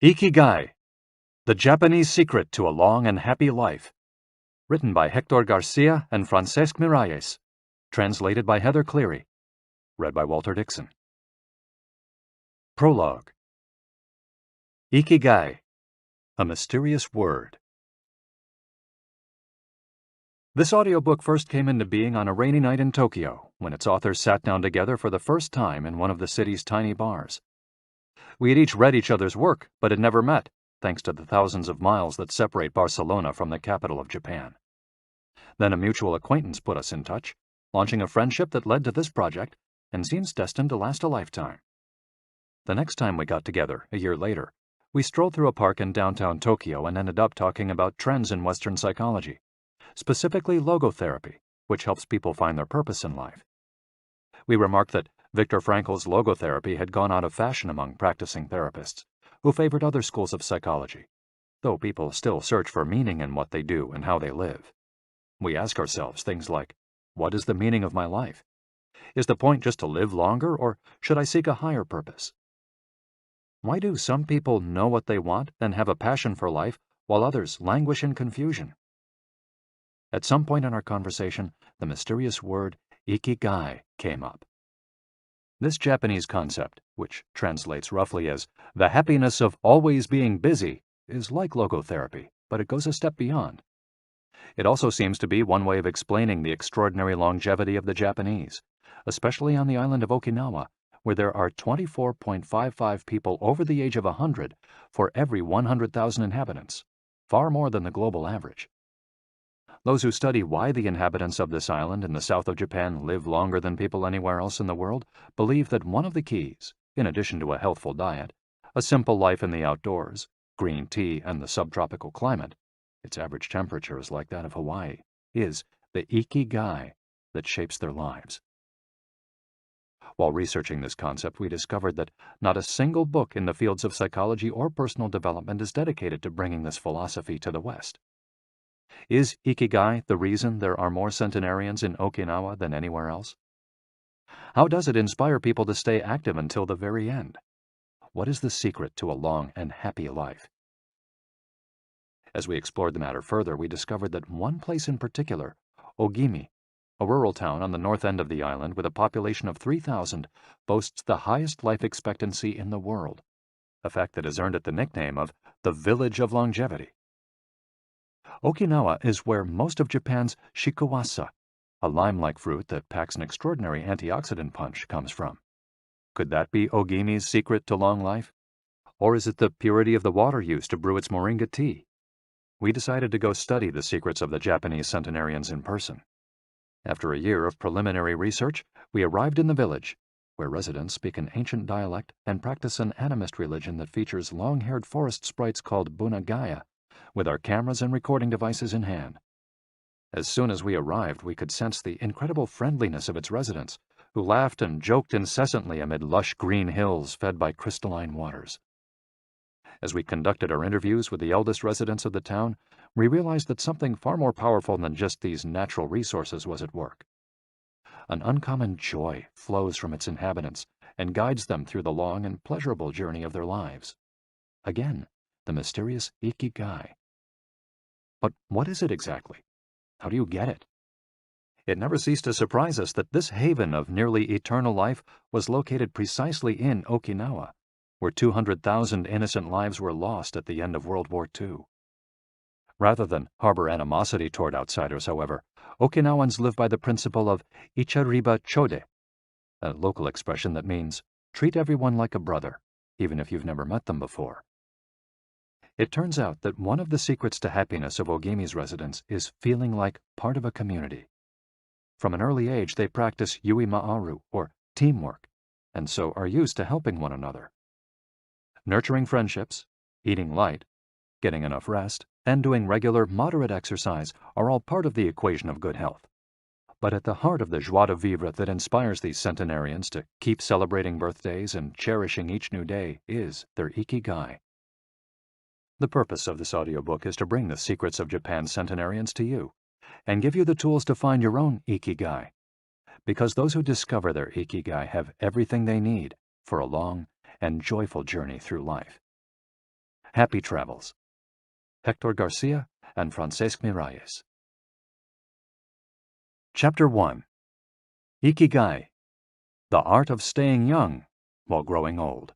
Ikigai, The Japanese Secret to a Long and Happy Life. Written by Hector Garcia and Francesc Miralles. Translated by Heather Cleary. Read by Walter Dixon. Prologue. Ikigai, a mysterious word. This audiobook first came into being on a rainy night in Tokyo, when its authors sat down together for the first time in one of the city's tiny bars. We had each read each other's work, but had never met, thanks to the thousands of miles that separate Barcelona from the capital of Japan. Then a mutual acquaintance put us in touch, launching a friendship that led to this project and seems destined to last a lifetime. The next time we got together, a year later, we strolled through a park in downtown Tokyo and ended up talking about trends in Western psychology, specifically logotherapy, which helps people find their purpose in life. We remarked that Viktor Frankl's logotherapy had gone out of fashion among practicing therapists, who favored other schools of psychology, though people still search for meaning in what they do and how they live. We ask ourselves things like, what is the meaning of my life? Is the point just to live longer, or should I seek a higher purpose? Why do some people know what they want and have a passion for life, while others languish in confusion? At some point in our conversation, the mysterious word Ikigai came up. This Japanese concept, which translates roughly as the happiness of always being busy, is like logotherapy, but it goes a step beyond. It also seems to be one way of explaining the extraordinary longevity of the Japanese, especially on the island of Okinawa, where there are 24.55 people over the age of 100 for every 100,000 inhabitants, far more than the global average. Those who study why the inhabitants of this island in the south of Japan live longer than people anywhere else in the world believe that one of the keys, in addition to a healthful diet, a simple life in the outdoors, green tea, and the subtropical climate, its average temperature is like that of Hawaii, is the Ikigai that shapes their lives. While researching this concept, we discovered that not a single book in the fields of psychology or personal development is dedicated to bringing this philosophy to the West. Is Ikigai the reason there are more centenarians in Okinawa than anywhere else? How does it inspire people to stay active until the very end? What is the secret to a long and happy life? As we explored the matter further, we discovered that one place in particular, Ogimi, a rural town on the north end of the island with a population of 3,000, boasts the highest life expectancy in the world, a fact that has earned it the nickname of the Village of Longevity. Okinawa is where most of Japan's shikuwasa, a lime-like fruit that packs an extraordinary antioxidant punch, comes from. Could that be Ogimi's secret to long life? Or is it the purity of the water used to brew its moringa tea? We decided to go study the secrets of the Japanese centenarians in person. After a year of preliminary research, we arrived in the village, where residents speak an ancient dialect and practice an animist religion that features long-haired forest sprites called bunagaya, with our cameras and recording devices in hand. As soon as we arrived, we could sense the incredible friendliness of its residents, who laughed and joked incessantly amid lush green hills fed by crystalline waters. As we conducted our interviews with the eldest residents of the town, we realized that something far more powerful than just these natural resources was at work. An uncommon joy flows from its inhabitants and guides them through the long and pleasurable journey of their lives. Again, the mysterious Ikigai. But what is it exactly? How do you get it? It never ceased to surprise us that this haven of nearly eternal life was located precisely in Okinawa, where 200,000 innocent lives were lost at the end of World War II. Rather than harbor animosity toward outsiders, however, Okinawans live by the principle of ichariba chode, a local expression that means treat everyone like a brother, even if you've never met them before. It turns out that one of the secrets to happiness of Ogimi's residents is feeling like part of a community. From an early age, they practice yui ma'aru, or teamwork, and so are used to helping one another. Nurturing friendships, eating light, getting enough rest, and doing regular, moderate exercise are all part of the equation of good health. But at the heart of the joie de vivre that inspires these centenarians to keep celebrating birthdays and cherishing each new day is their Ikigai. The purpose of this audiobook is to bring the secrets of Japan's centenarians to you and give you the tools to find your own Ikigai, because those who discover their Ikigai have everything they need for a long and joyful journey through life. Happy travels. Hector Garcia and Francesc Miralles. Chapter 1. Ikigai, the art of staying young while growing old.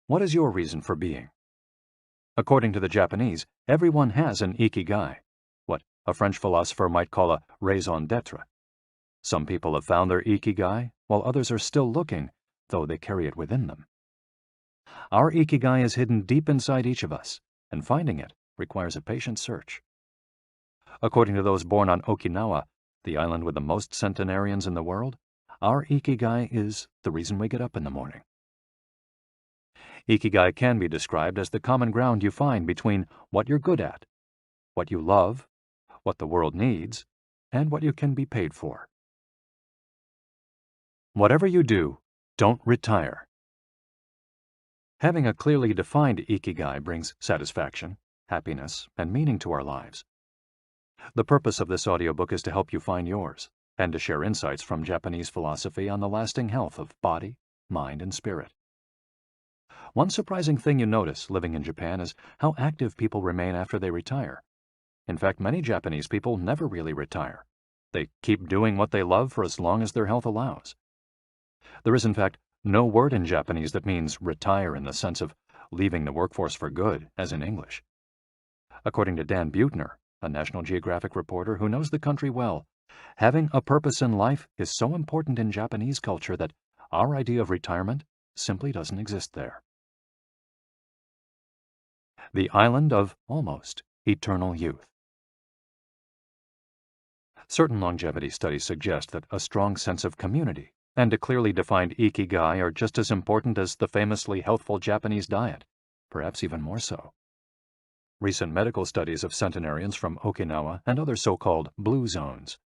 What is your reason for being? According to the Japanese, everyone has an ikigai, what a French philosopher might call a raison d'être. Some people have found their ikigai, while others are still looking, though they carry it within them. Our ikigai is hidden deep inside each of us, and finding it requires a patient search. According to those born on Okinawa, the island with the most centenarians in the world, our ikigai is the reason we get up in the morning. Ikigai can be described as the common ground you find between what you're good at, what you love, what the world needs, and what you can be paid for. Whatever you do, don't retire. Having a clearly defined ikigai brings satisfaction, happiness, and meaning to our lives. The purpose of this audiobook is to help you find yours, and to share insights from Japanese philosophy on the lasting health of body, mind, and spirit. One surprising thing you notice living in Japan is how active people remain after they retire. In fact, many Japanese people never really retire. They keep doing what they love for as long as their health allows. There is, in fact, no word in Japanese that means retire in the sense of leaving the workforce for good, as in English. According to Dan Buettner, a National Geographic reporter who knows the country well, having a purpose in life is so important in Japanese culture that our idea of retirement simply doesn't exist there. The island of almost eternal youth. Certain longevity studies suggest that a strong sense of community and a clearly defined ikigai are just as important as the famously healthful Japanese diet, perhaps even more so. Recent medical studies of centenarians from Okinawa and other so-called blue zones,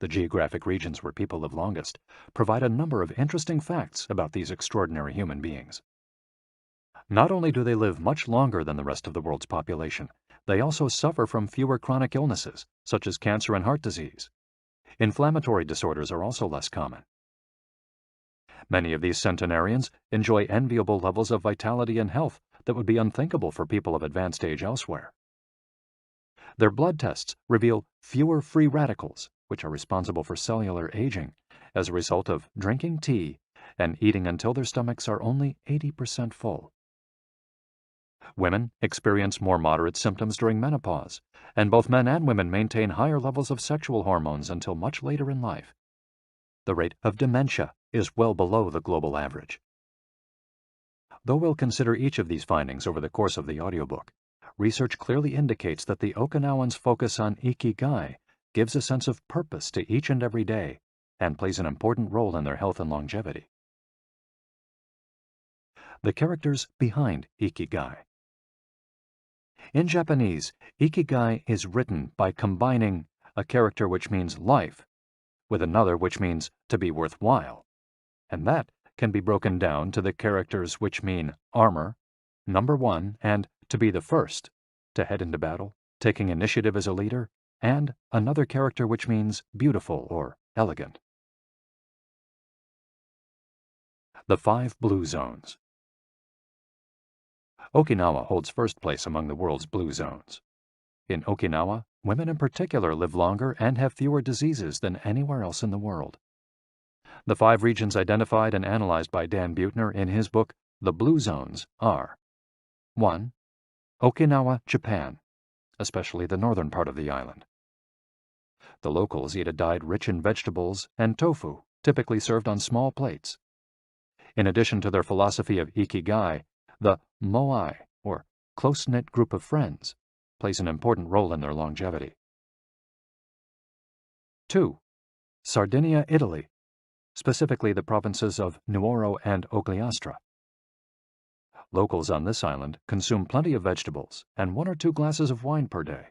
the geographic regions where people live longest, provide a number of interesting facts about these extraordinary human beings. Not only do they live much longer than the rest of the world's population, they also suffer from fewer chronic illnesses, such as cancer and heart disease. Inflammatory disorders are also less common. Many of these centenarians enjoy enviable levels of vitality and health that would be unthinkable for people of advanced age elsewhere. Their blood tests reveal fewer free radicals, which are responsible for cellular aging, as a result of drinking tea and eating until their stomachs are only 80% full. Women experience more moderate symptoms during menopause, and both men and women maintain higher levels of sexual hormones until much later in life. The rate of dementia is well below the global average. Though we'll consider each of these findings over the course of the audiobook, research clearly indicates that the Okinawans' focus on Ikigai gives a sense of purpose to each and every day and plays an important role in their health and longevity. The characters behind Ikigai. In Japanese, Ikigai is written by combining a character which means life with another which means to be worthwhile, and that can be broken down to the characters which mean armor, number one, and to be the first, to head into battle, taking initiative as a leader, and another character which means beautiful or elegant. The 5 blue zones. Okinawa holds first place among the world's blue zones. In Okinawa, women in particular live longer and have fewer diseases than anywhere else in the world. The 5 regions identified and analyzed by Dan Buettner in his book, The Blue Zones, are 1. Okinawa, Japan, especially the northern part of the island. The locals eat a diet rich in vegetables and tofu, typically served on small plates. In addition to their philosophy of Ikigai, the moai, or close-knit group of friends, plays an important role in their longevity. 2. Sardinia, Italy, specifically the provinces of Nuoro and Ogliastra. Locals on this island consume plenty of vegetables and 1 or 2 glasses of wine per day.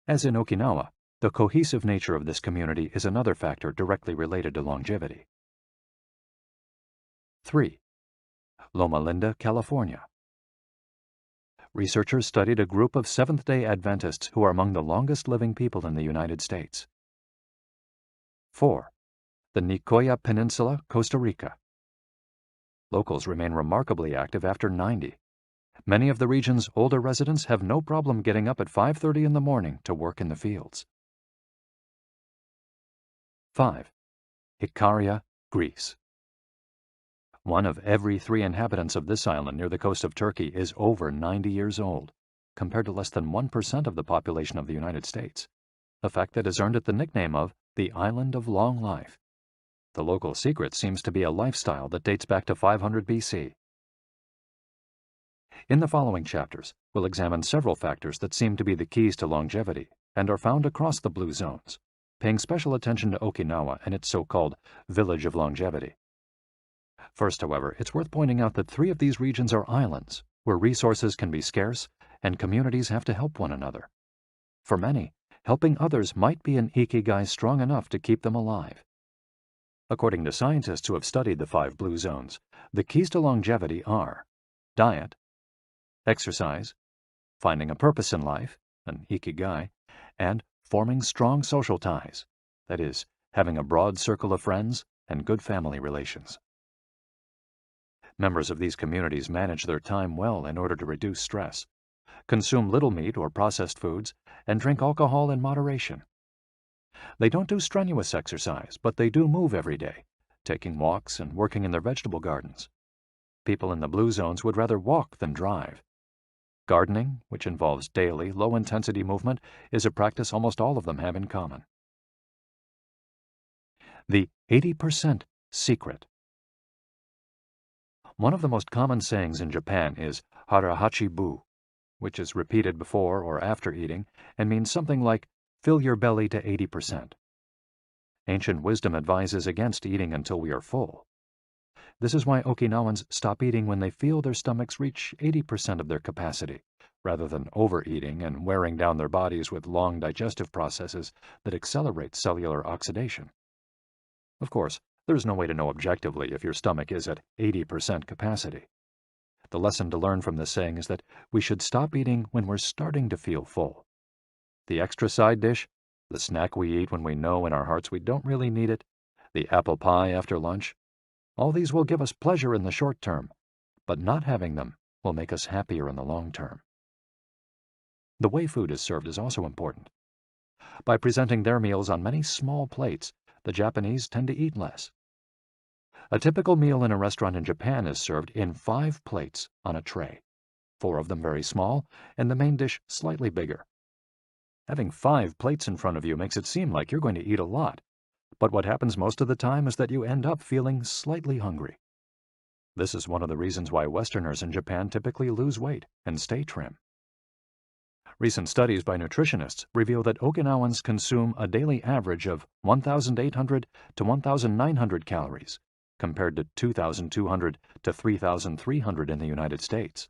As in Okinawa, the cohesive nature of this community is another factor directly related to longevity. 3. Loma Linda, California. Researchers studied a group of Seventh-day Adventists who are among the longest living people in the United States. 4. The Nicoya Peninsula, Costa Rica. Locals remain remarkably active after 90. Many of the region's older residents have no problem getting up at 5:30 in the morning to work in the fields. 5. Ikaria, Greece. One of every 3 inhabitants of this island near the coast of Turkey is over 90 years old, compared to less than 1% of the population of the United States, a fact that has earned it the nickname of the Island of Long Life. The local secret seems to be a lifestyle that dates back to 500 BC. In the following chapters, we'll examine several factors that seem to be the keys to longevity and are found across the blue zones, paying special attention to Okinawa and its so-called Village of Longevity. First, however, it's worth pointing out that 3 of these regions are islands, where resources can be scarce and communities have to help one another. For many, helping others might be an Ikigai strong enough to keep them alive. According to scientists who have studied the 5 blue zones, the keys to longevity are diet, exercise, finding a purpose in life, an Ikigai, and forming strong social ties, that is, having a broad circle of friends and good family relations. Members of these communities manage their time well in order to reduce stress, consume little meat or processed foods, and drink alcohol in moderation. They don't do strenuous exercise, but they do move every day, taking walks and working in their vegetable gardens. People in the blue zones would rather walk than drive. Gardening, which involves daily, low-intensity movement, is a practice almost all of them have in common. The 80% secret. One of the most common sayings in Japan is harahachi-bu, which is repeated before or after eating and means something like, fill your belly to 80%. Ancient wisdom advises against eating until we are full. This is why Okinawans stop eating when they feel their stomachs reach 80% of their capacity, rather than overeating and wearing down their bodies with long digestive processes that accelerate cellular oxidation. Of course, there's no way to know objectively if your stomach is at 80% capacity. The lesson to learn from this saying is that we should stop eating when we're starting to feel full. The extra side dish, the snack we eat when we know in our hearts we don't really need it, the apple pie after lunch, all these will give us pleasure in the short term, but not having them will make us happier in the long term. The way food is served is also important. By presenting their meals on many small plates, the Japanese tend to eat less. A typical meal in a restaurant in Japan is served in 5 plates on a tray, 4 of them very small, and the main dish slightly bigger. Having 5 plates in front of you makes it seem like you're going to eat a lot, but what happens most of the time is that you end up feeling slightly hungry. This is one of the reasons why Westerners in Japan typically lose weight and stay trim. Recent studies by nutritionists reveal that Okinawans consume a daily average of 1,800 to 1,900 calories, compared to 2,200 to 3,300 in the United States,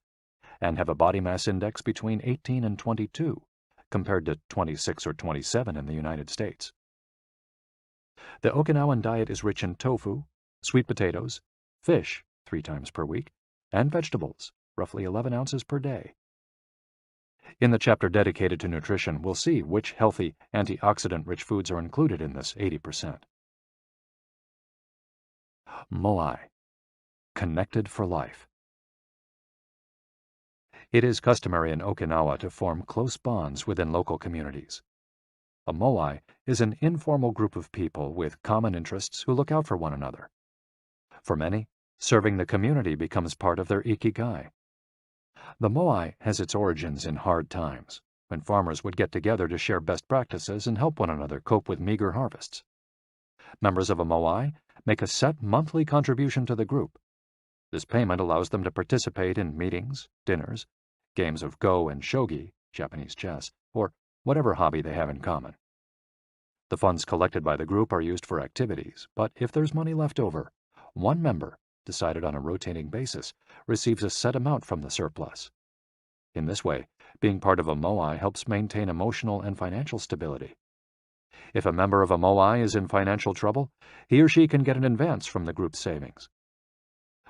and have a body mass index between 18 and 22, compared to 26 or 27 in the United States. The Okinawan diet is rich in tofu, sweet potatoes, fish 3 times per week, and vegetables, roughly 11 ounces per day. In the chapter dedicated to nutrition, we'll see which healthy, antioxidant-rich foods are included in this 80%. Moai, connected for life. It is customary in Okinawa to form close bonds within local communities. A moai is an informal group of people with common interests who look out for one another. For many, serving the community becomes part of their Ikigai. The moai has its origins in hard times, when farmers would get together to share best practices and help one another cope with meager harvests. Members of a moai make a set monthly contribution to the group. This payment allows them to participate in meetings, dinners, games of go and shogi, Japanese chess, or whatever hobby they have in common. The funds collected by the group are used for activities, but if there's money left over, one member, decided on a rotating basis, receives a set amount from the surplus. In this way, being part of a moai helps maintain emotional and financial stability. If a member of a moai is in financial trouble, he or she can get an advance from the group's savings.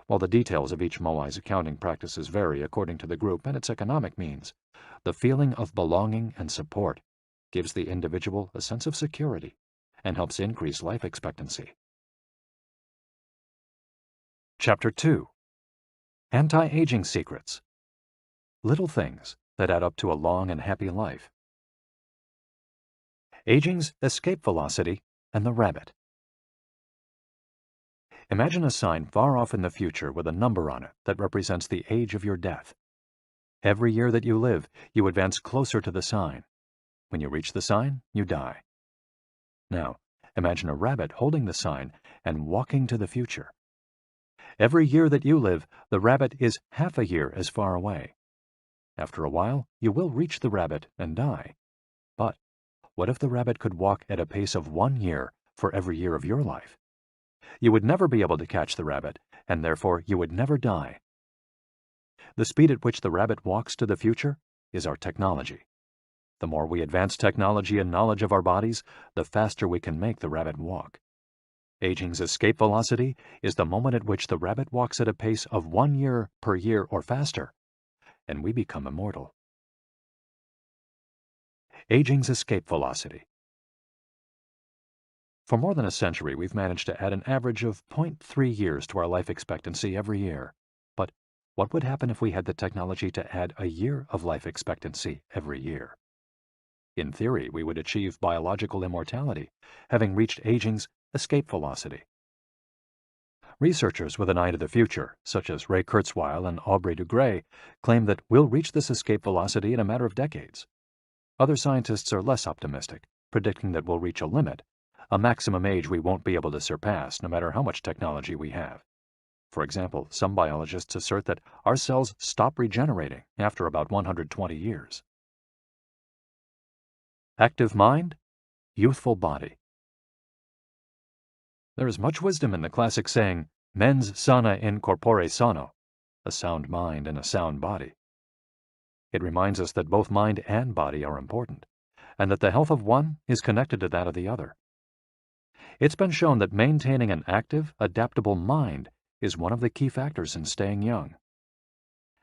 While the details of each moai's accounting practices vary according to the group and its economic means, the feeling of belonging and support gives the individual a sense of security and helps increase life expectancy. Chapter 2. Anti-Aging Secrets. little things that add up to a long and happy life. Aging's escape velocity and the rabbit. Imagine a sign far off in the future with a number on it that represents the age of your death. Every year that you live, you advance closer to the sign. When you reach the sign, you die. Now, imagine a rabbit holding the sign and walking to the future. Every year that you live, the rabbit is half a year as far away. After a while, you will reach the rabbit and die. But what if the rabbit could walk at a pace of 1 year for every year of your life? You would never be able to catch the rabbit, and therefore you would never die. The speed at which the rabbit walks to the future is our technology. The more we advance technology and knowledge of our bodies, the faster we can make the rabbit walk. Aging's escape velocity is the moment at which the rabbit walks at a pace of 1 year per year or faster, and we become immortal. Aging's escape velocity. For more than a century, we've managed to add an average of 0.3 years to our life expectancy every year. But what would happen if we had the technology to add a year of life expectancy every year? In theory, we would achieve biological immortality, having reached aging's escape velocity. Researchers with an eye to the future, such as Ray Kurzweil and Aubrey de Grey, claim that we'll reach this escape velocity in a matter of decades. Other scientists are less optimistic, predicting that we'll reach a limit, a maximum age we won't be able to surpass no matter how much technology we have. For example, some biologists assert that our cells stop regenerating after about 120 years. Active mind, youthful body. There is much wisdom in the classic saying, mens sana in corpore sano, a sound mind in a sound body. It reminds us that both mind and body are important, and that the health of one is connected to that of the other. It's been shown that maintaining an active, adaptable mind is one of the key factors in staying young.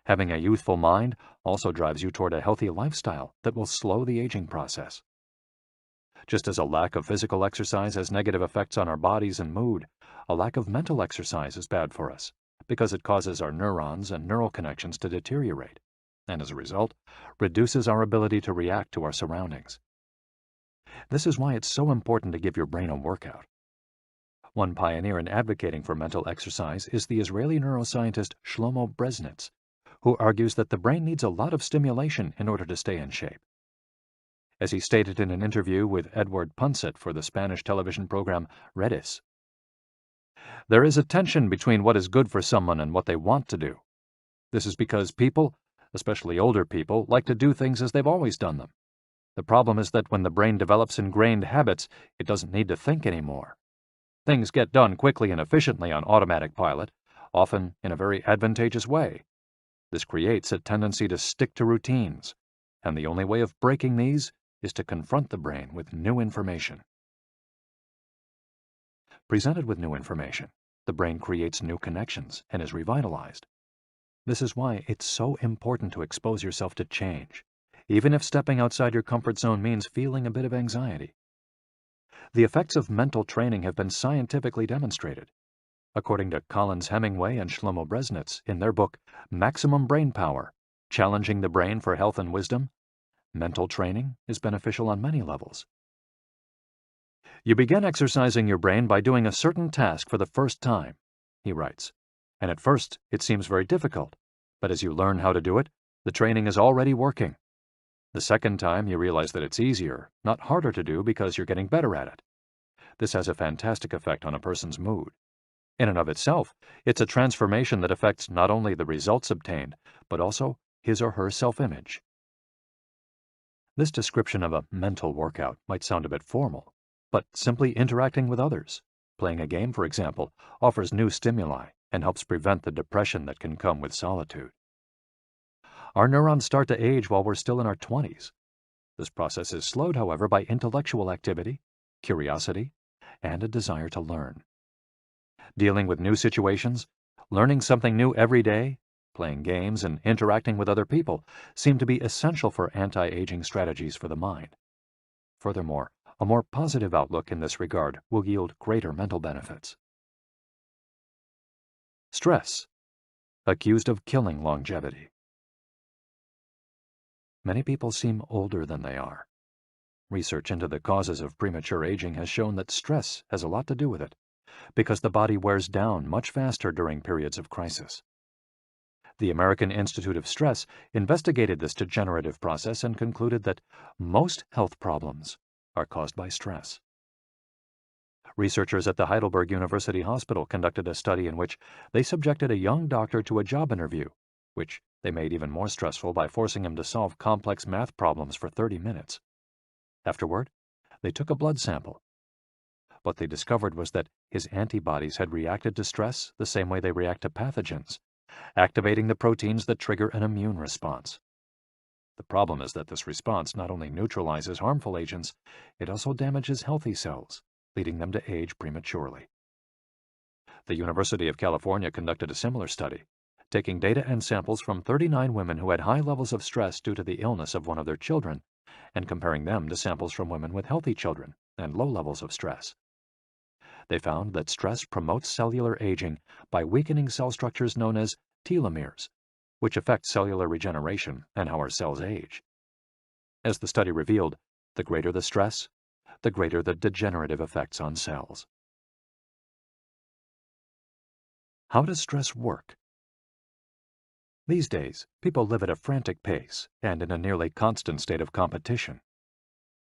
Having a youthful mind also drives you toward a healthy lifestyle that will slow the aging process. Just as a lack of physical exercise has negative effects on our bodies and mood, a lack of mental exercise is bad for us because it causes our neurons and neural connections to deteriorate, and as a result, reduces our ability to react to our surroundings. This is why it's so important to give your brain a workout. One pioneer in advocating for mental exercise is the Israeli neuroscientist Shlomo Bresnitz, who argues that the brain needs a lot of stimulation in order to stay in shape. As he stated in an interview with Edward Punset for the Spanish television program Redis, there is a tension between what is good for someone and what they want to do. This is because people, especially older people, like to do things as they've always done them. The problem is that when the brain develops ingrained habits, it doesn't need to think anymore. Things get done quickly and efficiently on automatic pilot, often in a very advantageous way. This creates a tendency to stick to routines, and the only way of breaking these is to confront the brain with new information. Presented with new information, the brain creates new connections and is revitalized. This is why it's so important to expose yourself to change, even if stepping outside your comfort zone means feeling a bit of anxiety. The effects of mental training have been scientifically demonstrated. According to Collins Hemingway and Shlomo Bresnitz in their book Maximum Brain Power, Challenging the Brain for Health and Wisdom, mental training is beneficial on many levels. You begin exercising your brain by doing a certain task for the first time, he writes, and at first it seems very difficult, but as you learn how to do it, the training is already working. The second time you realize that it's easier, not harder to do because you're getting better at it. This has a fantastic effect on a person's mood. In and of itself, it's a transformation that affects not only the results obtained, but also his or her self-image. This description of a mental workout might sound a bit formal, but simply interacting with others, playing a game, for example, offers new stimuli and helps prevent the depression that can come with solitude. Our neurons start to age while we're still in our 20s. This process is slowed, however, by intellectual activity, curiosity, and a desire to learn. Dealing with new situations, learning something new every day, playing games, and interacting with other people seem to be essential for anti-aging strategies for the mind. Furthermore, a more positive outlook in this regard will yield greater mental benefits. Stress, accused of killing longevity. many people seem older than they are. Research into the causes of premature aging has shown that stress has a lot to do with it, because the body wears down much faster during periods of crisis. The American Institute of Stress investigated this degenerative process and concluded that most health problems are caused by stress. Researchers at the Heidelberg University Hospital conducted a study in which they subjected a young doctor to a job interview, which they made even more stressful by forcing him to solve complex math problems for 30 minutes. Afterward, they took a blood sample. What they discovered was that his antibodies had reacted to stress the same way they react to pathogens, activating the proteins that trigger an immune response. The problem is that this response not only neutralizes harmful agents, it also damages healthy cells, leading them to age prematurely. The University of California conducted a similar study, taking data and samples from 39 women who had high levels of stress due to the illness of one of their children, and comparing them to samples from women with healthy children and low levels of stress. They found that stress promotes cellular aging by weakening cell structures known as telomeres, which affect cellular regeneration and how our cells age. As the study revealed, the greater the stress, the greater the degenerative effects on cells. How does stress work? These days, people live at a frantic pace and in a nearly constant state of competition.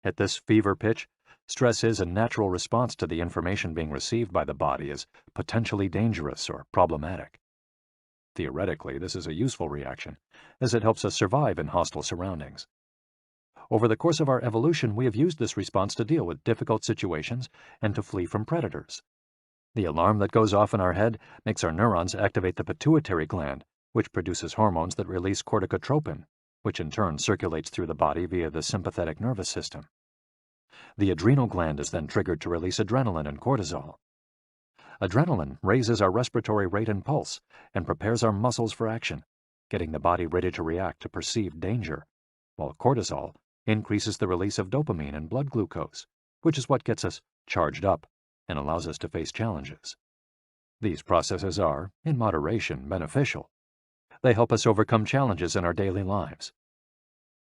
At this fever pitch, stress is a natural response to the information being received by the body as potentially dangerous or problematic. Theoretically, this is a useful reaction, as it helps us survive in hostile surroundings. Over the course of our evolution, we have used this response to deal with difficult situations and to flee from predators. The alarm that goes off in our head makes our neurons activate the pituitary gland, which produces hormones that release corticotropin, which in turn circulates through the body via the sympathetic nervous system. The adrenal gland is then triggered to release adrenaline and cortisol. Adrenaline raises our respiratory rate and pulse and prepares our muscles for action, getting the body ready to react to perceived danger, while cortisol increases the release of dopamine and blood glucose, which is what gets us charged up and allows us to face challenges. These processes are, in moderation, beneficial. They help us overcome challenges in our daily lives.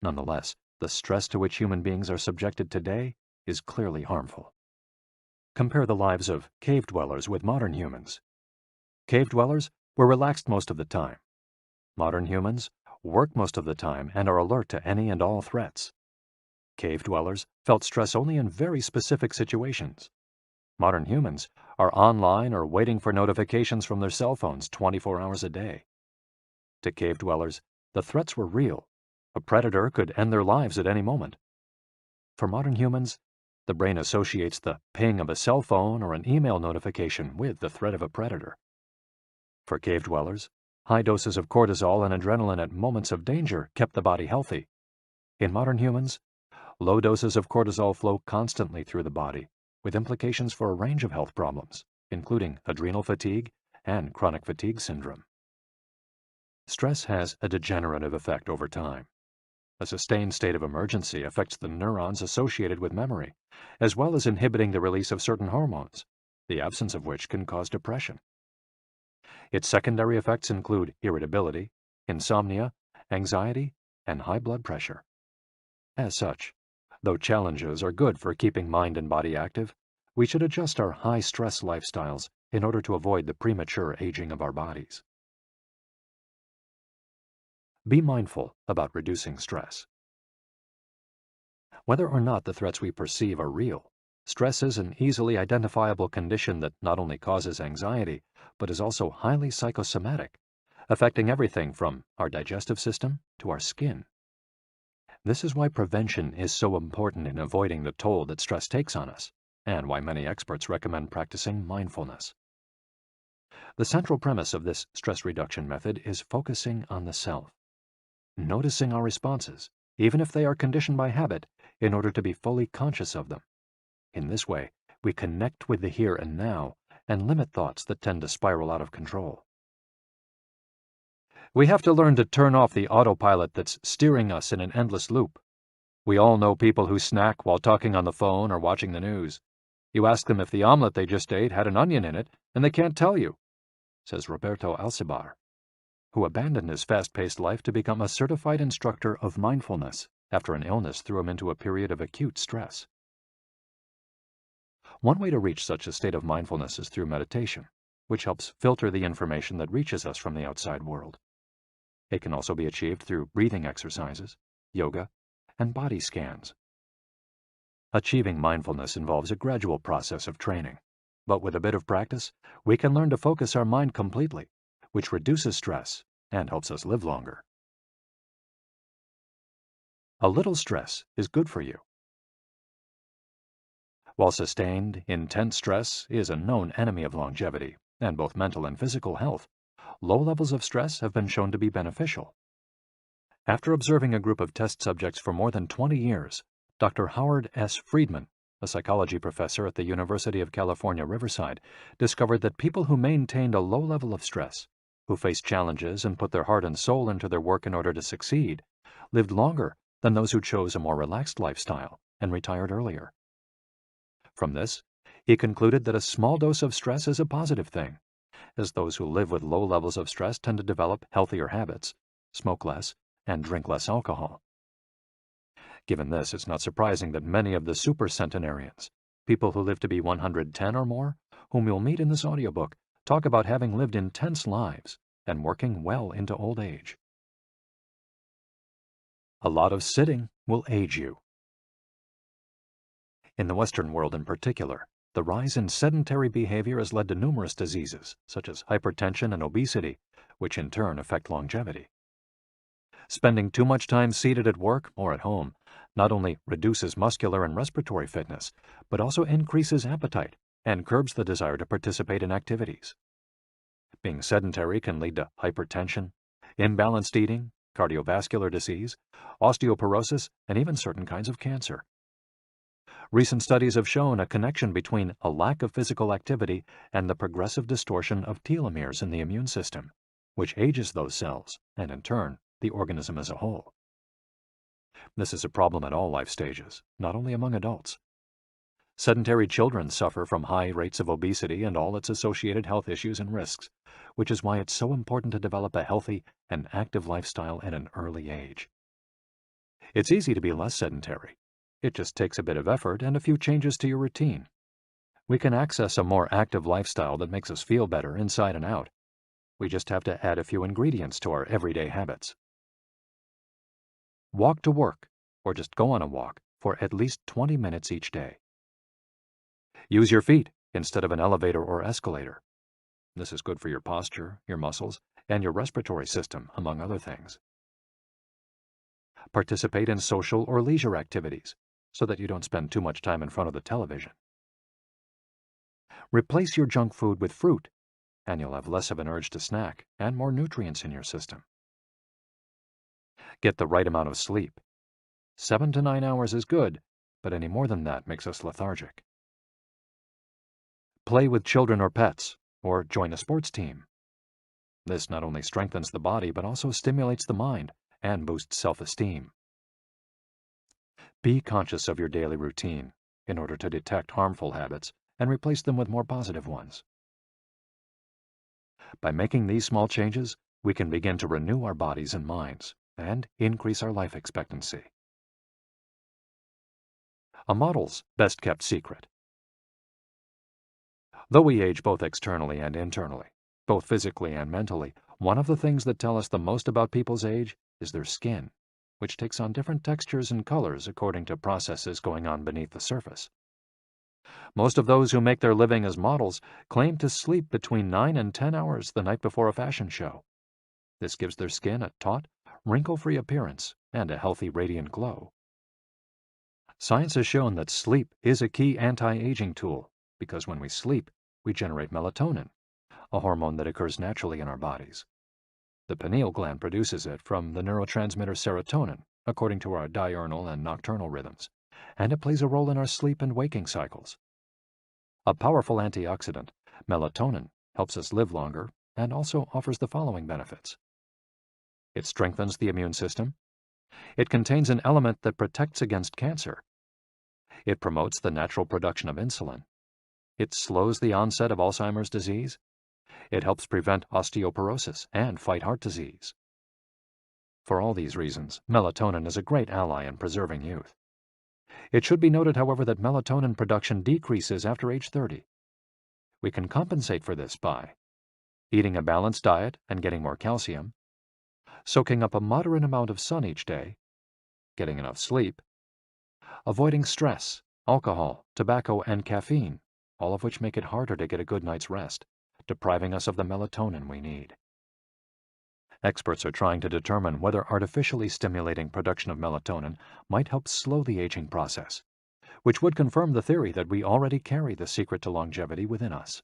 Nonetheless, the stress to which human beings are subjected today is clearly harmful. Compare the lives of cave dwellers with modern humans. Cave dwellers were relaxed most of the time. Modern humans work most of the time and are alert to any and all threats. Cave dwellers felt stress only in very specific situations. Modern humans are online or waiting for notifications from their cell phones 24 hours a day. To cave dwellers, the threats were real. A predator could end their lives at any moment. For modern humans, the brain associates the ping of a cell phone or an email notification with the threat of a predator. For cave dwellers, high doses of cortisol and adrenaline at moments of danger kept the body healthy. In modern humans, low doses of cortisol flow constantly through the body, with implications for a range of health problems, including adrenal fatigue and chronic fatigue syndrome. Stress has a degenerative effect over time. A sustained state of emergency affects the neurons associated with memory, as well as inhibiting the release of certain hormones, the absence of which can cause depression. Its secondary effects include irritability, insomnia, anxiety, and high blood pressure. As such, though challenges are good for keeping mind and body active, we should adjust our high-stress lifestyles in order to avoid the premature aging of our bodies. Be mindful about reducing stress. Whether or not the threats we perceive are real, stress is an easily identifiable condition that not only causes anxiety, but is also highly psychosomatic, affecting everything from our digestive system to our skin. This is why prevention is so important in avoiding the toll that stress takes on us, and why many experts recommend practicing mindfulness. The central premise of this stress reduction method is focusing on the self, noticing our responses, even if they are conditioned by habit, in order to be fully conscious of them. In this way, we connect with the here and now and limit thoughts that tend to spiral out of control. We have to learn to turn off the autopilot that's steering us in an endless loop. We all know people who snack while talking on the phone or watching the news. You ask them if the omelet they just ate had an onion in it, and they can't tell you, says Roberto Alcibar, who abandoned his fast-paced life to become a certified instructor of mindfulness after an illness threw him into a period of acute stress. One way to reach such a state of mindfulness is through meditation, which helps filter the information that reaches us from the outside world. It can also be achieved through breathing exercises, yoga, and body scans. Achieving mindfulness involves a gradual process of training, but with a bit of practice, we can learn to focus our mind completely, which reduces stress and helps us live longer. A little stress is good for you. While sustained, intense stress is a known enemy of longevity and both mental and physical health, low levels of stress have been shown to be beneficial. After observing a group of test subjects for more than 20 years, Dr. Howard S. Friedman, a psychology professor at the University of California, Riverside, discovered that people who maintained a low level of stress, who faced challenges and put their heart and soul into their work in order to succeed, lived longer than those who chose a more relaxed lifestyle and retired earlier. From this, he concluded that a small dose of stress is a positive thing, as those who live with low levels of stress tend to develop healthier habits, smoke less, and drink less alcohol. Given this, it's not surprising that many of the supercentenarians, people who live to be 110 or more, whom you'll meet in this audiobook, talk about having lived intense lives and working well into old age. A lot of sitting will age you. In the Western world in particular, the rise in sedentary behavior has led to numerous diseases, such as hypertension and obesity, which in turn affect longevity. Spending too much time seated at work or at home not only reduces muscular and respiratory fitness, but also increases appetite and curbs the desire to participate in activities. Being sedentary can lead to hypertension, imbalanced eating, cardiovascular disease, osteoporosis, and even certain kinds of cancer. Recent studies have shown a connection between a lack of physical activity and the progressive distortion of telomeres in the immune system, which ages those cells and, in turn, the organism as a whole. This is a problem at all life stages, not only among adults. Sedentary children suffer from high rates of obesity and all its associated health issues and risks, which is why it's so important to develop a healthy and active lifestyle at an early age. It's easy to be less sedentary. It just takes a bit of effort and a few changes to your routine. We can access a more active lifestyle that makes us feel better inside and out. We just have to add a few ingredients to our everyday habits. Walk to work, or just go on a walk, for at least 20 minutes each day. Use your feet instead of an elevator or escalator. This is good for your posture, your muscles, and your respiratory system, among other things. Participate in social or leisure activities, so that you don't spend too much time in front of the television. Replace your junk food with fruit, and you'll have less of an urge to snack and more nutrients in your system. Get the right amount of sleep. 7 to 9 hours is good, but any more than that makes us lethargic. Play with children or pets, or join a sports team. This not only strengthens the body, but also stimulates the mind and boosts self-esteem. Be conscious of your daily routine in order to detect harmful habits and replace them with more positive ones. By making these small changes, we can begin to renew our bodies and minds and increase our life expectancy. A model's best-kept secret. Though we age both externally and internally, both physically and mentally, one of the things that tell us the most about people's age is their skin, which takes on different textures and colors according to processes going on beneath the surface. Most of those who make their living as models claim to sleep between 9 and 10 hours the night before a fashion show. This gives their skin a taut, wrinkle-free appearance and a healthy, radiant glow. Science has shown that sleep is a key anti-aging tool because when we sleep, we generate melatonin, a hormone that occurs naturally in our bodies. The pineal gland produces it from the neurotransmitter serotonin, according to our diurnal and nocturnal rhythms, and it plays a role in our sleep and waking cycles. A powerful antioxidant, melatonin helps us live longer and also offers the following benefits. It strengthens the immune system. It contains an element that protects against cancer. It promotes the natural production of insulin. It slows the onset of Alzheimer's disease. It helps prevent osteoporosis and fight heart disease. For all these reasons, melatonin is a great ally in preserving youth. It should be noted, however, that melatonin production decreases after age 30. We can compensate for this by eating a balanced diet and getting more calcium, soaking up a moderate amount of sun each day, getting enough sleep, avoiding stress, alcohol, tobacco, and caffeine, all of which make it harder to get a good night's rest, depriving us of the melatonin we need. Experts are trying to determine whether artificially stimulating production of melatonin might help slow the aging process, which would confirm the theory that we already carry the secret to longevity within us.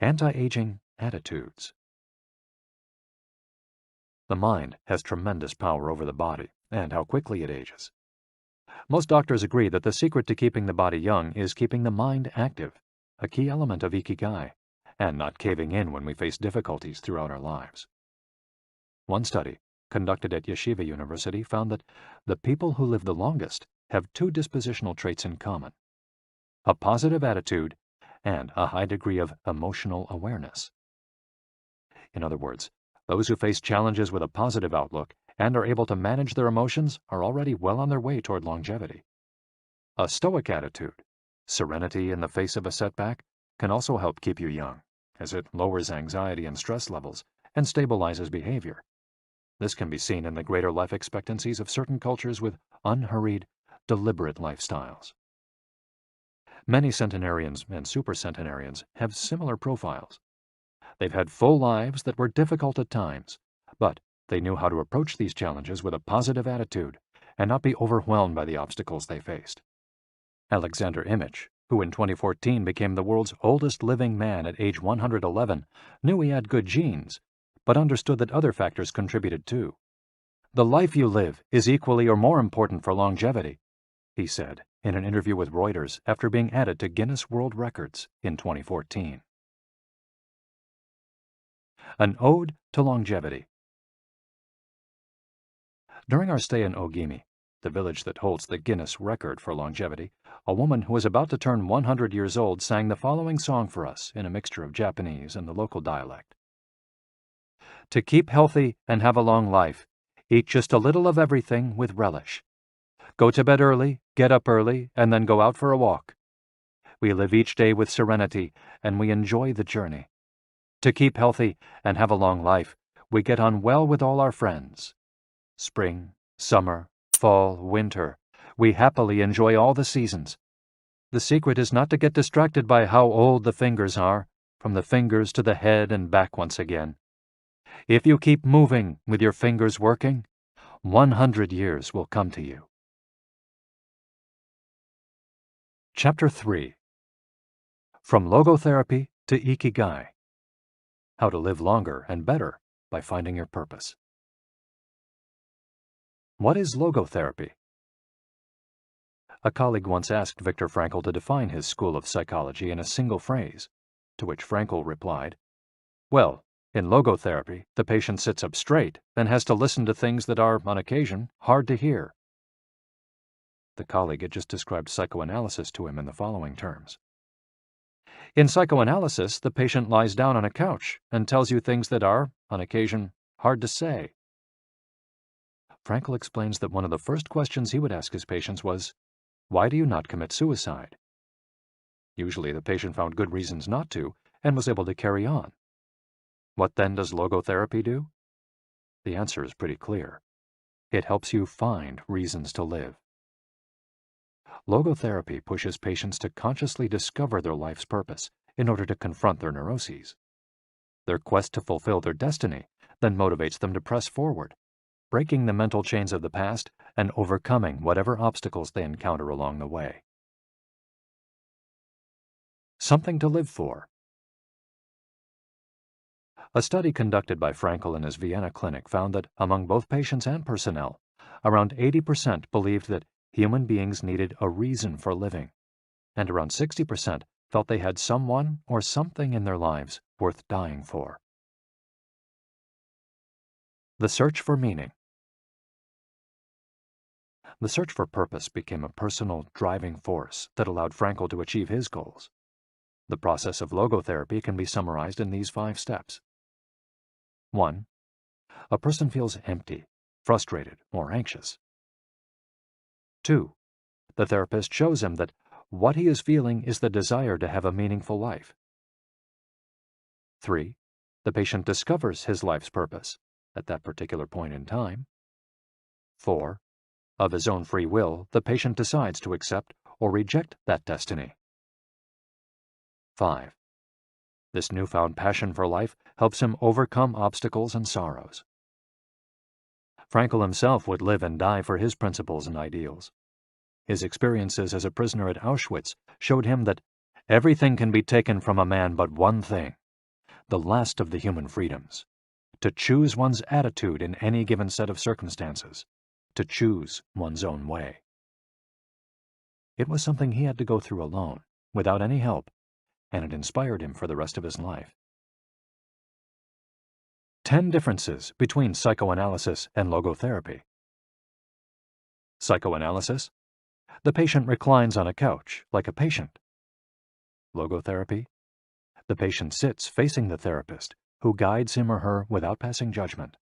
Anti-aging attitudes. The mind has tremendous power over the body and how quickly it ages. Most doctors agree that the secret to keeping the body young is keeping the mind active, a key element of Ikigai, and not caving in when we face difficulties throughout our lives. One study, conducted at Yeshiva University, found that the people who live the longest have two dispositional traits in common: a positive attitude and a high degree of emotional awareness. In other words, those who face challenges with a positive outlook and are able to manage their emotions are already well on their way toward longevity. A stoic attitude, serenity in the face of a setback, can also help keep you young, as it lowers anxiety and stress levels and stabilizes behavior. This can be seen in the greater life expectancies of certain cultures with unhurried, deliberate lifestyles. Many centenarians and supercentenarians have similar profiles. They've had full lives that were difficult at times, but they knew how to approach these challenges with a positive attitude and not be overwhelmed by the obstacles they faced. Alexander Imich, who in 2014 became the world's oldest living man at age 111, knew he had good genes, but understood that other factors contributed too. "The life you live is equally or more important for longevity," he said in an interview with Reuters after being added to Guinness World Records in 2014. An Ode to Longevity. During our stay in Ogimi, the village that holds the Guinness record for longevity, a woman who was about to turn 100 years old sang the following song for us in a mixture of Japanese and the local dialect. "To keep healthy and have a long life, eat just a little of everything with relish. Go to bed early, get up early, and then go out for a walk. We live each day with serenity, and we enjoy the journey. To keep healthy and have a long life, we get on well with all our friends. Spring, summer, fall, winter, we happily enjoy all the seasons. The secret is not to get distracted by how old the fingers are, from the fingers to the head and back once again. If you keep moving with your fingers working, 100 years will come to you." Chapter 3. From Logotherapy to Ikigai. How to live longer and better by finding your purpose. What is logotherapy? A colleague once asked Viktor Frankl to define his school of psychology in a single phrase, to which Frankl replied, "Well, in logotherapy, the patient sits up straight and has to listen to things that are, on occasion, hard to hear." The colleague had just described psychoanalysis to him in the following terms. "In psychoanalysis, the patient lies down on a couch and tells you things that are, on occasion, hard to say." Frankl explains that one of the first questions he would ask his patients was, "Why do you not commit suicide?" Usually the patient found good reasons not to and was able to carry on. What then does logotherapy do? The answer is pretty clear. It helps you find reasons to live. Logotherapy pushes patients to consciously discover their life's purpose in order to confront their neuroses. Their quest to fulfill their destiny then motivates them to press forward, breaking the mental chains of the past and overcoming whatever obstacles they encounter along the way. Something to live for. A study conducted by Frankl in his Vienna clinic found that among both patients and personnel, around 80% believed that human beings needed a reason for living, and around 60% felt they had someone or something in their lives worth dying for. The search for meaning. The search for purpose became a personal driving force that allowed Frankl to achieve his goals. The process of logotherapy can be summarized in these 5 steps. 1. A person feels empty, frustrated, or anxious. 2. The therapist shows him that what he is feeling is the desire to have a meaningful life. 3. The patient discovers his life's purpose at that particular point in time. 4. Of his own free will, the patient decides to accept or reject that destiny. 5. This newfound passion for life helps him overcome obstacles and sorrows. Frankl himself would live and die for his principles and ideals. His experiences as a prisoner at Auschwitz showed him that everything can be taken from a man but one thing, the last of the human freedoms: to choose one's attitude in any given set of circumstances, to choose one's own way. It was something he had to go through alone, without any help, and it inspired him for the rest of his life. 10 differences between psychoanalysis and logotherapy. Psychoanalysis: the patient reclines on a couch like a patient. Logotherapy: the patient sits facing the therapist, who guides him or her without passing judgment.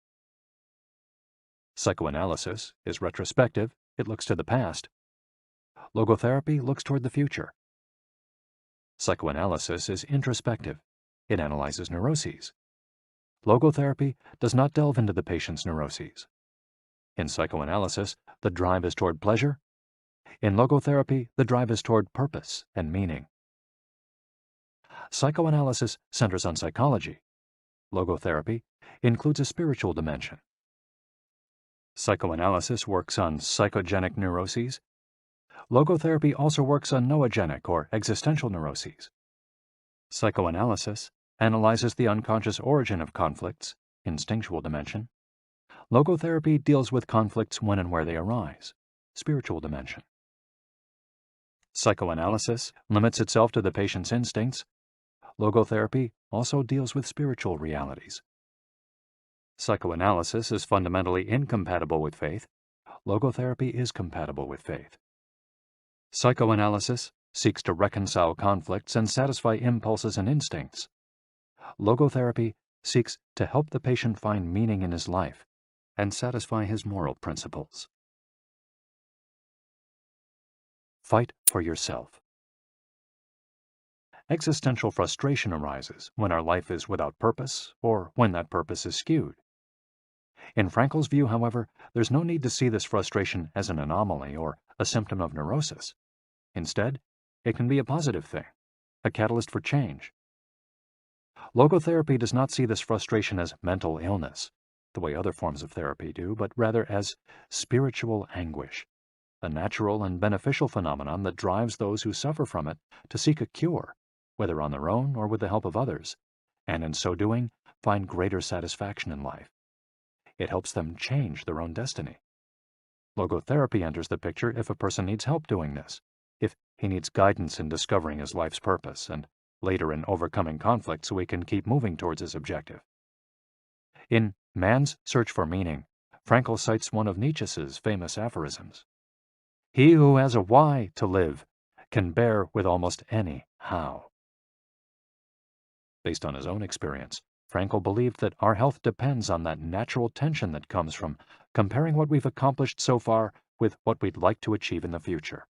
Psychoanalysis is retrospective, it looks to the past. Logotherapy looks toward the future. Psychoanalysis is introspective, it analyzes neuroses. Logotherapy does not delve into the patient's neuroses. In psychoanalysis, the drive is toward pleasure. In logotherapy, the drive is toward purpose and meaning. Psychoanalysis centers on psychology. Logotherapy includes a spiritual dimension. Psychoanalysis works on psychogenic neuroses. Logotherapy also works on noogenic or existential neuroses. Psychoanalysis analyzes the unconscious origin of conflicts, instinctual dimension. Logotherapy deals with conflicts when and where they arise, spiritual dimension. Psychoanalysis limits itself to the patient's instincts. Logotherapy also deals with spiritual realities. Psychoanalysis is fundamentally incompatible with faith. Logotherapy is compatible with faith. Psychoanalysis seeks to reconcile conflicts and satisfy impulses and instincts. Logotherapy seeks to help the patient find meaning in his life and satisfy his moral principles. Fight for yourself. Existential frustration arises when our life is without purpose or when that purpose is skewed. In Frankl's view, however, there's no need to see this frustration as an anomaly or a symptom of neurosis. Instead, it can be a positive thing, a catalyst for change. Logotherapy does not see this frustration as mental illness, the way other forms of therapy do, but rather as spiritual anguish, a natural and beneficial phenomenon that drives those who suffer from it to seek a cure, whether on their own or with the help of others, and in so doing, find greater satisfaction in life. It helps them change their own destiny. Logotherapy enters the picture if a person needs help doing this, if he needs guidance in discovering his life's purpose, and later in overcoming conflict so he can keep moving towards his objective. In Man's Search for Meaning, Frankl cites one of Nietzsche's famous aphorisms: "He who has a why to live can bear with almost any how." Based on his own experience, Frankl believed that our health depends on that natural tension that comes from comparing what we've accomplished so far with what we'd like to achieve in the future.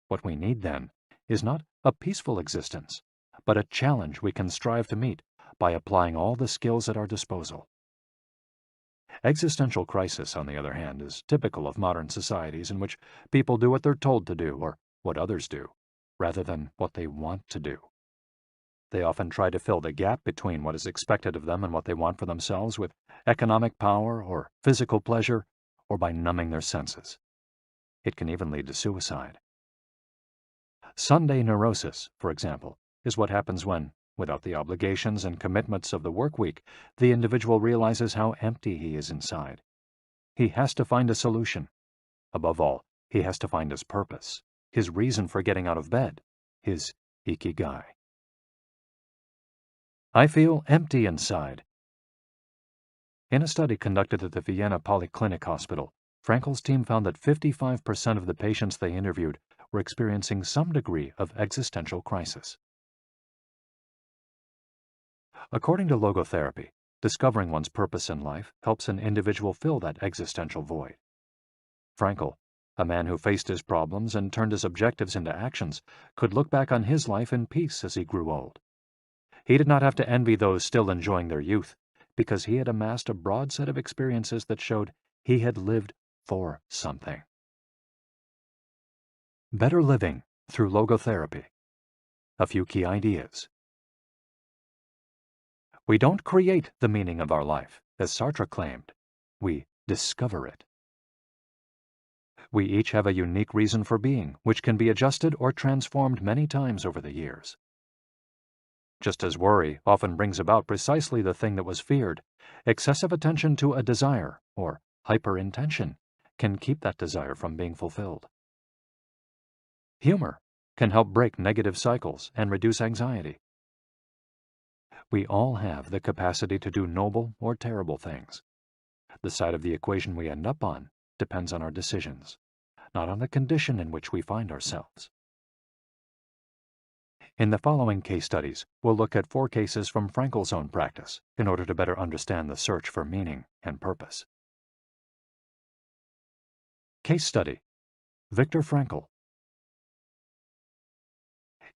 What we need, then, is not a peaceful existence, but a challenge we can strive to meet by applying all the skills at our disposal. Existential crisis, on the other hand, is typical of modern societies in which people do what they're told to do or what others do, rather than what they want to do. They often try to fill the gap between what is expected of them and what they want for themselves with economic power or physical pleasure, or by numbing their senses. It can even lead to suicide. Sunday neurosis, for example, is what happens when, without the obligations and commitments of the work week, the individual realizes how empty he is inside. He has to find a solution. Above all, he has to find his purpose, his reason for getting out of bed, his Ikigai. I feel empty inside. In a study conducted at the Vienna Polyclinic Hospital, Frankl's team found that 55% of the patients they interviewed were experiencing some degree of existential crisis. According to logotherapy, discovering one's purpose in life helps an individual fill that existential void. Frankl, a man who faced his problems and turned his objectives into actions, could look back on his life in peace as he grew old. He did not have to envy those still enjoying their youth, because he had amassed a broad set of experiences that showed he had lived for something. Better living through logotherapy. A few key ideas. We don't create the meaning of our life, as Sartre claimed. We discover it. We each have a unique reason for being, which can be adjusted or transformed many times over the years. Just as worry often brings about precisely the thing that was feared, excessive attention to a desire, or hyperintention, can keep that desire from being fulfilled. Humor can help break negative cycles and reduce anxiety. We all have the capacity to do noble or terrible things. The side of the equation we end up on depends on our decisions, not on the condition in which we find ourselves. In the following case studies, we'll look at 4 cases from Frankl's own practice in order to better understand the search for meaning and purpose. Case study: Viktor Frankl.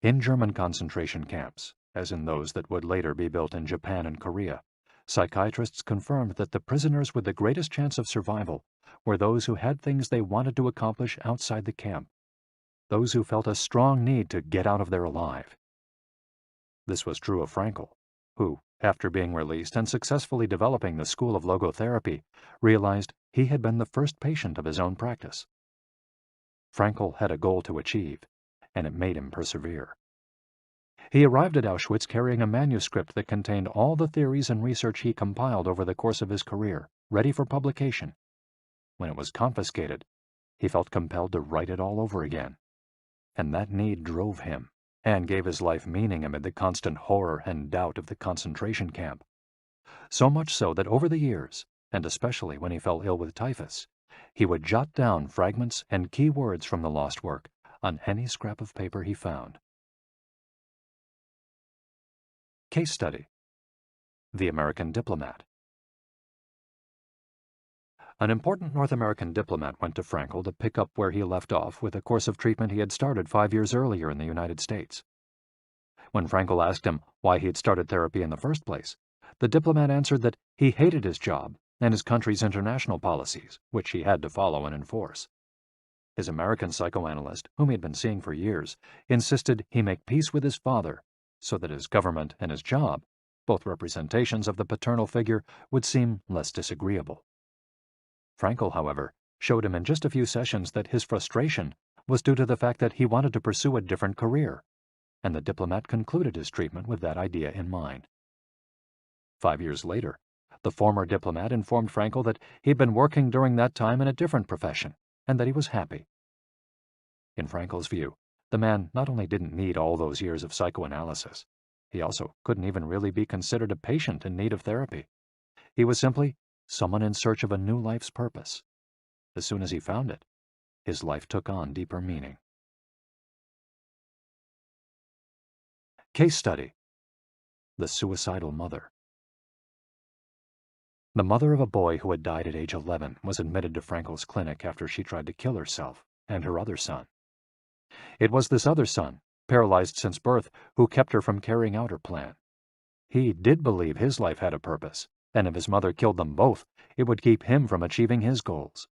In German concentration camps, as in those that would later be built in Japan and Korea, psychiatrists confirmed that the prisoners with the greatest chance of survival were those who had things they wanted to accomplish outside the camp, those who felt a strong need to get out of there alive. This was true of Frankl, who, after being released and successfully developing the school of logotherapy, realized he had been the first patient of his own practice. Frankl had a goal to achieve, and it made him persevere. He arrived at Auschwitz carrying a manuscript that contained all the theories and research he compiled over the course of his career, ready for publication. When it was confiscated, he felt compelled to write it all over again. And that need drove him, and gave his life meaning amid the constant horror and doubt of the concentration camp. So much so that over the years, and especially when he fell ill with typhus, he would jot down fragments and key words from the lost work on any scrap of paper he found. Case study: The American Diplomat. An important North American diplomat went to Frankl to pick up where he left off with a course of treatment he had started 5 years earlier in the United States. When Frankl asked him why he had started therapy in the first place, the diplomat answered that he hated his job and his country's international policies, which he had to follow and enforce. His American psychoanalyst, whom he had been seeing for years, insisted he make peace with his father so that his government and his job, both representations of the paternal figure, would seem less disagreeable. Frankl, however, showed him in just a few sessions that his frustration was due to the fact that he wanted to pursue a different career, and the diplomat concluded his treatment with that idea in mind. 5 years later, the former diplomat informed Frankl that he had been working during that time in a different profession, and that he was happy. In Frankl's view, the man not only didn't need all those years of psychoanalysis, he also couldn't even really be considered a patient in need of therapy. He was simply someone in search of a new life's purpose. As soon as he found it, his life took on deeper meaning. Case study: The Suicidal Mother. The mother of a boy who had died at age 11 was admitted to Frankl's clinic after she tried to kill herself and her other son. It was this other son, paralyzed since birth, who kept her from carrying out her plan. He did believe his life had a purpose, and if his mother killed them both, it would keep him from achieving his goals.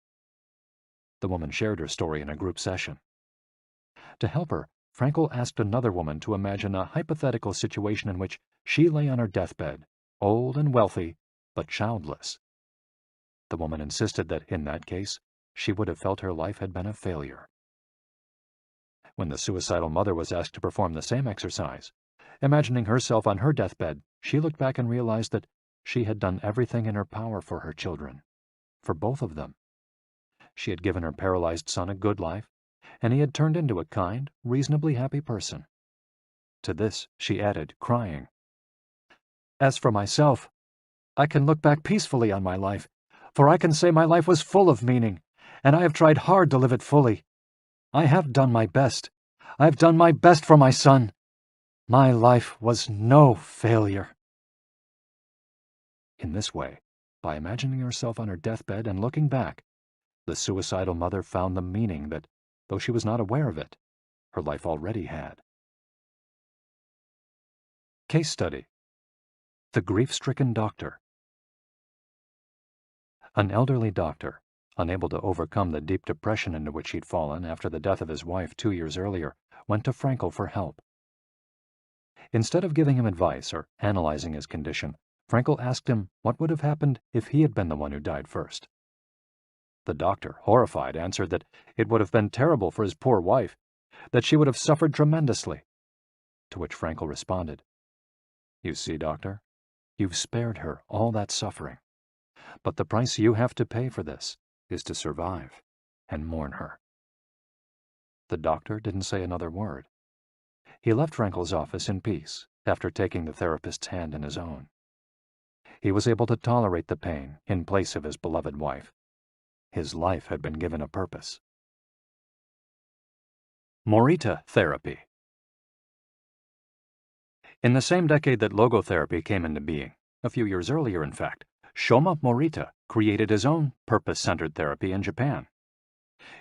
The woman shared her story in a group session. To help her, Frankl asked another woman to imagine a hypothetical situation in which she lay on her deathbed, old and wealthy, but childless. The woman insisted that, in that case, she would have felt her life had been a failure. When the suicidal mother was asked to perform the same exercise, imagining herself on her deathbed, she looked back and realized that she had done everything in her power for her children, for both of them. She had given her paralyzed son a good life, and he had turned into a kind, reasonably happy person. To this she added, crying, "As for myself, I can look back peacefully on my life, for I can say my life was full of meaning, and I have tried hard to live it fully. I have done my best. I have done my best for my son. My life was no failure." In this way, by imagining herself on her deathbed and looking back, the suicidal mother found the meaning that, though she was not aware of it, her life already had. Case study: The grief-stricken doctor. An elderly doctor, unable to overcome the deep depression into which he'd fallen after the death of his wife 2 years earlier, went to Frankel for help. Instead of giving him advice or analyzing his condition, Frankel asked him what would have happened if he had been the one who died first. The doctor, horrified, answered that it would have been terrible for his poor wife, that she would have suffered tremendously. To which Frankel responded, "You see, doctor, you've spared her all that suffering, but the price you have to pay for this is to survive and mourn her." The doctor didn't say another word. He left Frankel's office in peace after taking the therapist's hand in his own. He was able to tolerate the pain in place of his beloved wife. His life had been given a purpose. Morita therapy. In the same decade that logotherapy came into being, a few years earlier in fact, Shoma Morita created his own purpose-centered therapy in Japan.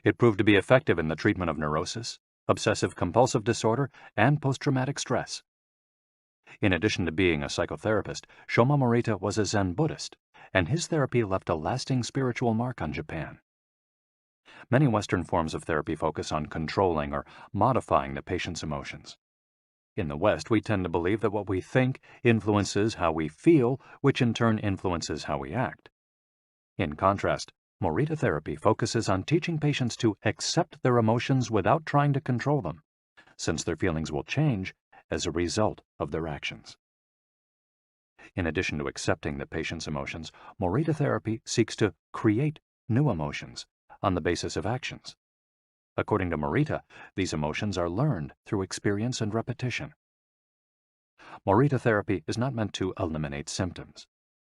It proved to be effective in the treatment of neurosis, obsessive-compulsive disorder, and post-traumatic stress. In addition to being a psychotherapist, Shoma Morita was a Zen Buddhist, and his therapy left a lasting spiritual mark on Japan. Many Western forms of therapy focus on controlling or modifying the patient's emotions. In the West, we tend to believe that what we think influences how we feel, which in turn influences how we act. In contrast, Morita therapy focuses on teaching patients to accept their emotions without trying to control them, since their feelings will change as a result of their actions. In addition to accepting the patient's emotions, Morita therapy seeks to create new emotions on the basis of actions. According to Morita, these emotions are learned through experience and repetition. Morita therapy is not meant to eliminate symptoms.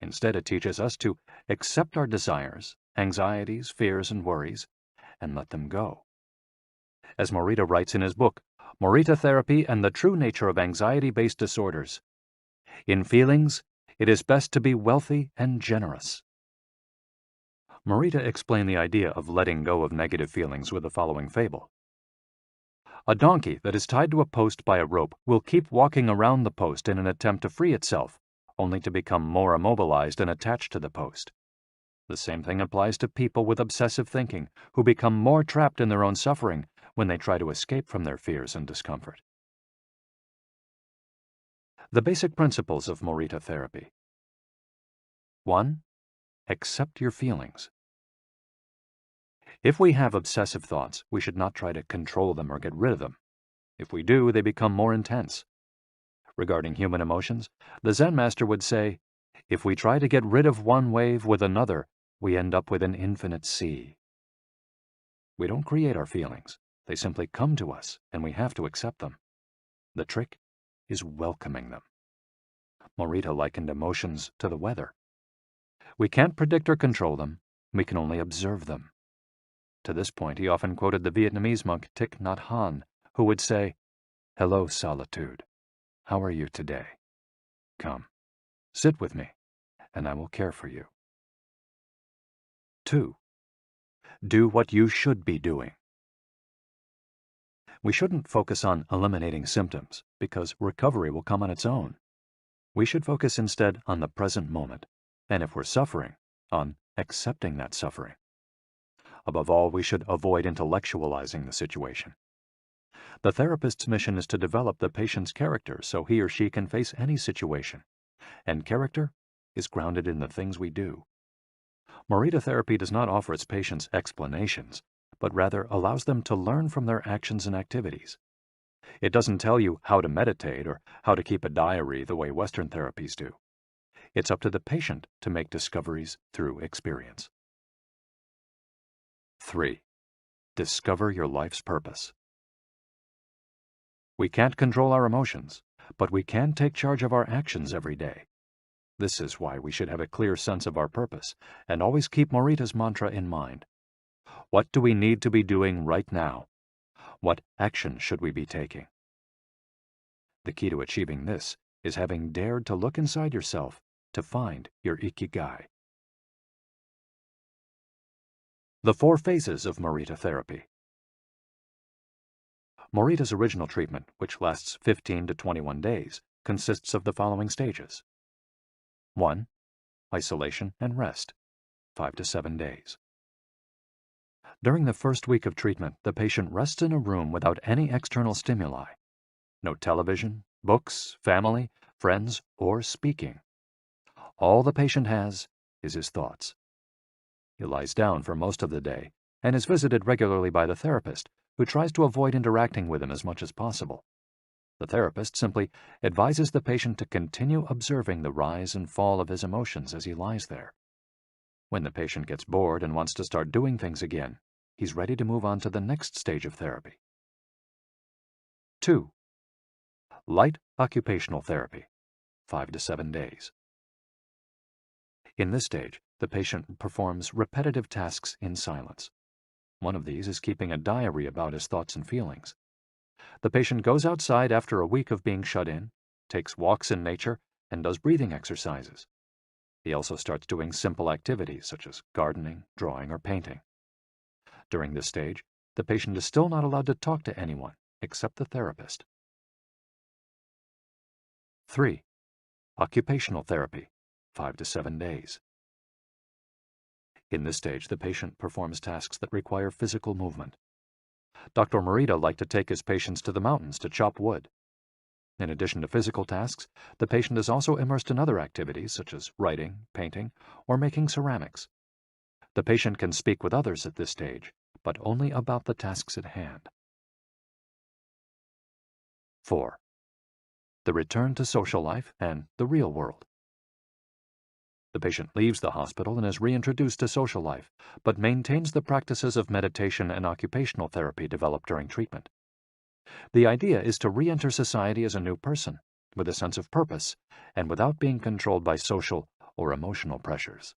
Instead, it teaches us to accept our desires, anxieties, fears, and worries, and let them go. As Morita writes in his book, Morita Therapy and the True Nature of Anxiety-Based Disorders, "In feelings, it is best to be wealthy and generous." Morita explained the idea of letting go of negative feelings with the following fable. A donkey that is tied to a post by a rope will keep walking around the post in an attempt to free itself, only to become more immobilized and attached to the post. The same thing applies to people with obsessive thinking, who become more trapped in their own suffering when they try to escape from their fears and discomfort. The basic principles of Morita therapy. 1. Accept your feelings. If we have obsessive thoughts, we should not try to control them or get rid of them. If we do, they become more intense. Regarding human emotions, the Zen master would say, if we try to get rid of one wave with another, we end up with an infinite sea. We don't create our feelings. They simply come to us, and we have to accept them. The trick is welcoming them. Morita likened emotions to the weather. We can't predict or control them. We can only observe them. To this point, he often quoted the Vietnamese monk Thich Nhat Hanh, who would say, "Hello, solitude. How are you today? Come, sit with me, and I will care for you." 2. Do what you should be doing. We shouldn't focus on eliminating symptoms, because recovery will come on its own. We should focus instead on the present moment, and if we're suffering, on accepting that suffering. Above all, we should avoid intellectualizing the situation. The therapist's mission is to develop the patient's character so he or she can face any situation, and character is grounded in the things we do. Morita therapy does not offer its patients explanations, but rather allows them to learn from their actions and activities. It doesn't tell you how to meditate or how to keep a diary the way Western therapies do. It's up to the patient to make discoveries through experience. 3. Discover your life's purpose. We can't control our emotions, but we can take charge of our actions every day. This is why we should have a clear sense of our purpose and always keep Morita's mantra in mind. What do we need to be doing right now? What action should we be taking? The key to achieving this is having dared to look inside yourself to find your Ikigai. The 4 phases of Morita therapy. Morita's original treatment, which lasts 15 to 21 days, consists of the following stages. 1. Isolation and rest, 5 to 7 days. During the first week of treatment, the patient rests in a room without any external stimuli. No television, books, family, friends, or speaking. All the patient has is his thoughts. He lies down for most of the day and is visited regularly by the therapist, who tries to avoid interacting with him as much as possible. The therapist simply advises the patient to continue observing the rise and fall of his emotions as he lies there. When the patient gets bored and wants to start doing things again, he's ready to move on to the next stage of therapy. 2. Light occupational therapy, 5 to 7 days. In this stage, the patient performs repetitive tasks in silence. One of these is keeping a diary about his thoughts and feelings. The patient goes outside after a week of being shut in, takes walks in nature, and does breathing exercises. He also starts doing simple activities such as gardening, drawing, or painting. During this stage, the patient is still not allowed to talk to anyone except the therapist. 3. Occupational therapy, 5 to 7 days. In this stage, the patient performs tasks that require physical movement. Dr. Morita liked to take his patients to the mountains to chop wood. In addition to physical tasks, the patient is also immersed in other activities such as writing, painting, or making ceramics. The patient can speak with others at this stage, but only about the tasks at hand. 4. The return to social life and the real world. The patient leaves the hospital and is reintroduced to social life, but maintains the practices of meditation and occupational therapy developed during treatment. The idea is to re-enter society as a new person, with a sense of purpose, and without being controlled by social or emotional pressures.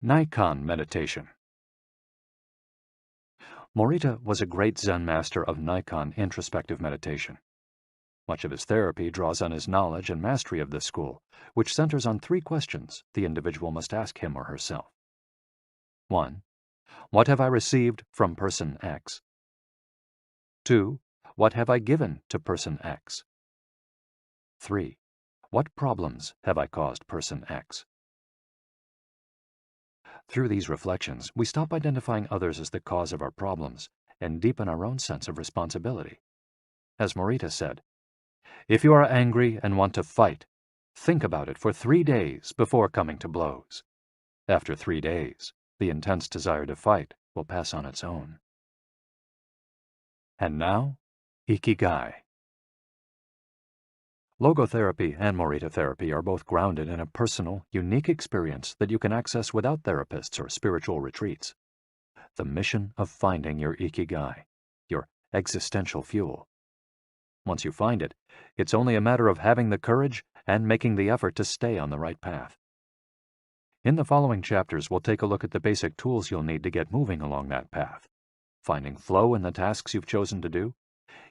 Nikan meditation. Morita was a great Zen master of Nikan introspective meditation. Much of his therapy draws on his knowledge and mastery of this school, which centers on 3 questions the individual must ask him or herself. 1. What have I received from person X? 2. What have I given to person X? 3. What problems have I caused person X? Through these reflections, we stop identifying others as the cause of our problems and deepen our own sense of responsibility. As Morita said, if you are angry and want to fight, think about it for 3 days before coming to blows. After 3 days, the intense desire to fight will pass on its own. And now, Ikigai. Logotherapy and Morita therapy are both grounded in a personal, unique experience that you can access without therapists or spiritual retreats. The mission of finding your Ikigai, your existential fuel. Once you find it, it's only a matter of having the courage and making the effort to stay on the right path. In the following chapters, we'll take a look at the basic tools you'll need to get moving along that path. Finding flow in the tasks you've chosen to do,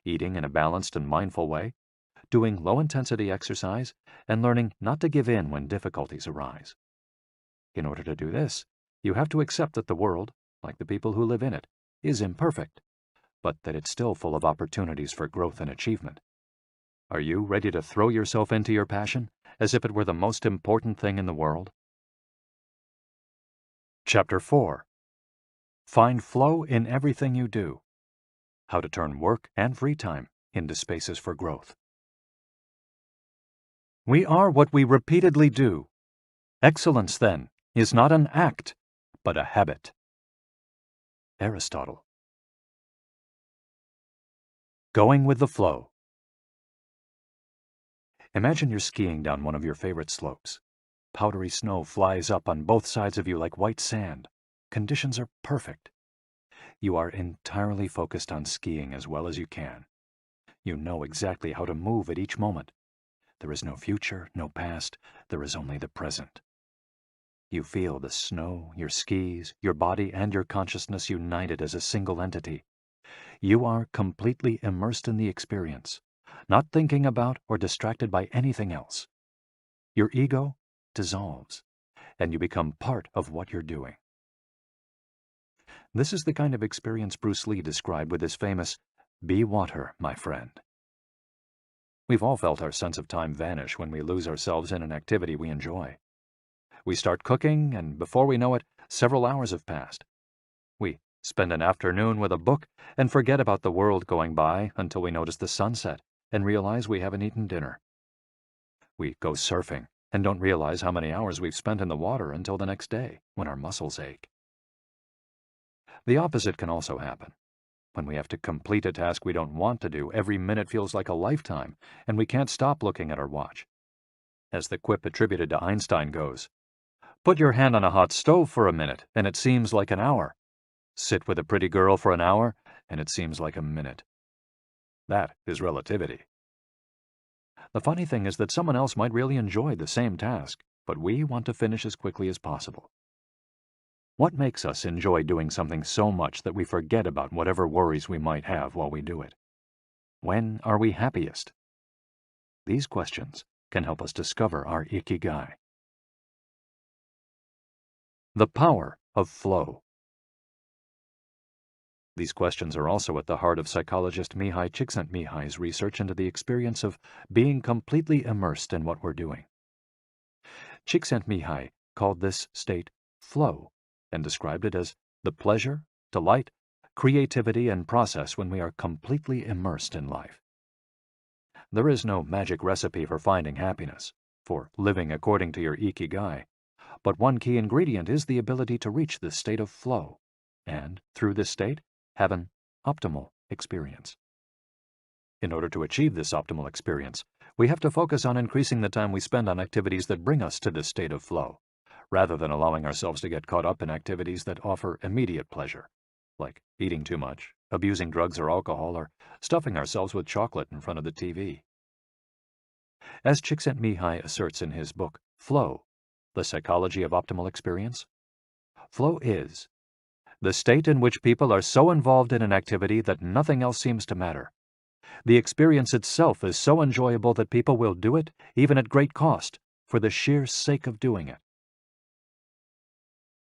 eating in a balanced and mindful way, doing low-intensity exercise, and learning not to give in when difficulties arise. In order to do this, you have to accept that the world, like the people who live in it, is imperfect, but that it's still full of opportunities for growth and achievement. Are you ready to throw yourself into your passion as if it were the most important thing in the world? Chapter 4. Find flow in everything you do. How to turn work and free time into spaces for growth. We are what we repeatedly do. Excellence, then, is not an act, but a habit. Aristotle. Going with the flow. Imagine you're skiing down one of your favorite slopes. Powdery snow flies up on both sides of you like white sand. Conditions are perfect. You are entirely focused on skiing as well as you can. You know exactly how to move at each moment. There is no future, no past. There is only the present. You feel the snow, your skis, your body, and your consciousness united as a single entity. You are completely immersed in the experience, not thinking about or distracted by anything else. your ego dissolves, and you become part of what you're doing. This is the kind of experience Bruce Lee described with his famous, "Be water, my friend." We've all felt our sense of time vanish when we lose ourselves in an activity we enjoy. We start cooking, and before we know it, several hours have passed. We spend an afternoon with a book and forget about the world going by until we notice the sunset and realize we haven't eaten dinner. We go surfing and don't realize how many hours we've spent in the water until the next day when our muscles ache. The opposite can also happen. When we have to complete a task we don't want to do, every minute feels like a lifetime, and we can't stop looking at our watch. As the quip attributed to Einstein goes, "Put your hand on a hot stove for a minute, and it seems like an hour. Sit with a pretty girl for an hour, and it seems like a minute." That is relativity. The funny thing is that someone else might really enjoy the same task, but we want to finish as quickly as possible. What makes us enjoy doing something so much that we forget about whatever worries we might have while we do it? When are we happiest? These questions can help us discover our Ikigai. The power of flow. These questions are also at the heart of psychologist Mihai Csikszentmihalyi's research into the experience of being completely immersed in what we're doing. Csikszentmihalyi called this state flow and described it as the pleasure, delight, creativity, and process when we are completely immersed in life. There is no magic recipe for finding happiness, for living according to your Ikigai, but one key ingredient is the ability to reach this state of flow, and, through this state, have an optimal experience. In order to achieve this optimal experience, we have to focus on increasing the time we spend on activities that bring us to this state of flow, rather than allowing ourselves to get caught up in activities that offer immediate pleasure, like eating too much, abusing drugs or alcohol, or stuffing ourselves with chocolate in front of the TV. As Csikszentmihalyi asserts in his book, Flow, The Psychology of Optimal Experience, flow is the state in which people are so involved in an activity that nothing else seems to matter. The experience itself is so enjoyable that people will do it, even at great cost, for the sheer sake of doing it.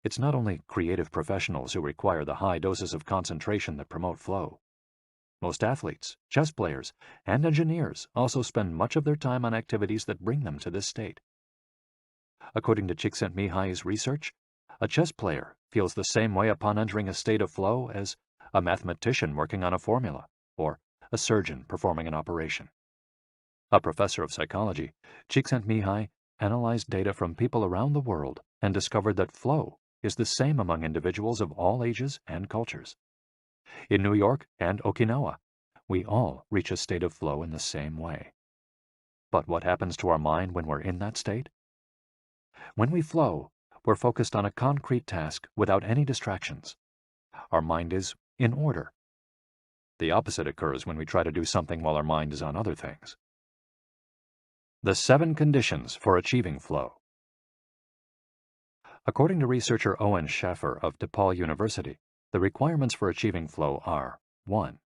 It's not only creative professionals who require the high doses of concentration that promote flow. Most athletes, chess players, and engineers also spend much of their time on activities that bring them to this state. According to Csikszentmihalyi's research, a chess player feels the same way upon entering a state of flow as a mathematician working on a formula, or a surgeon performing an operation. A professor of psychology, Csikszentmihalyi analyzed data from people around the world and discovered that flow is the same among individuals of all ages and cultures. In New York and Okinawa, we all reach a state of flow in the same way. But what happens to our mind when we're in that state? When we flow, we're focused on a concrete task without any distractions. Our mind is in order. The opposite occurs when we try to do something while our mind is on other things. The 7 conditions for achieving flow. According to researcher Owen Schaffer of DePaul University, the requirements for achieving flow are 1.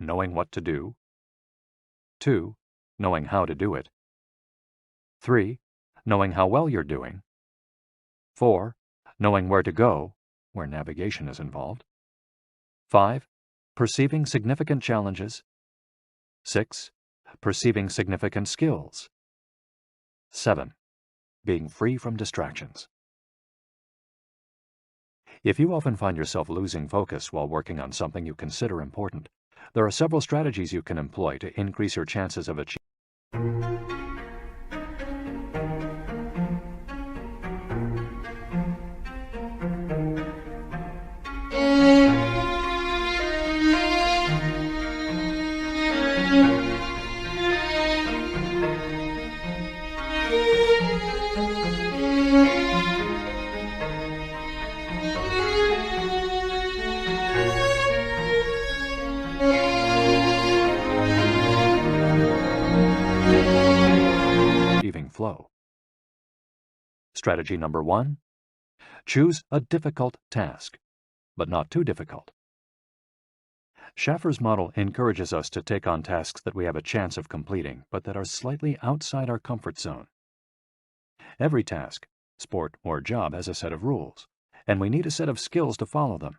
Knowing what to do. 2. Knowing how to do it. 3. Knowing how well you're doing. 4. Knowing where to go, where navigation is involved. 5. Perceiving significant challenges. 6. Perceiving significant skills. 7. Being free from distractions. If you often find yourself losing focus while working on something you consider important, there are several strategies you can employ to increase your chances of achieving. Flow. Strategy number 1. Choose a difficult task, but not too difficult. Schaffer's model encourages us to take on tasks that we have a chance of completing, but that are slightly outside our comfort zone. Every task, sport, or job has a set of rules, and we need a set of skills to follow them.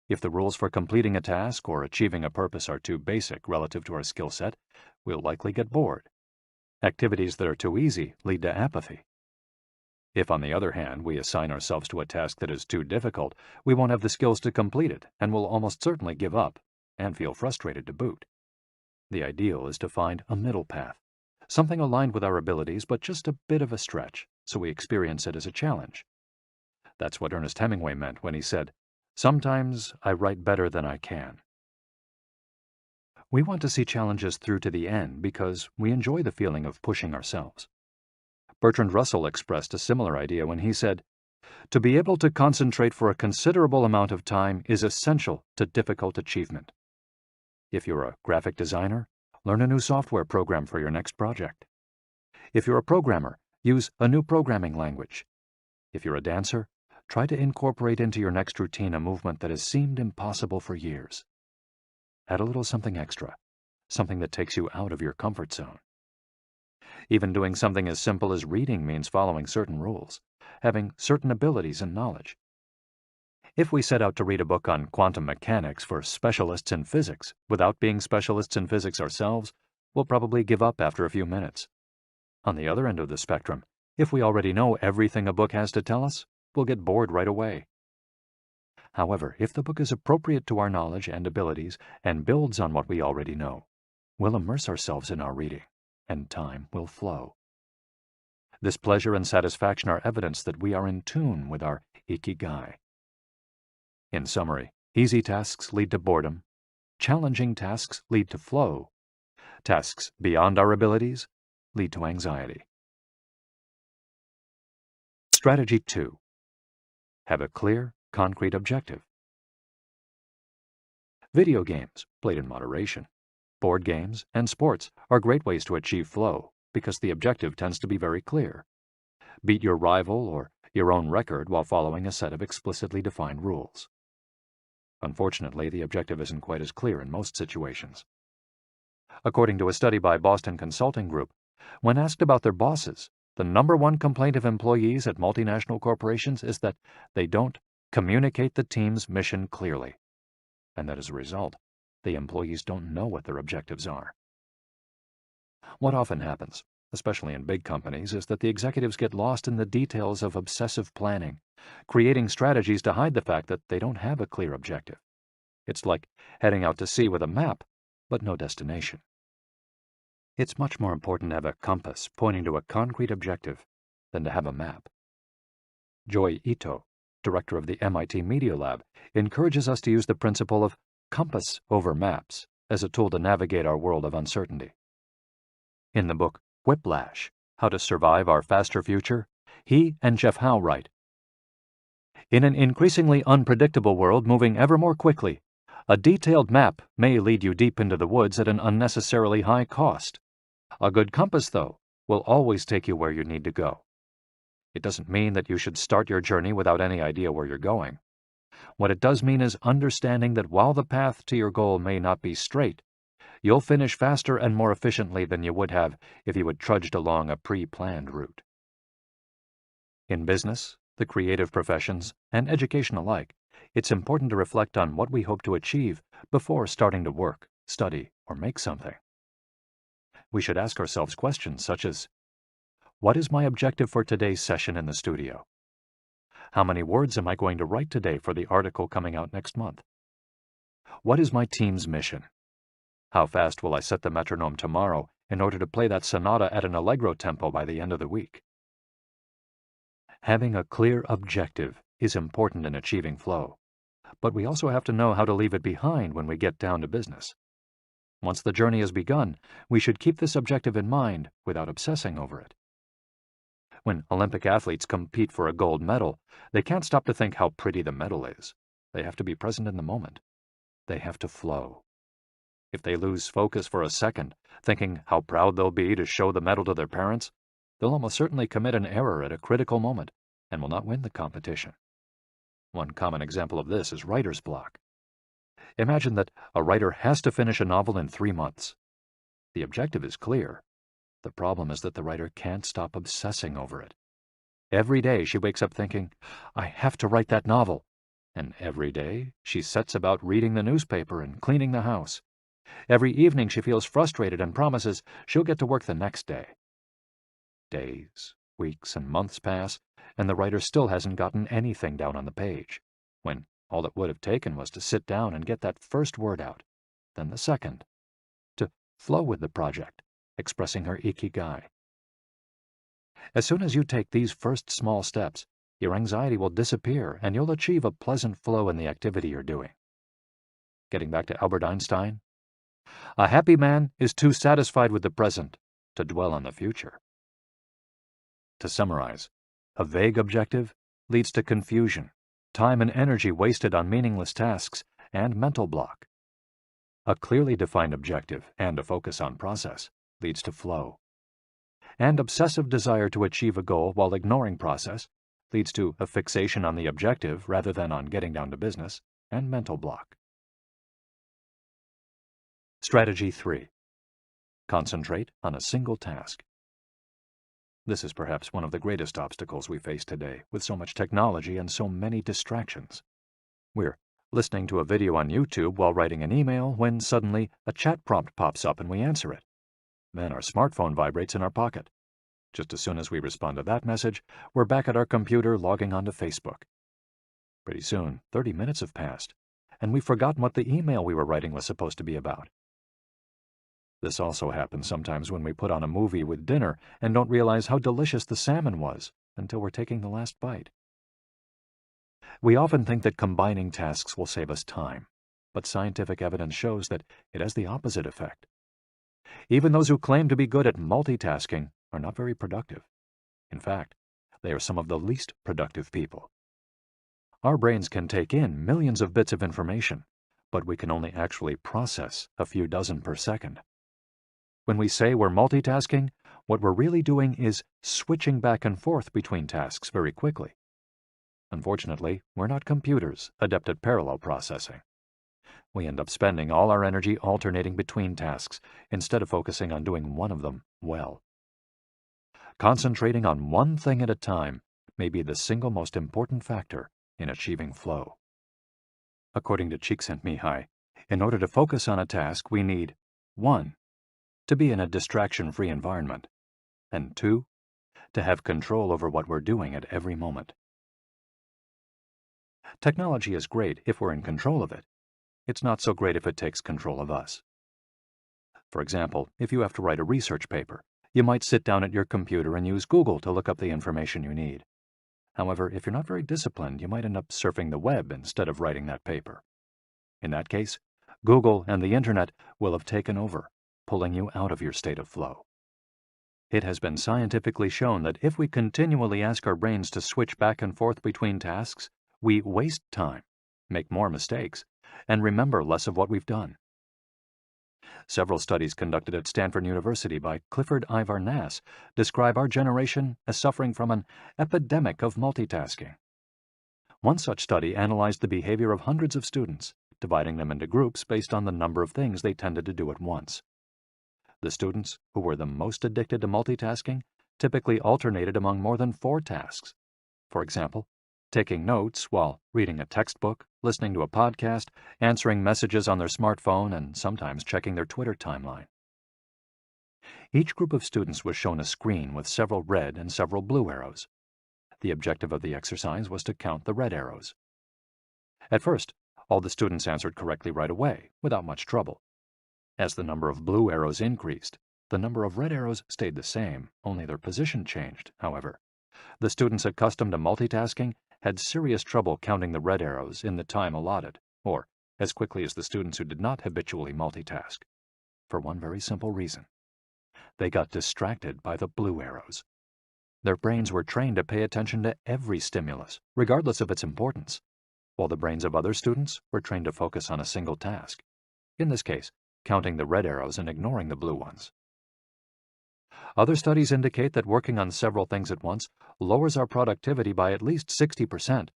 If the rules for completing a task or achieving a purpose are too basic relative to our skill set, we'll likely get bored. Activities that are too easy lead to apathy. If, on the other hand, we assign ourselves to a task that is too difficult, we won't have the skills to complete it and will almost certainly give up and feel frustrated to boot. The ideal is to find a middle path, something aligned with our abilities but just a bit of a stretch, so we experience it as a challenge. That's what Ernest Hemingway meant when he said, "Sometimes I write better than I can." We want to see challenges through to the end because we enjoy the feeling of pushing ourselves. Bertrand Russell expressed a similar idea when he said, "To be able to concentrate for a considerable amount of time is essential to difficult achievement." If you're a graphic designer, learn a new software program for your next project. If you're a programmer, use a new programming language. If you're a dancer, try to incorporate into your next routine a movement that has seemed impossible for years. Add a little something extra, something that takes you out of your comfort zone. Even doing something as simple as reading means following certain rules, having certain abilities and knowledge. If we set out to read a book on quantum mechanics for specialists in physics without being specialists in physics ourselves, we'll probably give up after a few minutes. On the other end of the spectrum, if we already know everything a book has to tell us, we'll get bored right away. However, if the book is appropriate to our knowledge and abilities and builds on what we already know, we'll immerse ourselves in our reading, and time will flow. This pleasure and satisfaction are evidence that we are in tune with our Ikigai. In summary, easy tasks lead to boredom, challenging tasks lead to flow, tasks beyond our abilities lead to anxiety. Strategy 2. Have a clear, concrete objective. Video games, played in moderation, board games, and sports are great ways to achieve flow because the objective tends to be very clear. Beat your rival or your own record while following a set of explicitly defined rules. Unfortunately, the objective isn't quite as clear in most situations. According to a study by Boston Consulting Group, when asked about their bosses, the #1 complaint of employees at multinational corporations is that they don't communicate the team's mission clearly, and that as a result, the employees don't know what their objectives are. What often happens, especially in big companies, is that the executives get lost in the details of obsessive planning, creating strategies to hide the fact that they don't have a clear objective. It's like heading out to sea with a map, but no destination. It's much more important to have a compass pointing to a concrete objective than to have a map. Joy Ito, director of the MIT Media Lab, encourages us to use the principle of compass over maps as a tool to navigate our world of uncertainty. In the book Whiplash, How to Survive Our Faster Future, he and Jeff Howe write, "In an increasingly unpredictable world moving ever more quickly, a detailed map may lead you deep into the woods at an unnecessarily high cost. A good compass, though, will always take you where you need to go. It doesn't mean that you should start your journey without any idea where you're going. What it does mean is understanding that while the path to your goal may not be straight, you'll finish faster and more efficiently than you would have if you had trudged along a pre-planned route." In business, the creative professions, and education alike, it's important to reflect on what we hope to achieve before starting to work, study, or make something. We should ask ourselves questions such as, what is my objective for today's session in the studio? How many words am I going to write today for the article coming out next month? What is my team's mission? How fast will I set the metronome tomorrow in order to play that sonata at an allegro tempo by the end of the week? Having a clear objective is important in achieving flow, but we also have to know how to leave it behind when we get down to business. Once the journey has begun, we should keep this objective in mind without obsessing over it. When Olympic athletes compete for a gold medal, they can't stop to think how pretty the medal is. They have to be present in the moment. They have to flow. If they lose focus for a second, thinking how proud they'll be to show the medal to their parents, they'll almost certainly commit an error at a critical moment and will not win the competition. One common example of this is writer's block. Imagine that a writer has to finish a novel in 3 months. The objective is clear. The problem is that the writer can't stop obsessing over it. Every day she wakes up thinking, I have to write that novel. And every day she sets about reading the newspaper and cleaning the house. Every evening she feels frustrated and promises she'll get to work the next day. Days, weeks, and months pass, and the writer still hasn't gotten anything down on the page, when all it would have taken was to sit down and get that first word out, then the second, to flow with the project, expressing her Ikigai. As soon as you take these first small steps, your anxiety will disappear and you'll achieve a pleasant flow in the activity you're doing. Getting back to Albert Einstein, a happy man is too satisfied with the present to dwell on the future. To summarize, a vague objective leads to confusion, time and energy wasted on meaningless tasks, and mental block. A clearly defined objective and a focus on process leads to flow. And obsessive desire to achieve a goal while ignoring process leads to a fixation on the objective rather than on getting down to business, and mental block. Strategy 3. Concentrate on a single task. This is perhaps one of the greatest obstacles we face today, with so much technology and so many distractions. We're listening to a video on YouTube while writing an email when suddenly a chat prompt pops up and we answer it. Then our smartphone vibrates in our pocket. Just as soon as we respond to that message, we're back at our computer logging onto Facebook. Pretty soon, 30 minutes have passed, and we've forgotten what the email we were writing was supposed to be about. This also happens sometimes when we put on a movie with dinner and don't realize how delicious the salmon was until we're taking the last bite. We often think that combining tasks will save us time, but scientific evidence shows that it has the opposite effect. Even those who claim to be good at multitasking are not very productive. In fact, they are some of the least productive people. Our brains can take in millions of bits of information, but we can only actually process a few dozen per second. When we say we're multitasking, what we're really doing is switching back and forth between tasks very quickly. Unfortunately, we're not computers adept at parallel processing. We end up spending all our energy alternating between tasks instead of focusing on doing one of them well. Concentrating on one thing at a time may be the single most important factor in achieving flow. According to Csikszentmihalyi, in order to focus on a task, we need 1. To be in a distraction-free environment, and 2. To have control over what we're doing at every moment. Technology is great if we're in control of it. It's not so great if it takes control of us. For example, if you have to write a research paper, you might sit down at your computer and use Google to look up the information you need. However, if you're not very disciplined, you might end up surfing the web instead of writing that paper. In that case, Google and the Internet will have taken over, pulling you out of your state of flow. It has been scientifically shown that if we continually ask our brains to switch back and forth between tasks, we waste time, make more mistakes, and remember less of what we've done. Several studies conducted at Stanford University by Clifford Ivar Nass describe our generation as suffering from an epidemic of multitasking. One such study analyzed the behavior of hundreds of students, dividing them into groups based on the number of things they tended to do at once. The students who were the most addicted to multitasking typically alternated among more than 4 tasks. For example, taking notes while reading a textbook, listening to a podcast, answering messages on their smartphone, and sometimes checking their Twitter timeline. Each group of students was shown a screen with several red and several blue arrows. The objective of the exercise was to count the red arrows. At first, all the students answered correctly right away, without much trouble. As the number of blue arrows increased, the number of red arrows stayed the same, only their position changed, however. The students accustomed to multitasking had serious trouble counting the red arrows in the time allotted, or as quickly as the students who did not habitually multitask, for one very simple reason. They got distracted by the blue arrows. Their brains were trained to pay attention to every stimulus, regardless of its importance, while the brains of other students were trained to focus on a single task, in this case, counting the red arrows and ignoring the blue ones. Other studies indicate that working on several things at once lowers our productivity by at least 60%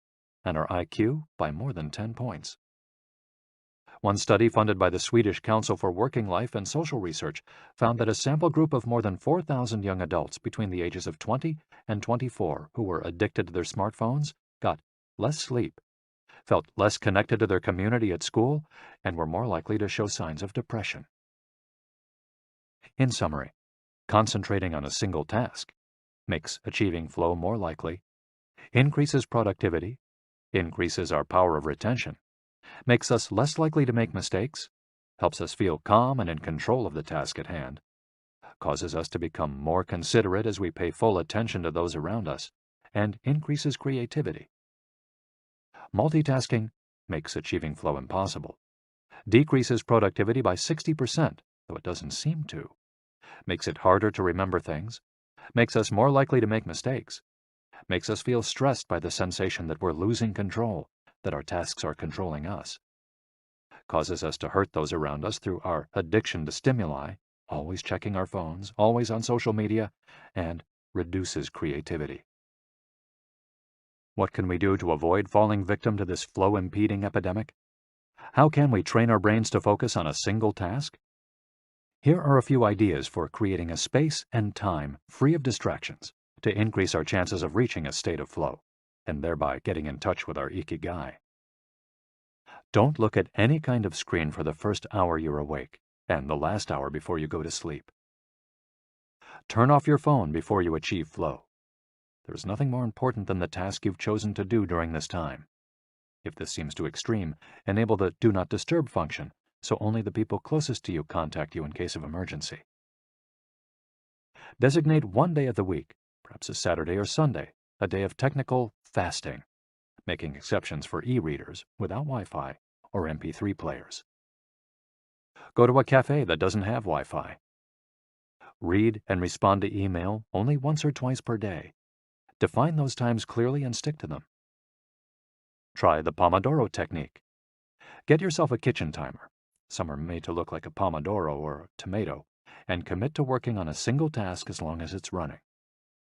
and our IQ by more than 10 points. One study funded by the Swedish Council for Working Life and Social Research found that a sample group of more than 4,000 young adults between the ages of 20 and 24 who were addicted to their smartphones got less sleep, felt less connected to their community at school, and were more likely to show signs of depression. In summary, concentrating on a single task makes achieving flow more likely, increases productivity, increases our power of retention, makes us less likely to make mistakes, helps us feel calm and in control of the task at hand, causes us to become more considerate as we pay full attention to those around us, and increases creativity. Multitasking makes achieving flow impossible, decreases productivity by 60%, though it doesn't seem to, makes it harder to remember things, makes us more likely to make mistakes, makes us feel stressed by the sensation that we're losing control, that our tasks are controlling us, causes us to hurt those around us through our addiction to stimuli, always checking our phones, always on social media, and reduces creativity. What can we do to avoid falling victim to this flow-impeding epidemic? How can we train our brains to focus on a single task? Here are a few ideas for creating a space and time free of distractions to increase our chances of reaching a state of flow, and thereby getting in touch with our Ikigai. Don't look at any kind of screen for the first hour you're awake, and the last hour before you go to sleep. Turn off your phone before you achieve flow. There is nothing more important than the task you've chosen to do during this time. If this seems too extreme, enable the Do Not Disturb function, so only the people closest to you contact you in case of emergency. Designate one day of the week, perhaps a Saturday or Sunday, a day of technical fasting, making exceptions for e-readers without Wi-Fi or MP3 players. Go to a cafe that doesn't have Wi-Fi. Read and respond to email only once or twice per day. Define those times clearly and stick to them. Try the Pomodoro technique. Get yourself a kitchen timer. Some are made to look like a pomodoro or a tomato, and commit to working on a single task as long as it's running.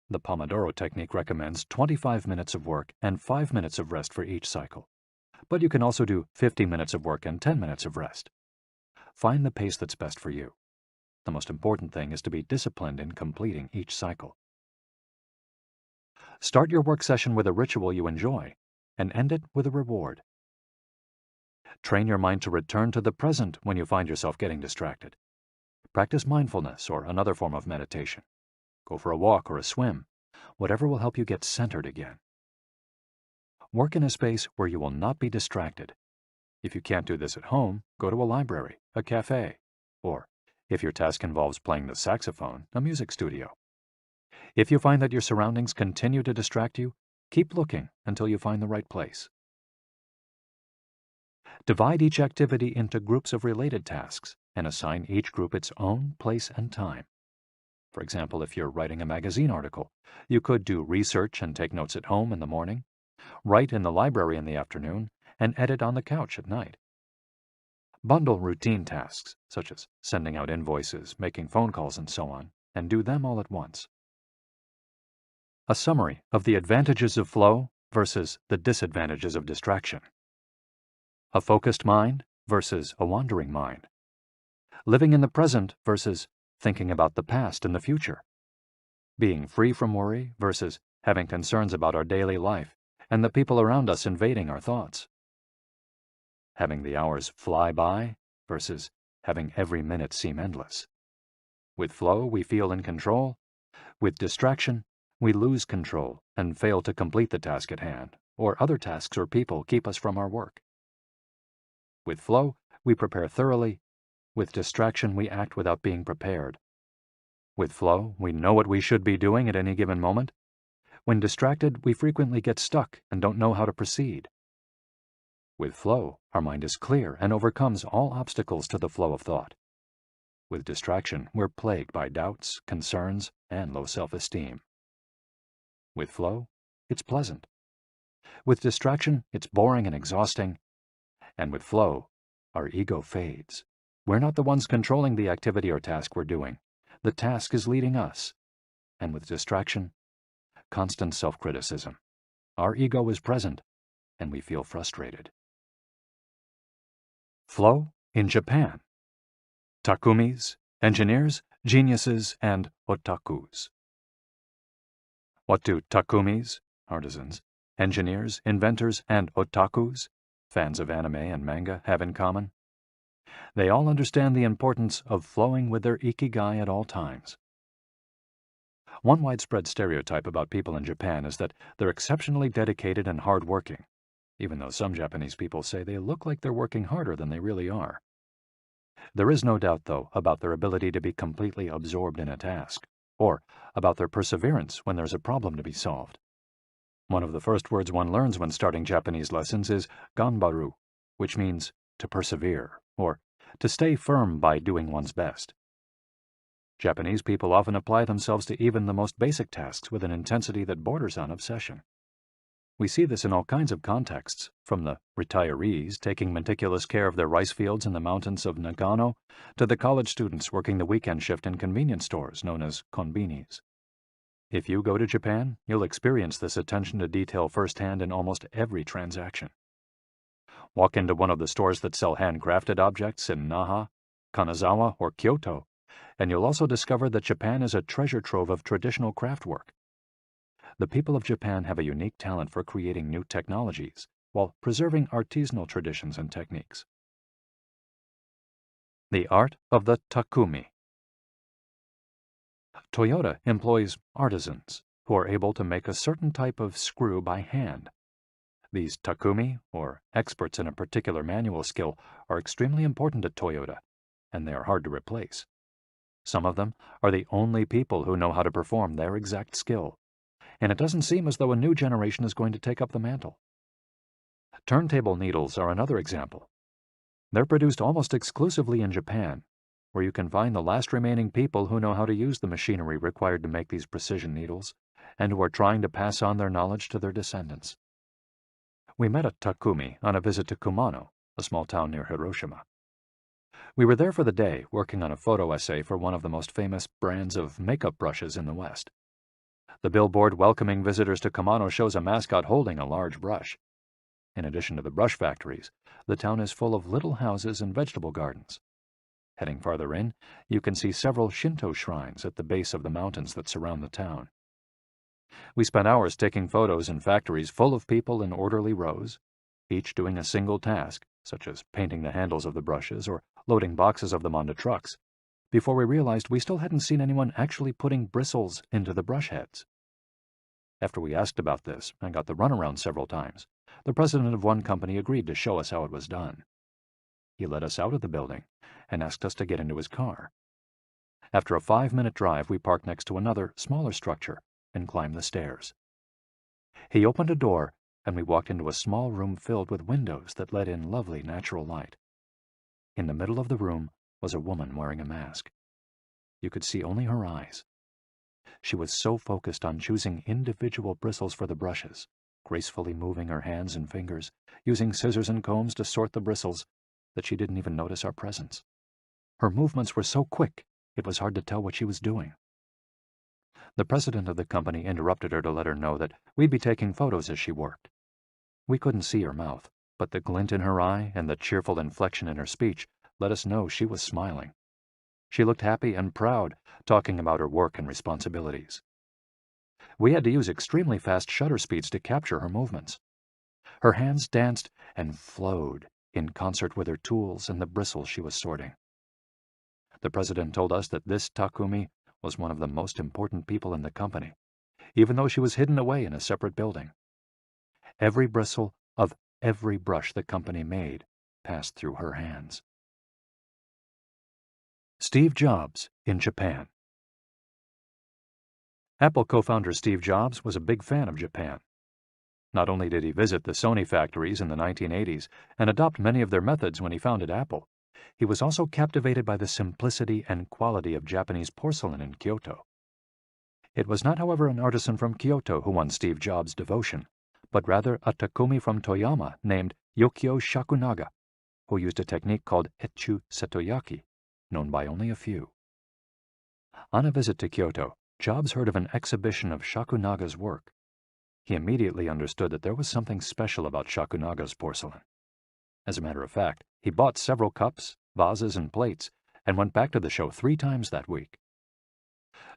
The Pomodoro technique recommends 25 minutes of work and 5 minutes of rest for each cycle, but you can also do 50 minutes of work and 10 minutes of rest. Find the pace that's best for you. The most important thing is to be disciplined in completing each cycle. Start your work session with a ritual you enjoy, and end it with a reward. Train your mind to return to the present when you find yourself getting distracted. Practice mindfulness or another form of meditation. Go for a walk or a swim, whatever will help you get centered again. Work in a space where you will not be distracted. If you can't do this at home, go to a library, a cafe, or, if your task involves playing the saxophone, a music studio. If you find that your surroundings continue to distract you, keep looking until you find the right place. Divide each activity into groups of related tasks and assign each group its own place and time. For example, if you're writing a magazine article, you could do research and take notes at home in the morning, write in the library in the afternoon, and edit on the couch at night. Bundle routine tasks, such as sending out invoices, making phone calls, and so on, and do them all at once. A summary of the advantages of flow versus the disadvantages of distraction. A focused mind versus a wandering mind. Living in the present versus thinking about the past and the future. Being free from worry versus having concerns about our daily life and the people around us invading our thoughts. Having the hours fly by versus having every minute seem endless. With flow, we feel in control. With distraction, we lose control and fail to complete the task at hand, or other tasks or people keep us from our work. With flow, we prepare thoroughly. With distraction, we act without being prepared. With flow, we know what we should be doing at any given moment. When distracted, we frequently get stuck and don't know how to proceed. With flow, our mind is clear and overcomes all obstacles to the flow of thought. With distraction, we're plagued by doubts, concerns, and low self-esteem. With flow, it's pleasant. With distraction, it's boring and exhausting. And with flow, our ego fades. We're not the ones controlling the activity or task we're doing. The task is leading us. And with distraction, constant self-criticism. Our ego is present, and we feel frustrated. Flow in Japan. Takumis, engineers, geniuses, and otakus. What do takumis, artisans, engineers, inventors, and otakus, fans of anime and manga, have in common? They all understand the importance of flowing with their Ikigai at all times. One widespread stereotype about people in Japan is that they're exceptionally dedicated and hard-working, even though some Japanese people say they look like they're working harder than they really are. There is no doubt, though, about their ability to be completely absorbed in a task, or about their perseverance when there's a problem to be solved. One of the first words one learns when starting Japanese lessons is ganbaru, which means to persevere, or to stay firm by doing one's best. Japanese people often apply themselves to even the most basic tasks with an intensity that borders on obsession. We see this in all kinds of contexts, from the retirees taking meticulous care of their rice fields in the mountains of Nagano to the college students working the weekend shift in convenience stores known as konbinis. If you go to Japan, you'll experience this attention to detail firsthand in almost every transaction. Walk into one of the stores that sell handcrafted objects in Naha, Kanazawa, or Kyoto, and you'll also discover that Japan is a treasure trove of traditional craftwork. The people of Japan have a unique talent for creating new technologies while preserving artisanal traditions and techniques. The art of the takumi. Toyota employs artisans who are able to make a certain type of screw by hand. These takumi, or experts in a particular manual skill, are extremely important at Toyota, and they are hard to replace. Some of them are the only people who know how to perform their exact skill, and it doesn't seem as though a new generation is going to take up the mantle. Turntable needles are another example. They're produced almost exclusively in Japan, where you can find the last remaining people who know how to use the machinery required to make these precision needles, and who are trying to pass on their knowledge to their descendants. We met a takumi on a visit to Kumano, a small town near Hiroshima. We were there for the day, working on a photo essay for one of the most famous brands of makeup brushes in the West. The billboard welcoming visitors to Kumano shows a mascot holding a large brush. In addition to the brush factories, the town is full of little houses and vegetable gardens. Heading farther in, you can see several Shinto shrines at the base of the mountains that surround the town. We spent hours taking photos in factories full of people in orderly rows, each doing a single task, such as painting the handles of the brushes or loading boxes of them onto trucks, before we realized we still hadn't seen anyone actually putting bristles into the brush heads. After we asked about this and got the runaround several times, the president of one company agreed to show us how it was done. He led us out of the building and asked us to get into his car. After a 5-minute drive, we parked next to another, smaller structure and climbed the stairs. He opened a door, and we walked into a small room filled with windows that let in lovely natural light. In the middle of the room was a woman wearing a mask. You could see only her eyes. She was so focused on choosing individual bristles for the brushes, gracefully moving her hands and fingers, using scissors and combs to sort the bristles, that she didn't even notice our presence. Her movements were so quick, it was hard to tell what she was doing. The president of the company interrupted her to let her know that we'd be taking photos as she worked. We couldn't see her mouth, but the glint in her eye and the cheerful inflection in her speech let us know she was smiling. She looked happy and proud, talking about her work and responsibilities. We had to use extremely fast shutter speeds to capture her movements. Her hands danced and flowed in concert with her tools and the bristles she was sorting. The president told us that this takumi was one of the most important people in the company, even though she was hidden away in a separate building. Every bristle of every brush the company made passed through her hands. Steve Jobs in Japan. Apple co-founder Steve Jobs was a big fan of Japan. Not only did he visit the Sony factories in the 1980s and adopt many of their methods when he founded Apple, he was also captivated by the simplicity and quality of Japanese porcelain in Kyoto. It was not, however, an artisan from Kyoto who won Steve Jobs' devotion, but rather a takumi from Toyama named Yokio Shakunaga, who used a technique called Etchu Setoyaki, known by only a few. On a visit to Kyoto, Jobs heard of an exhibition of Shakunaga's work. He immediately understood that there was something special about Shakunaga's porcelain. As a matter of fact, he bought several cups, vases, and plates, and went back to the show 3 times that week.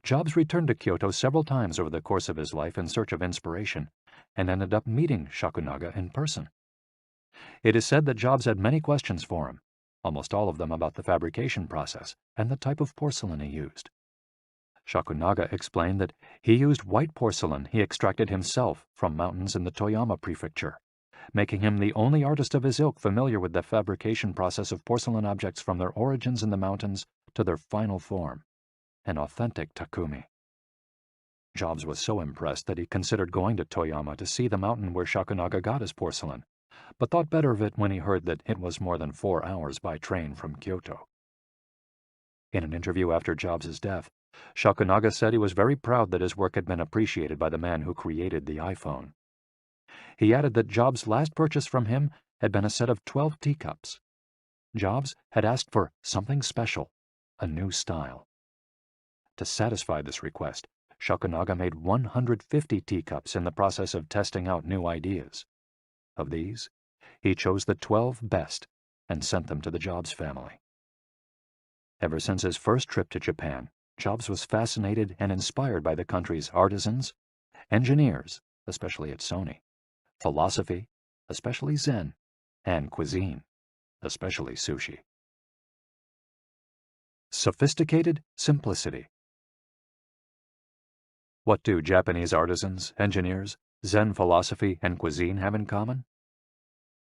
Jobs returned to Kyoto several times over the course of his life in search of inspiration, and ended up meeting Shakunaga in person. It is said that Jobs had many questions for him, almost all of them about the fabrication process and the type of porcelain he used. Shakunaga explained that he used white porcelain he extracted himself from mountains in the Toyama prefecture, making him the only artist of his ilk familiar with the fabrication process of porcelain objects from their origins in the mountains to their final form, an authentic takumi. Jobs was so impressed that he considered going to Toyama to see the mountain where Shakunaga got his porcelain, but thought better of it when he heard that it was more than 4 hours by train from Kyoto. In an interview after Jobs' death, Shakunaga said he was very proud that his work had been appreciated by the man who created the iPhone. He added that Jobs' last purchase from him had been a set of 12 teacups. Jobs had asked for something special, a new style. To satisfy this request, Shakunaga made 150 teacups in the process of testing out new ideas. Of these, he chose the 12 best and sent them to the Jobs family. Ever since his first trip to Japan, Jobs was fascinated and inspired by the country's artisans, engineers, especially at Sony, philosophy, especially Zen, and cuisine, especially sushi. Sophisticated simplicity. What do Japanese artisans, engineers, Zen philosophy, and cuisine have in common?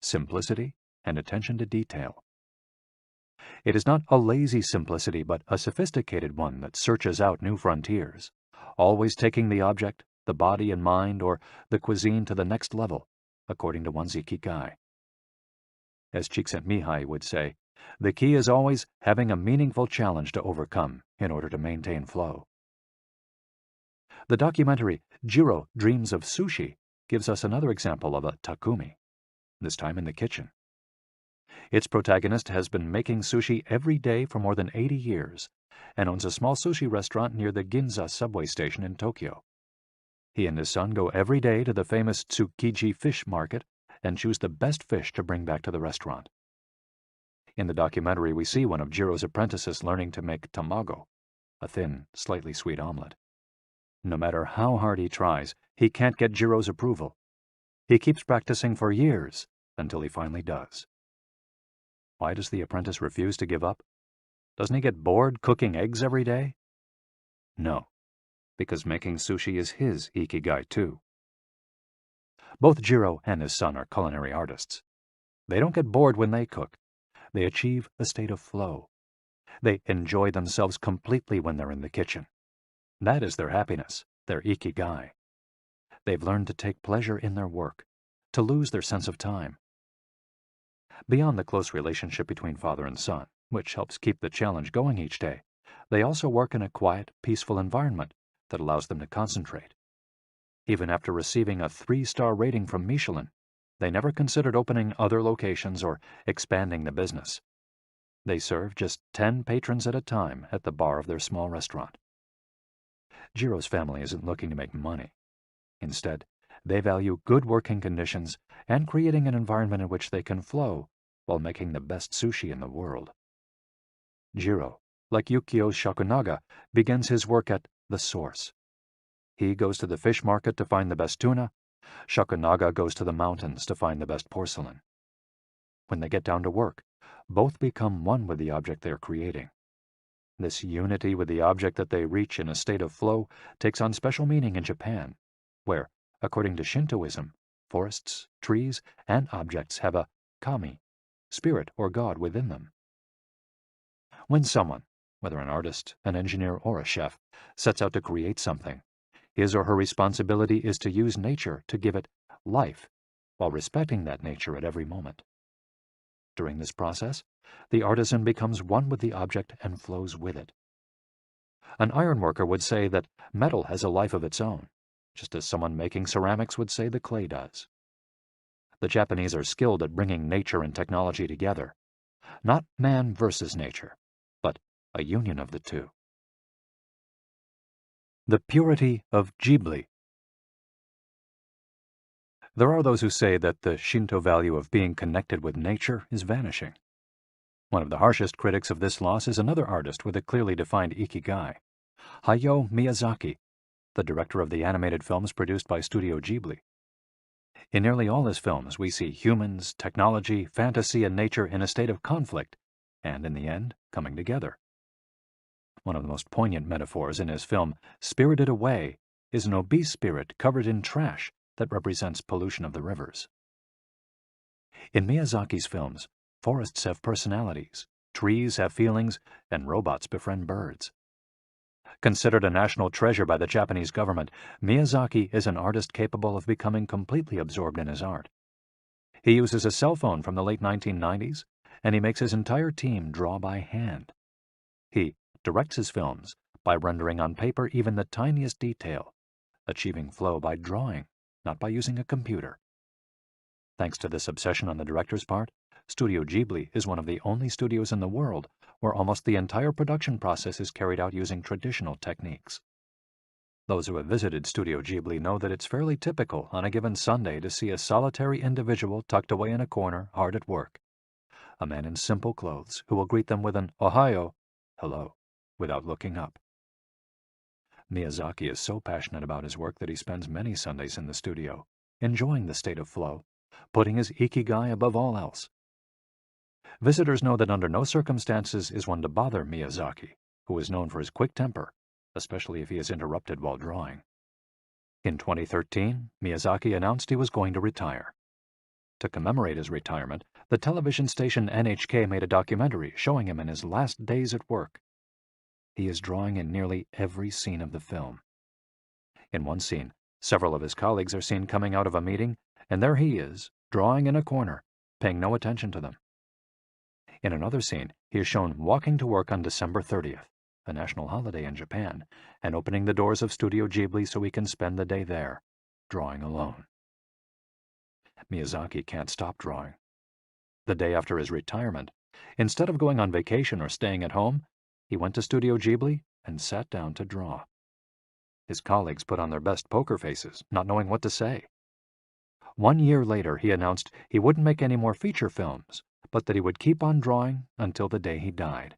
Simplicity and attention to detail. It is not a lazy simplicity, but a sophisticated one that searches out new frontiers, always taking the object, the body and mind, or the cuisine to the next level, according to one's Ikigai. As Csikszentmihalyi would say, the key is always having a meaningful challenge to overcome in order to maintain flow. The documentary Jiro Dreams of Sushi gives us another example of a takumi, this time in the kitchen. Its protagonist has been making sushi every day for more than 80 years and owns a small sushi restaurant near the Ginza subway station in Tokyo. He and his son go every day to the famous Tsukiji fish market and choose the best fish to bring back to the restaurant. In the documentary, we see one of Jiro's apprentices learning to make tamago, a thin, slightly sweet omelet. No matter how hard he tries, he can't get Jiro's approval. He keeps practicing for years until he finally does. Why does the apprentice refuse to give up? Doesn't he get bored cooking eggs every day? No, because making sushi is his Ikigai too. Both Jiro and his son are culinary artists. They don't get bored when they cook. They achieve a state of flow. They enjoy themselves completely when they're in the kitchen. That is their happiness, their Ikigai. They've learned to take pleasure in their work, to lose their sense of time. Beyond the close relationship between father and son, which helps keep the challenge going each day, they also work in a quiet, peaceful environment that allows them to concentrate. Even after receiving a 3-star rating from Michelin, they never considered opening other locations or expanding the business. They serve just 10 patrons at a time at the bar of their small restaurant. Jiro's family isn't looking to make money. Instead, they value good working conditions and creating an environment in which they can flow while making the best sushi in the world. Jiro, like Yukio Shakunaga, begins his work at the source. He goes to the fish market to find the best tuna. Shakunaga goes to the mountains to find the best porcelain. When they get down to work, both become one with the object they're creating. This unity with the object that they reach in a state of flow takes on special meaning in Japan, where, according to Shintoism, forests, trees, and objects have a kami, spirit or god within them. When someone, whether an artist, an engineer, or a chef, sets out to create something, his or her responsibility is to use nature to give it life, while respecting that nature at every moment. During this process, the artisan becomes one with the object and flows with it. An ironworker would say that metal has a life of its own, just as someone making ceramics would say the clay does. The Japanese are skilled at bringing nature and technology together, not man versus nature, but a union of the two. The purity of Ghibli. There are those who say that the Shinto value of being connected with nature is vanishing. One of the harshest critics of this loss is another artist with a clearly defined Ikigai, Hayao Miyazaki, the director of the animated films produced by Studio Ghibli. In nearly all his films, we see humans, technology, fantasy, and nature in a state of conflict, and in the end, coming together. One of the most poignant metaphors in his film, Spirited Away, is an obese spirit covered in trash that represents pollution of the rivers. In Miyazaki's films, forests have personalities, trees have feelings, and robots befriend birds. Considered a national treasure by the Japanese government, Miyazaki is an artist capable of becoming completely absorbed in his art. He uses a cell phone from the late 1990s, and he makes his entire team draw by hand. He directs his films by rendering on paper even the tiniest detail, achieving flow by drawing, not by using a computer. Thanks to this obsession on the director's part, Studio Ghibli is one of the only studios in the world where almost the entire production process is carried out using traditional techniques. Those who have visited Studio Ghibli know that it's fairly typical on a given Sunday to see a solitary individual tucked away in a corner, hard at work. A man in simple clothes who will greet them with an "Ohayo," hello, without looking up. Miyazaki is so passionate about his work that he spends many Sundays in the studio, enjoying the state of flow, putting his Ikigai above all else. Visitors know that under no circumstances is one to bother Miyazaki, who is known for his quick temper, especially if he is interrupted while drawing. In 2013, Miyazaki announced he was going to retire. To commemorate his retirement, the television station NHK made a documentary showing him in his last days at work. He is drawing in nearly every scene of the film. In one scene, several of his colleagues are seen coming out of a meeting, and there he is, drawing in a corner, paying no attention to them. In another scene, he is shown walking to work on December 30th, a national holiday in Japan, and opening the doors of Studio Ghibli so he can spend the day there, drawing alone. Miyazaki can't stop drawing. The day after his retirement, instead of going on vacation or staying at home, he went to Studio Ghibli and sat down to draw. His colleagues put on their best poker faces, not knowing what to say. 1 year later, he announced he wouldn't make any more feature films, but that he would keep on drawing until the day he died.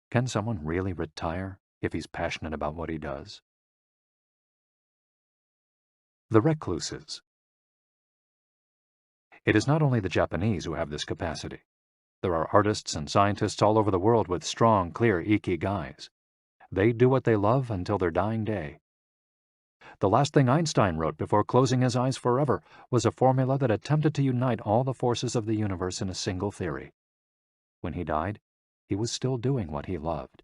Can someone really retire if he's passionate about what he does? The Recluses. It is not only the Japanese who have this capacity. There are artists and scientists all over the world with strong, clear ikigais. They do what they love until their dying day. The last thing Einstein wrote before closing his eyes forever was a formula that attempted to unite all the forces of the universe in a single theory. When he died, he was still doing what he loved.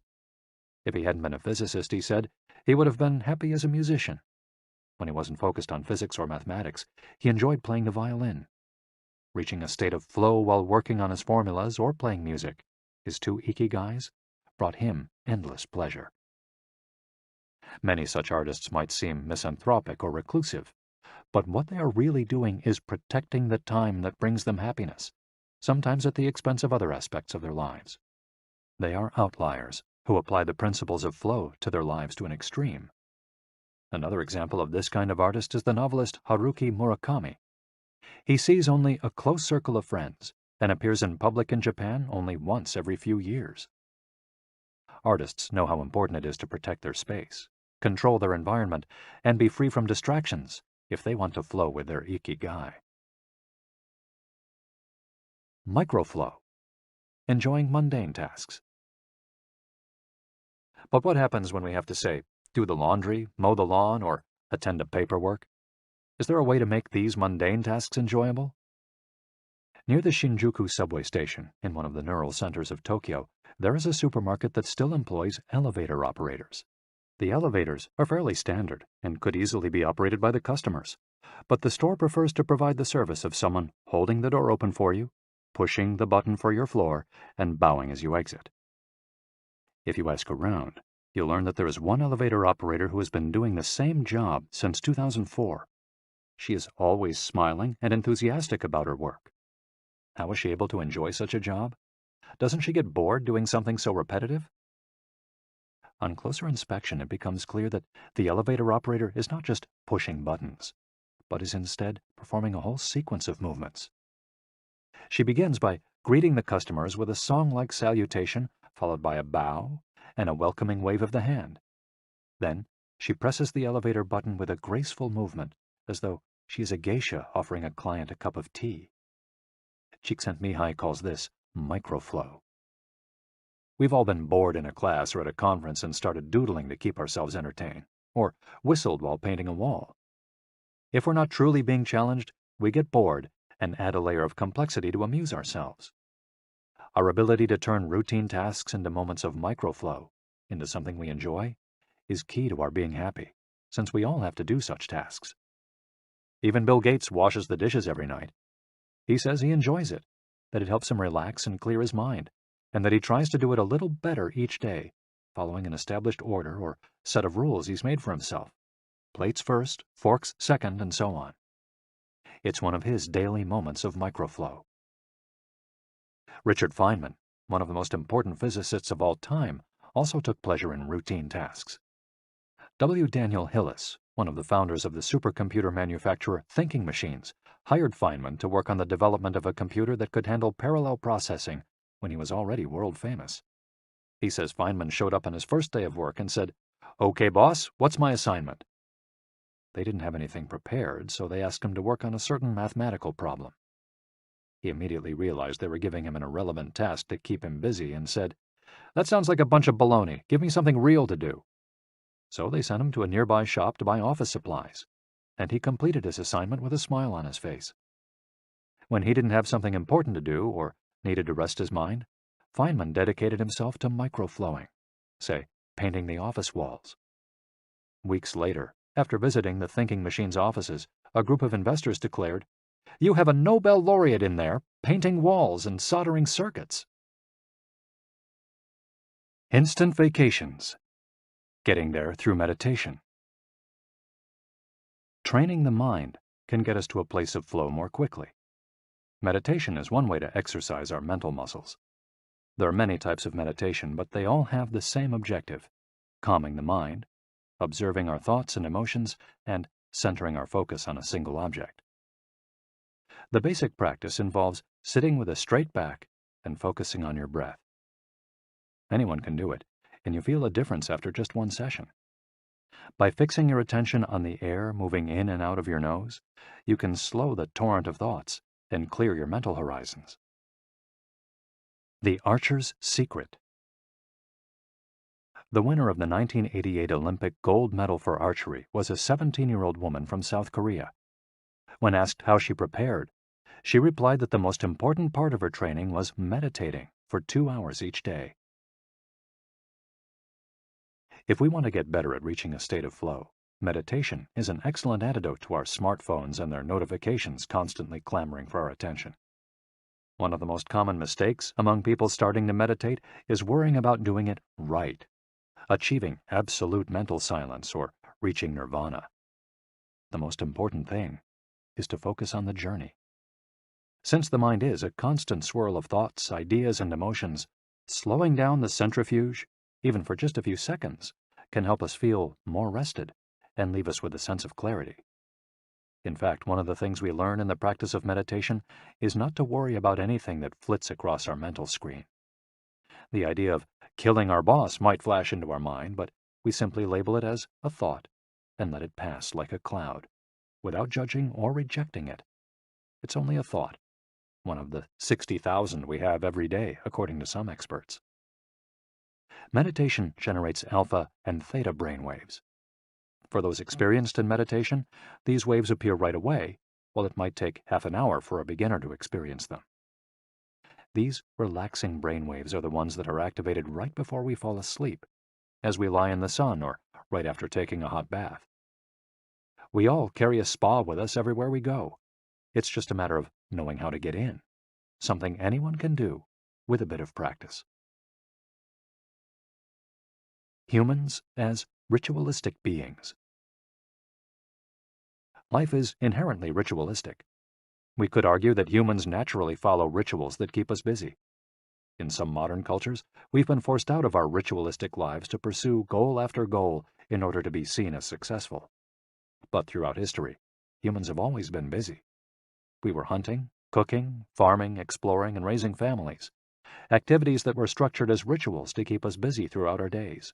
If he hadn't been a physicist, he said, he would have been happy as a musician. When he wasn't focused on physics or mathematics, he enjoyed playing the violin. Reaching a state of flow while working on his formulas or playing music, his two ikigais, brought him endless pleasure. Many such artists might seem misanthropic or reclusive, but what they are really doing is protecting the time that brings them happiness, sometimes at the expense of other aspects of their lives. They are outliers who apply the principles of flow to their lives to an extreme. Another example of this kind of artist is the novelist Haruki Murakami. He sees only a close circle of friends and appears in public in Japan only once every few years. Artists know how important it is to protect their space, control their environment, and be free from distractions if they want to flow with their ikigai. Microflow. Enjoying mundane tasks. But what happens when we have to, say, do the laundry, mow the lawn, or attend to paperwork? Is there a way to make these mundane tasks enjoyable? Near the Shinjuku subway station, in one of the neural centers of Tokyo, there is a supermarket that still employs elevator operators. The elevators are fairly standard and could easily be operated by the customers, but the store prefers to provide the service of someone holding the door open for you, pushing the button for your floor, and bowing as you exit. If you ask around, you'll learn that there is one elevator operator who has been doing the same job since 2004. She is always smiling and enthusiastic about her work. How is she able to enjoy such a job? Doesn't she get bored doing something so repetitive? On closer inspection, it becomes clear that the elevator operator is not just pushing buttons, but is instead performing a whole sequence of movements. She begins by greeting the customers with a song-like salutation, followed by a bow and a welcoming wave of the hand. Then she presses the elevator button with a graceful movement, as though she is a geisha offering a client a cup of tea. Csikszentmihalyi calls this microflow. We've all been bored in a class or at a conference and started doodling to keep ourselves entertained, or whistled while painting a wall. If we're not truly being challenged, we get bored and add a layer of complexity to amuse ourselves. Our ability to turn routine tasks into moments of microflow, into something we enjoy, is key to our being happy, since we all have to do such tasks. Even Bill Gates washes the dishes every night. He says he enjoys it, that it helps him relax and clear his mind, and that he tries to do it a little better each day, following an established order or set of rules he's made for himself. Plates first, forks second, and so on. It's one of his daily moments of microflow. Richard Feynman, one of the most important physicists of all time, also took pleasure in routine tasks. W. Daniel Hillis, one of the founders of the supercomputer manufacturer Thinking Machines, hired Feynman to work on the development of a computer that could handle parallel processing when he was already world famous. He says Feynman showed up on his first day of work and said, "Okay, boss, what's my assignment?" They didn't have anything prepared, so they asked him to work on a certain mathematical problem. He immediately realized they were giving him an irrelevant task to keep him busy and said, "That sounds like a bunch of baloney. Give me something real to do." So they sent him to a nearby shop to buy office supplies, and he completed his assignment with a smile on his face. When he didn't have something important to do or needed to rest his mind, Feynman dedicated himself to microflowing, say, painting the office walls. Weeks later, after visiting the Thinking Machines offices, a group of investors declared, "You have a Nobel laureate in there, painting walls and soldering circuits." Instant vacations. Getting there through meditation. Training the mind can get us to a place of flow more quickly. Meditation is one way to exercise our mental muscles. There are many types of meditation, but they all have the same objective: calming the mind, observing our thoughts and emotions, and centering our focus on a single object. The basic practice involves sitting with a straight back and focusing on your breath. Anyone can do it, and you feel a difference after just one session. By fixing your attention on the air moving in and out of your nose, you can slow the torrent of thoughts and clear your mental horizons. The Archer's Secret. The winner of the 1988 Olympic gold medal for archery was a 17-year-old woman from South Korea. When asked how she prepared, she replied that the most important part of her training was meditating for 2 hours each day. If we want to get better at reaching a state of flow, meditation is an excellent antidote to our smartphones and their notifications constantly clamoring for our attention. One of the most common mistakes among people starting to meditate is worrying about doing it right, achieving absolute mental silence or reaching nirvana. The most important thing is to focus on the journey. Since the mind is a constant swirl of thoughts, ideas, and emotions, slowing down the centrifuge, even for just a few seconds, can help us feel more rested and leave us with a sense of clarity. In fact, one of the things we learn in the practice of meditation is not to worry about anything that flits across our mental screen. The idea of killing our boss might flash into our mind, but we simply label it as a thought and let it pass like a cloud, without judging or rejecting it. It's only a thought, one of the 60,000 we have every day, according to some experts. Meditation generates alpha and theta brainwaves. For those experienced in meditation, these waves appear right away, while it might take half an hour for a beginner to experience them. These relaxing brainwaves are the ones that are activated right before we fall asleep, as we lie in the sun or right after taking a hot bath. We all carry a spa with us everywhere we go. It's just a matter of knowing how to get in, something anyone can do with a bit of practice. Humans as ritualistic beings. Life is inherently ritualistic. We could argue that humans naturally follow rituals that keep us busy. In some modern cultures, we've been forced out of our ritualistic lives to pursue goal after goal in order to be seen as successful. But throughout history, humans have always been busy. We were hunting, cooking, farming, exploring, and raising families, activities that were structured as rituals to keep us busy throughout our days.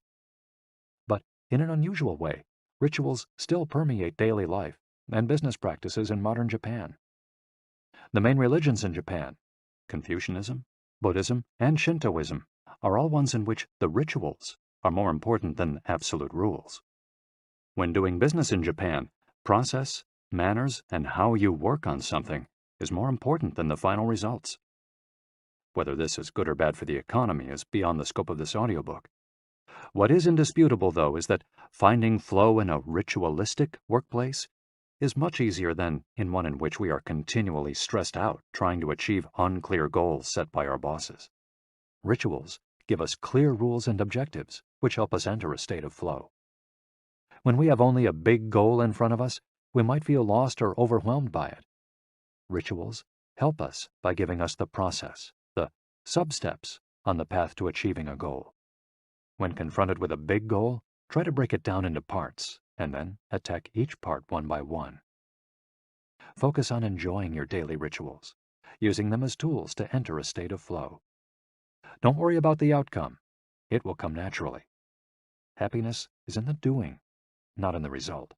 But In an unusual way, rituals still permeate daily life and business practices in modern Japan. The main religions in Japan, Confucianism, Buddhism, and Shintoism, are all ones in which the rituals are more important than absolute rules. When doing business in Japan, process, manners, and how you work on something is more important than the final results. Whether this is good or bad for the economy is beyond the scope of this audiobook. What is indisputable, though, is that finding flow in a ritualistic workplace is much easier than in one in which we are continually stressed out trying to achieve unclear goals set by our bosses. Rituals give us clear rules and objectives, which help us enter a state of flow. When we have only a big goal in front of us, we might feel lost or overwhelmed by it. Rituals help us by giving us the process, the sub-steps on the path to achieving a goal. When confronted with a big goal, try to break it down into parts, and then attack each part one by one. Focus on enjoying your daily rituals, using them as tools to enter a state of flow. Don't worry about the outcome. It will come naturally. Happiness is in the doing, not in the result.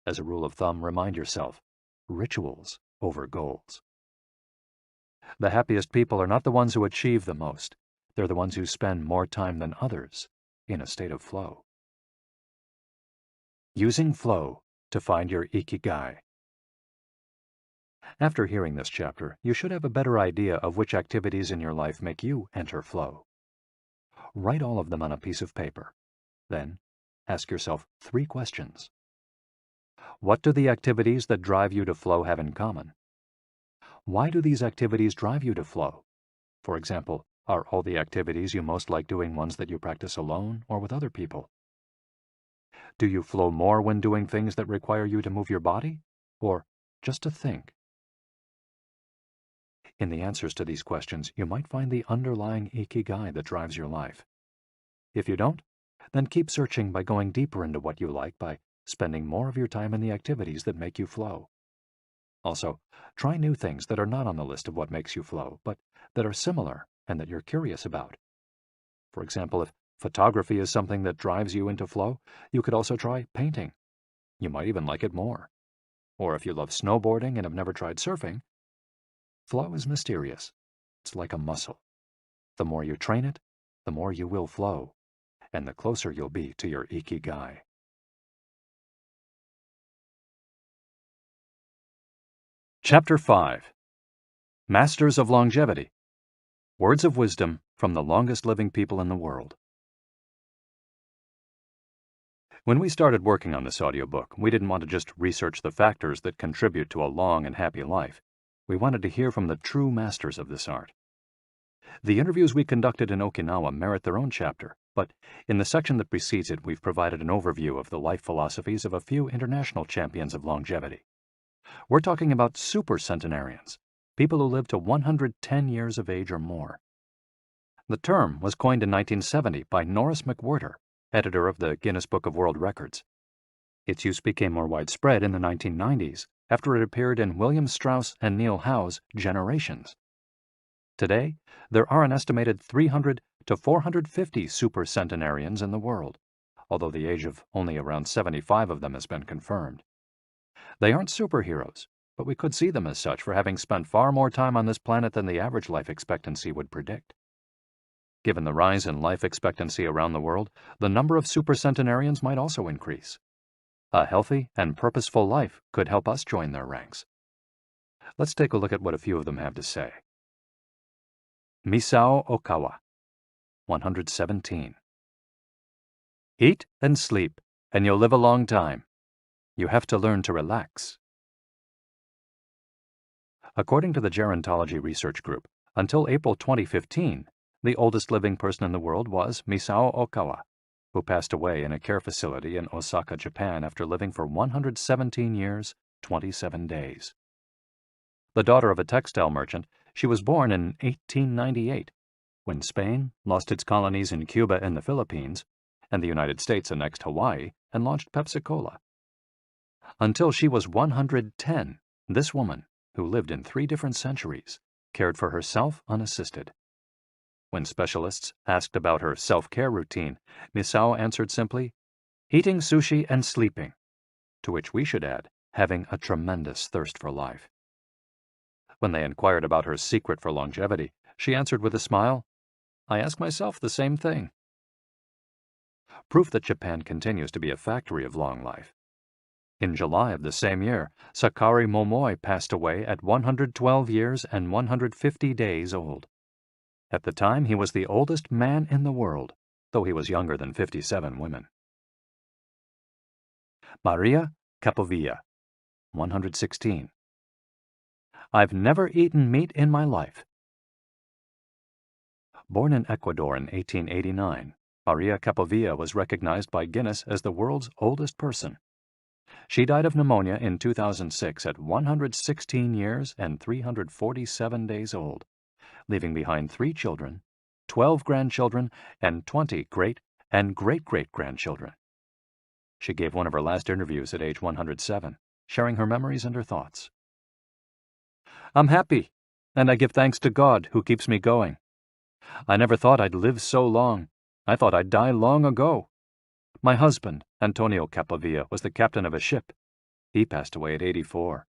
As a rule of thumb, remind yourself, rituals over goals. The happiest people are not the ones who achieve the most. They're the ones who spend more time than others in a state of flow. Using flow to find your Ikigai. After hearing this chapter, you should have a better idea of which activities in your life make you enter flow. Write all of them on a piece of paper. Then, ask yourself 3 questions. What do the activities that drive you to flow have in common? Why do these activities drive you to flow? For example, are all the activities you most like doing ones that you practice alone or with other people? Do you flow more when doing things that require you to move your body, or just to think? In the answers to these questions, you might find the underlying Ikigai that drives your life. If you don't, then keep searching by going deeper into what you like by spending more of your time in the activities that make you flow. Also, try new things that are not on the list of what makes you flow, but that are similar and that you're curious about. For example, if photography is something that drives you into flow, you could also try painting. You might even like it more. Or if you love snowboarding and have never tried surfing, flow is mysterious. It's like a muscle. The more you train it, the more you will flow, and the closer you'll be to your Ikigai. Chapter 5. Masters of Longevity. Words of wisdom from the longest living people in the world. When we started working on this audiobook, we didn't want to just research the factors that contribute to a long and happy life. We wanted to hear from the true masters of this art. The interviews we conducted in Okinawa merit their own chapter, but in the section that precedes it, we've provided an overview of the life philosophies of a few international champions of longevity. We're talking about super centenarians, people who live to 110 years of age or more. The term was coined in 1970 by Norris McWhirter, editor of the Guinness Book of World Records. Its use became more widespread in the 1990s after it appeared in William Strauss and Neil Howe's Generations. Today, there are an estimated 300 to 450 super centenarians in the world, although the age of only around 75 of them has been confirmed. They aren't superheroes, but we could see them as such for having spent far more time on this planet than the average life expectancy would predict. Given the rise in life expectancy around the world, the number of supercentenarians might also increase. A healthy and purposeful life could help us join their ranks. Let's take a look at what a few of them have to say. Misao Okawa, 117. Eat and sleep, and you'll live a long time. You have to learn to relax. According to the Gerontology Research Group, until April 2015, the oldest living person in the world was Misao Okawa, who passed away in a care facility in Osaka, Japan after living for 117 years, 27 days. The daughter of a textile merchant, she was born in 1898, when Spain lost its colonies in Cuba and the Philippines, and the United States annexed Hawaii and launched Pepsi-Cola. Until she was 110, this woman, who lived in 3 different centuries, cared for herself unassisted. When specialists asked about her self-care routine, Misao answered simply, eating sushi and sleeping, to which we should add having a tremendous thirst for life. When they inquired about her secret for longevity, she answered with a smile, "I ask myself the same thing." Proof that Japan continues to be a factory of long life. In July of the same year, Sakari Momoi passed away at 112 years and 150 days old. At the time, he was the oldest man in the world, though he was younger than 57 women. Maria Capovilla, 116. I've never eaten meat in my life. Born in Ecuador in 1889, Maria Capovilla was recognized by Guinness as the world's oldest person. She died of pneumonia in 2006 at 116 years and 347 days old, leaving behind 3 children, 12 grandchildren, and 20 great and great-great-grandchildren. She gave one of her last interviews at age 107, sharing her memories and her thoughts. I'm happy, and I give thanks to God who keeps me going. I never thought I'd live so long. I thought I'd die long ago. My husband, Antonio Capovilla, was the captain of a ship. He passed away at 84.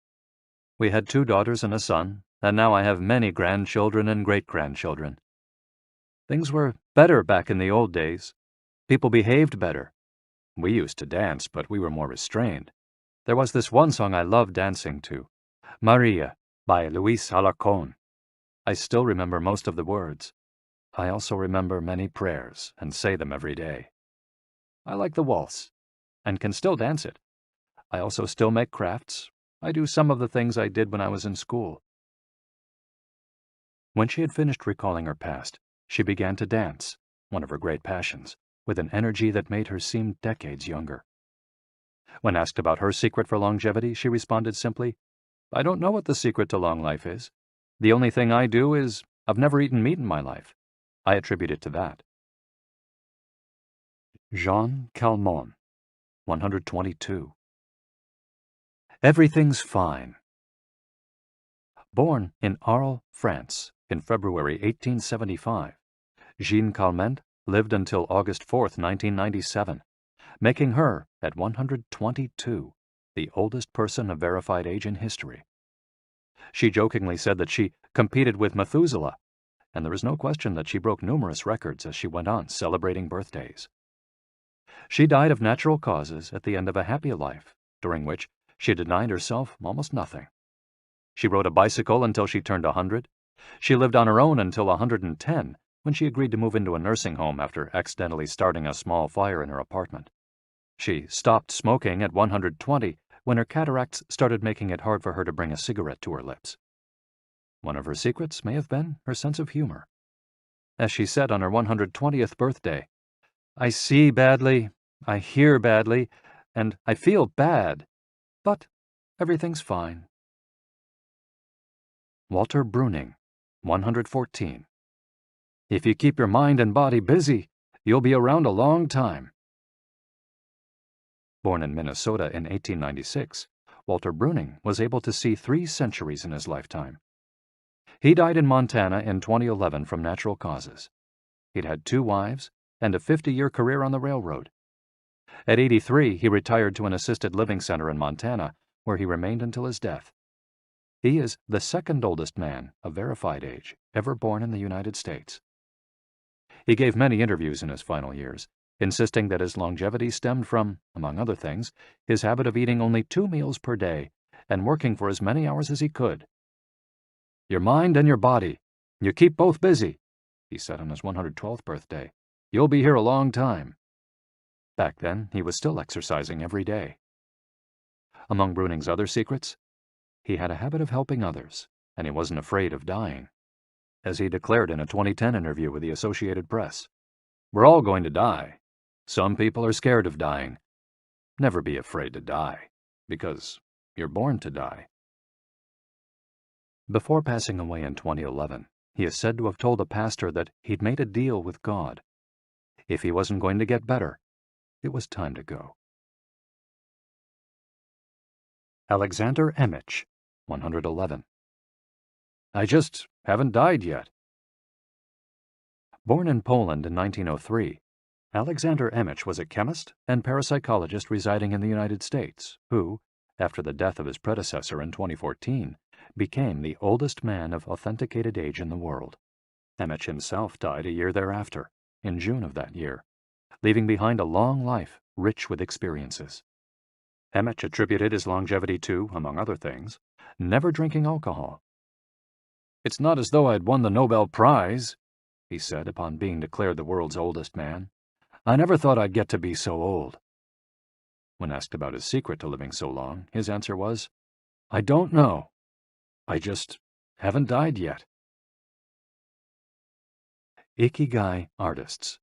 We had 2 daughters and a son, and now I have many grandchildren and great-grandchildren. Things were better back in the old days. People behaved better. We used to dance, but we were more restrained. There was this one song I loved dancing to, Maria, by Luis Alarcón. I still remember most of the words. I also remember many prayers and say them every day. I like the waltz, and can still dance it. I also still make crafts. I do some of the things I did when I was in school. When she had finished recalling her past, she began to dance, one of her great passions, with an energy that made her seem decades younger. When asked about her secret for longevity, she responded simply, I don't know what the secret to long life is. The only thing I do is, I've never eaten meat in my life. I attribute it to that. Jean Calment, 122. Everything's fine. Born in Arles, France, in February 1875, Jean Calment lived until August 4, 1997, making her, at 122, the oldest person of verified age in history. She jokingly said that she competed with Methuselah, and there is no question that she broke numerous records as she went on celebrating birthdays. She died of natural causes at the end of a happy life, during which she denied herself almost nothing. She rode a bicycle until she turned 100. She lived on her own until 110, when she agreed to move into a nursing home after accidentally starting a small fire in her apartment. She stopped smoking at 120 when her cataracts started making it hard for her to bring a cigarette to her lips. One of her secrets may have been her sense of humor. As she said on her 120th birthday, I see badly, I hear badly, and I feel bad, but everything's fine. Walter Bruning, 114. If you keep your mind and body busy, you'll be around a long time. Born in Minnesota in 1896, Walter Bruning was able to see 3 centuries in his lifetime. He died in Montana in 2011 from natural causes. He'd had 2 wives and a 50-year career on the railroad. At 83, he retired to an assisted living center in Montana, where he remained until his death. He is the 2nd oldest man of verified age ever born in the United States. He gave many interviews in his final years, insisting that his longevity stemmed from, among other things, his habit of eating only 2 meals per day and working for as many hours as he could. Your mind and your body, you keep both busy, he said on his 112th birthday. You'll be here a long time. Back then, he was still exercising every day. Among Bruning's other secrets, he had a habit of helping others, and he wasn't afraid of dying. As he declared in a 2010 interview with the Associated Press, we're all going to die. Some people are scared of dying. Never be afraid to die, because you're born to die. Before passing away in 2011, he is said to have told a pastor that he'd made a deal with God. If he wasn't going to get better, it was time to go. Alexander Emich, 111. I just haven't died yet. Born in Poland in 1903, Alexander Emich was a chemist and parapsychologist residing in the United States who, after the death of his predecessor in 2014, became the oldest man of authenticated age in the world. Emich himself died a year thereafter, in June of that year, leaving behind a long life rich with experiences. Emich attributed his longevity to, among other things, never drinking alcohol. "It's not as though I'd won the Nobel Prize," he said upon being declared the world's oldest man. "I never thought I'd get to be so old." When asked about his secret to living so long, his answer was, "I don't know. I just haven't died yet." Ikigai artists.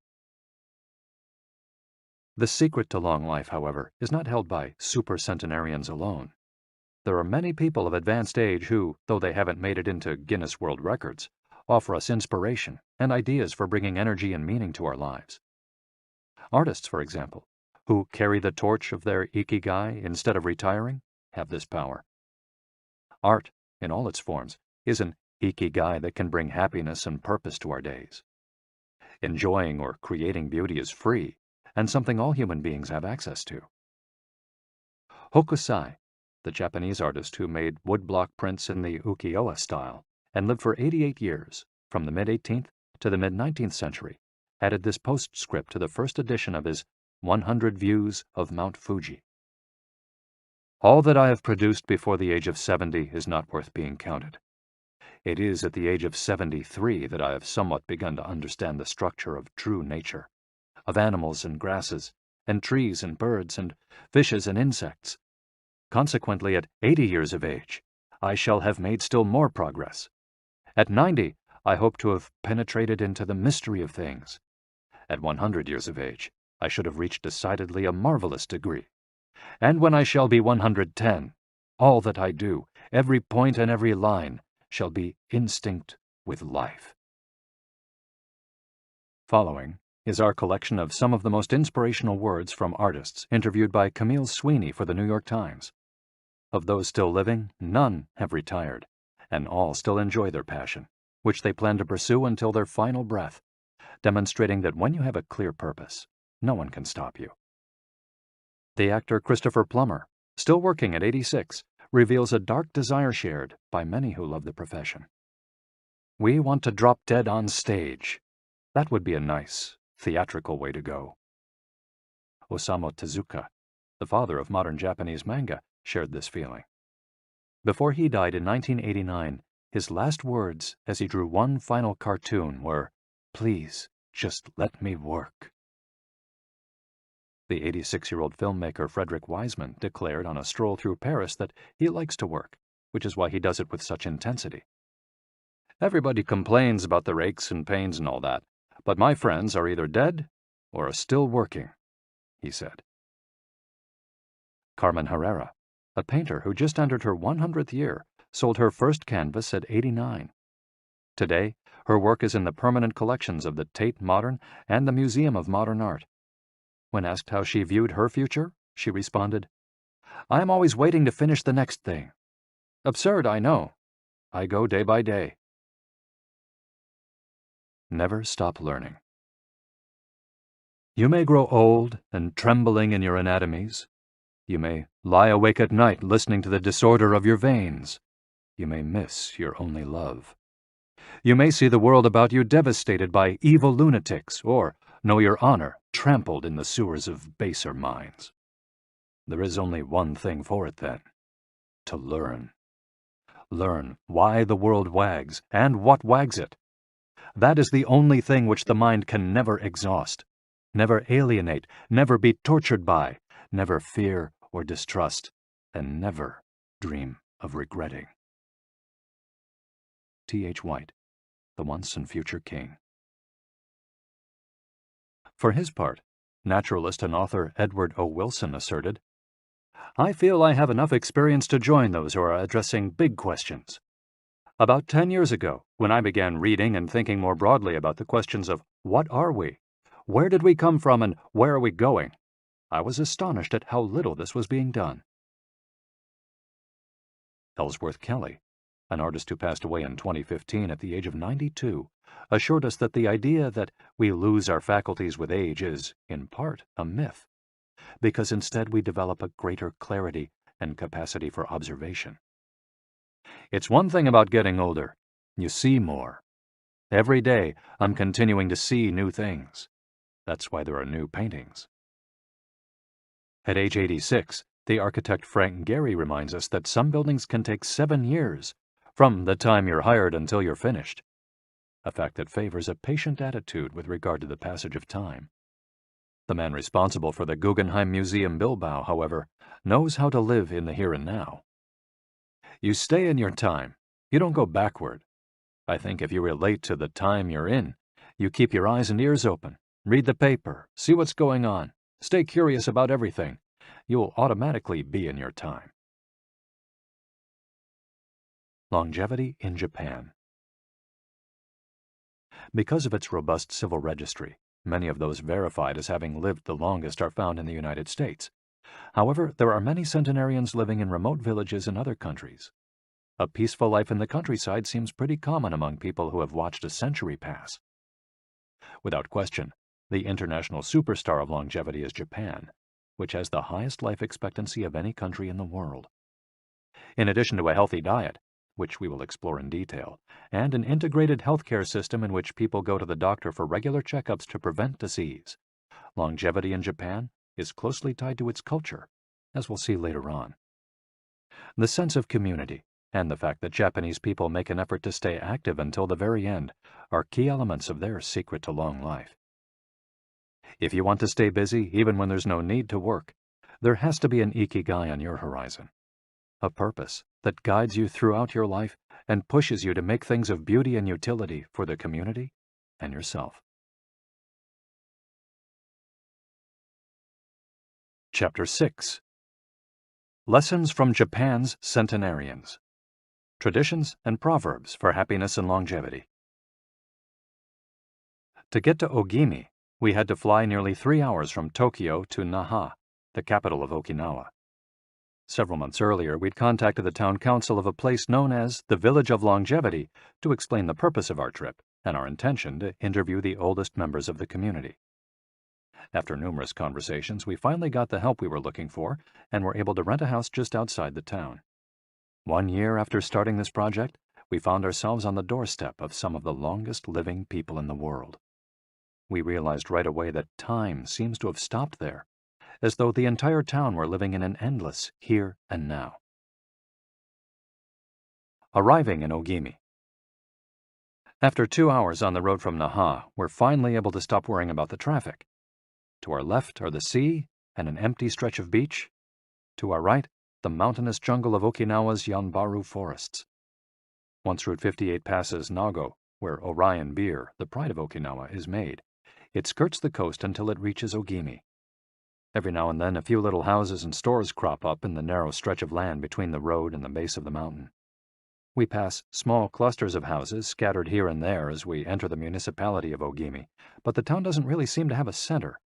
The secret to long life, however, is not held by supercentenarians alone. There are many people of advanced age who, though they haven't made it into Guinness World Records, offer us inspiration and ideas for bringing energy and meaning to our lives. Artists, for example, who carry the torch of their Ikigai instead of retiring, have this power. Art, in all its forms, is an Ikigai that can bring happiness and purpose to our days. Enjoying or creating beauty is free, and something all human beings have access to. Hokusai, the Japanese artist who made woodblock prints in the ukiyo-e style and lived for 88 years, from the mid-18th to the mid-19th century, added this postscript to the first edition of his 100 Views of Mount Fuji. "All that I have produced before the age of 70 is not worth being counted. It is at the age of 73 that I have somewhat begun to understand the structure of true nature, of animals and grasses, and trees and birds, and fishes and insects. Consequently, at 80 years of age, I shall have made still more progress. At 90, I hope to have penetrated into the mystery of things. At 100 years of age, I should have reached decidedly a marvelous degree. And when I shall be 110, all that I do, every point and every line, shall be instinct with life." Following is our collection of some of the most inspirational words from artists interviewed by Camille Sweeney for the New York Times. Of those still living, none have retired, and all still enjoy their passion, which they plan to pursue until their final breath, demonstrating that when you have a clear purpose, no one can stop you. The actor Christopher Plummer, still working at 86, reveals a dark desire shared by many who love the profession. "We want to drop dead on stage. That would be a nice, theatrical way to go." Osamu Tezuka, the father of modern Japanese manga, shared this feeling. Before he died in 1989, his last words as he drew one final cartoon were, "Please, just let me work." The 86-year-old filmmaker Frederick Wiseman declared on a stroll through Paris that he likes to work, which is why he does it with such intensity. "Everybody complains about their aches and pains and all that, but my friends are either dead or are still working," he said. Carmen Herrera, a painter who just entered her 100th year, sold her first canvas at 89. Today, her work is in the permanent collections of the Tate Modern and the Museum of Modern Art. When asked how she viewed her future, she responded, "I am always waiting to finish the next thing. Absurd, I know. I go day by day." Never stop learning. You may grow old and trembling in your anatomies. You may lie awake at night listening to the disorder of your veins. You may miss your only love. You may see the world about you devastated by evil lunatics, or know your honor trampled in the sewers of baser minds. There is only one thing for it then: to learn. Learn why the world wags and what wags it. That is the only thing which the mind can never exhaust, never alienate, never be tortured by, never fear or distrust, and never dream of regretting. T.H. White, the once and future king. For his part, naturalist and author Edward O. Wilson asserted, "I feel I have enough experience to join those who are addressing big questions. About 10 years ago, when I began reading and thinking more broadly about the questions of what are we, where did we come from, and where are we going, I was astonished at how little this was being done." Ellsworth Kelly, an artist who passed away in 2015 at the age of 92, assured us that the idea that we lose our faculties with age is, in part, a myth, because instead we develop a greater clarity and capacity for observation. It's one thing about getting older. You see more. Every day, I'm continuing to see new things. That's why there are new paintings. At age 86, the architect Frank Gehry reminds us that some buildings can take 7 years, from the time you're hired until you're finished, a fact that favors a patient attitude with regard to the passage of time. The man responsible for the Guggenheim Museum Bilbao, however, knows how to live in the here and now. You stay in your time. You don't go backward. I think if you relate to the time you're in, you keep your eyes and ears open, read the paper, see what's going on, stay curious about everything, you'll automatically be in your time. Longevity in Japan. Because of its robust civil registry, many of those verified as having lived the longest are found in the United States. However, there are many centenarians living in remote villages in other countries. A peaceful life in the countryside seems pretty common among people who have watched a century pass. Without question, the international superstar of longevity is Japan, which has the highest life expectancy of any country in the world. In addition to a healthy diet, which we will explore in detail, and an integrated healthcare system in which people go to the doctor for regular checkups to prevent disease, longevity in Japan is closely tied to its culture, as we'll see later on. The sense of community and the fact that Japanese people make an effort to stay active until the very end are key elements of their secret to long life. If you want to stay busy even when there's no need to work, there has to be an Ikigai on your horizon, a purpose that guides you throughout your life and pushes you to make things of beauty and utility for the community and yourself. Chapter 6. Lessons from Japan's Centenarians. Traditions and Proverbs for Happiness and Longevity. To get to Ogimi, we had to fly nearly 3 hours from Tokyo to Naha, the capital of Okinawa. Several months earlier, we'd contacted the town council of a place known as the Village of Longevity to explain the purpose of our trip and our intention to interview the oldest members of the community. After numerous conversations, we finally got the help we were looking for and were able to rent a house just outside the town. 1 year after starting this project, we found ourselves on the doorstep of some of the longest living people in the world. We realized right away that time seems to have stopped there, as though the entire town were living in an endless here and now. Arriving in Ogimi. After 2 hours on the road from Naha, we're finally able to stop worrying about the traffic. To our left are the sea and an empty stretch of beach. To our right, the mountainous jungle of Okinawa's Yanbaru forests. Once Route 58 passes Nago, where Orion beer, the pride of Okinawa, is made, it skirts the coast until it reaches Ogimi. Every now and then a few little houses and stores crop up in the narrow stretch of land between the road and the base of the mountain. We pass small clusters of houses scattered here and there as we enter the municipality of Ogimi, but the town doesn't really seem to have a center.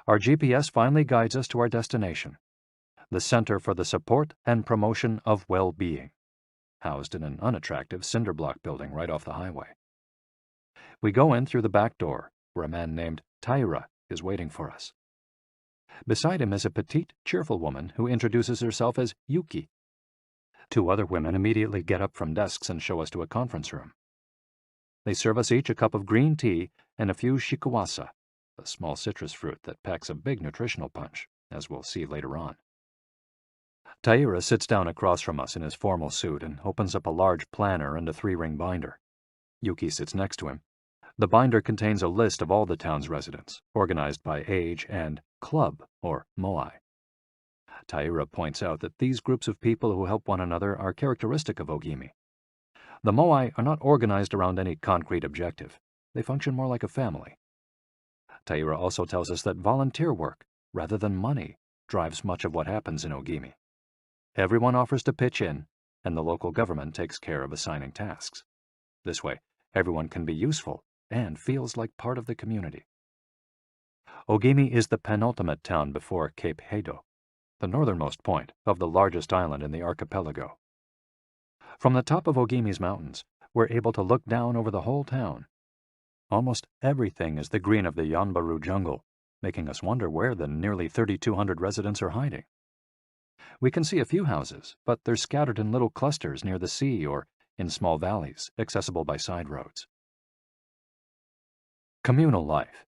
Our GPS finally guides us to our destination, the Center for the Support and Promotion of Well-Being, housed in an unattractive cinder block building right off the highway. We go in through the back door, where a man named Taira is waiting for us. Beside him is a petite, cheerful woman who introduces herself as Yuki. 2 other women immediately get up from desks and show us to a conference room. They serve us each a cup of green tea and a few shikuwasa, a small citrus fruit that packs a big nutritional punch, as we'll see later on. Taira sits down across from us in his formal suit and opens up a large planner and a 3-ring binder. Yuki sits next to him. The binder contains a list of all the town's residents, organized by age and club, or moai. Taira points out that these groups of people who help one another are characteristic of Ogimi. The moai are not organized around any concrete objective. They function more like a family. Taira also tells us that volunteer work, rather than money, drives much of what happens in Ogimi. Everyone offers to pitch in, and the local government takes care of assigning tasks. This way, everyone can be useful and feels like part of the community. Ogimi is the penultimate town before Cape Hedo, the northernmost point of the largest island in the archipelago. From the top of Ogimi's mountains, we're able to look down over the whole town, Almost everything is the green of the Yanbaru jungle, making us wonder where the nearly 3,200 residents are hiding. We can see a few houses, but they're scattered in little clusters near the sea or in small valleys, accessible by side roads. Communal life.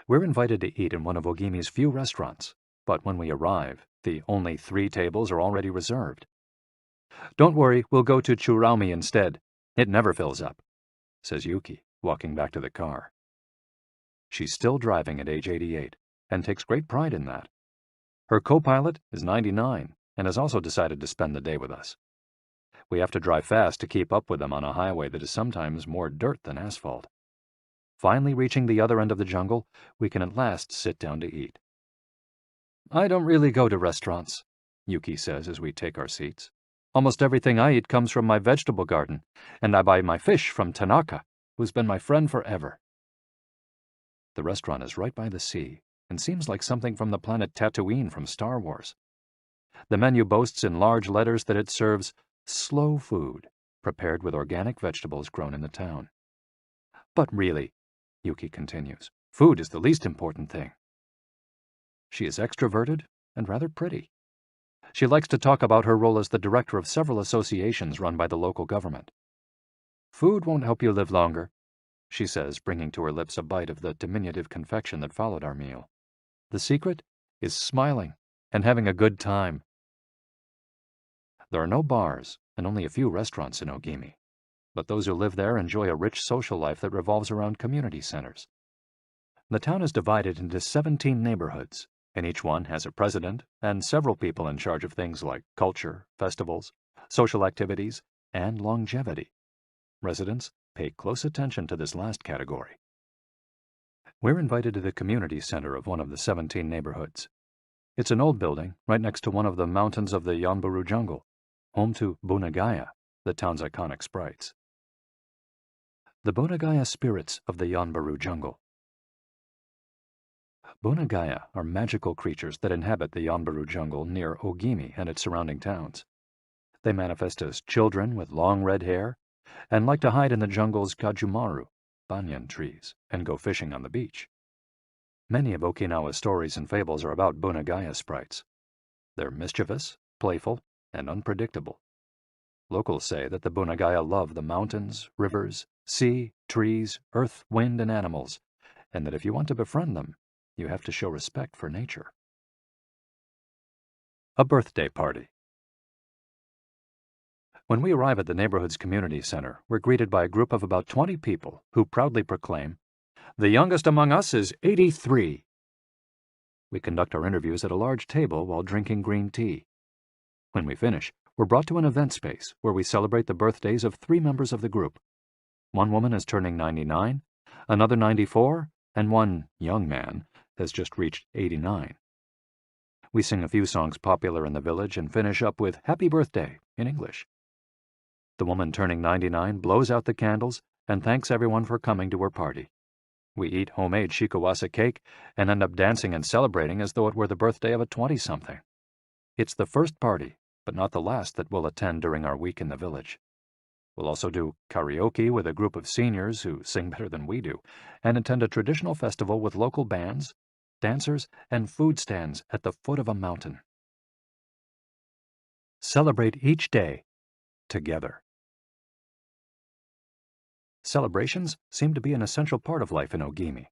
We're invited to eat in one of Ogimi's few restaurants, but when we arrive, the only 3 tables are already reserved. "Don't worry, we'll go to Churaumi instead. It never fills up," says Yuki, walking back to the car. She's still driving at age 88, and takes great pride in that. Her co-pilot is 99, and has also decided to spend the day with us. We have to drive fast to keep up with them on a highway that is sometimes more dirt than asphalt. Finally reaching the other end of the jungle, we can at last sit down to eat. "I don't really go to restaurants," Yuki says as we take our seats. "Almost everything I eat comes from my vegetable garden, and I buy my fish from Tanaka, who's been my friend forever." The restaurant is right by the sea, and seems like something from the planet Tatooine from Star Wars. The menu boasts in large letters that it serves slow food, prepared with organic vegetables grown in the town. "But really," Yuki continues, "food is the least important thing." She is extroverted and rather pretty. She likes to talk about her role as the director of several associations run by the local government. "Food won't help you live longer," she says, bringing to her lips a bite of the diminutive confection that followed our meal. "The secret is smiling and having a good time." There are no bars and only a few restaurants in Ogimi, but those who live there enjoy a rich social life that revolves around community centers. The town is divided into 17 neighborhoods, and each one has a president and several people in charge of things like culture, festivals, social activities, and longevity. Residents pay close attention to this last category. We're invited to the community center of one of the 17 neighborhoods. It's an old building right next to one of the mountains of the Yanbaru jungle, home to Bunagaya, the town's iconic sprites. The Bunagaya spirits of the Yanbaru jungle. Bunagaya are magical creatures that inhabit the Yanbaru jungle near Ogimi and its surrounding towns. They manifest as children with long red hair and like to hide in the jungle's kajumaru, banyan trees, and go fishing on the beach. Many of Okinawa's stories and fables are about Bunagaya sprites. They're mischievous, playful, and unpredictable. Locals say that the Bunagaya love the mountains, rivers, sea, trees, earth, wind, and animals, and that if you want to befriend them, you have to show respect for nature. A birthday party. When we arrive at the neighborhood's community center, we're greeted by a group of about 20 people who proudly proclaim, "The youngest among us is 83. We conduct our interviews at a large table while drinking green tea. When we finish, we're brought to an event space where we celebrate the birthdays of 3 members of the group. One woman is turning 99, another 94, and one young man has just reached 89. We sing a few songs popular in the village and finish up with "Happy Birthday" in English. The woman turning 99 blows out the candles and thanks everyone for coming to her party. We eat homemade shikawase cake and end up dancing and celebrating as though it were the birthday of a 20-something. It's the first party, but not the last, that we'll attend during our week in the village. We'll also do karaoke with a group of seniors who sing better than we do, and attend a traditional festival with local bands, dancers, and food stands at the foot of a mountain. Celebrate each day together. Celebrations seem to be an essential part of life in Ogimi.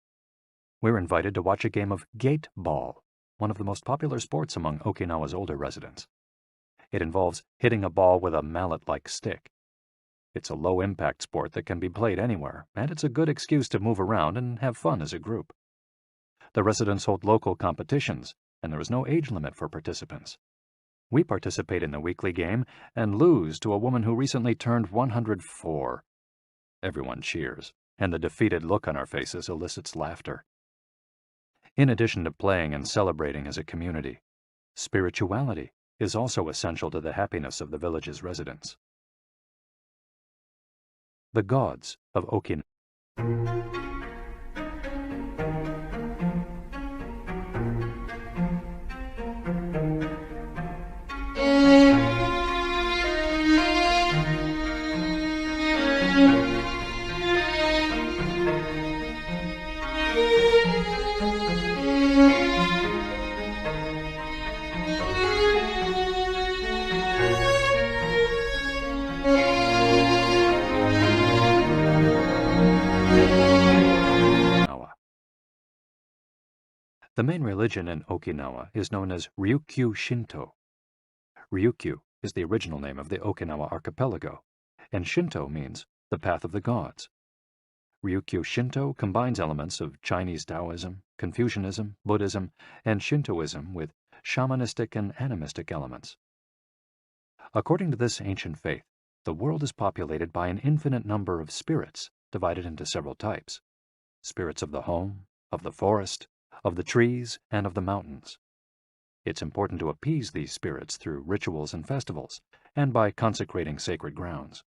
We're invited to watch a game of gate ball, one of the most popular sports among Okinawa's older residents. It involves hitting a ball with a mallet-like stick. It's a low-impact sport that can be played anywhere, and it's a good excuse to move around and have fun as a group. The residents hold local competitions, and there is no age limit for participants. We participate in the weekly game and lose to a woman who recently turned 104. Everyone cheers, and the defeated look on our faces elicits laughter. In addition to playing and celebrating as a community, spirituality is also essential to the happiness of the village's residents. The gods of Okinawa. The main religion in Okinawa is known as Ryukyu Shinto. Ryukyu is the original name of the Okinawa archipelago, and Shinto means the path of the gods. Ryukyu Shinto combines elements of Chinese Taoism, Confucianism, Buddhism, and Shintoism with shamanistic and animistic elements. According to this ancient faith, the world is populated by an infinite number of spirits divided into several types: spirits of the home, of the forest, of the trees, and of the mountains. It's important to appease these spirits through rituals and festivals, and by consecrating sacred grounds.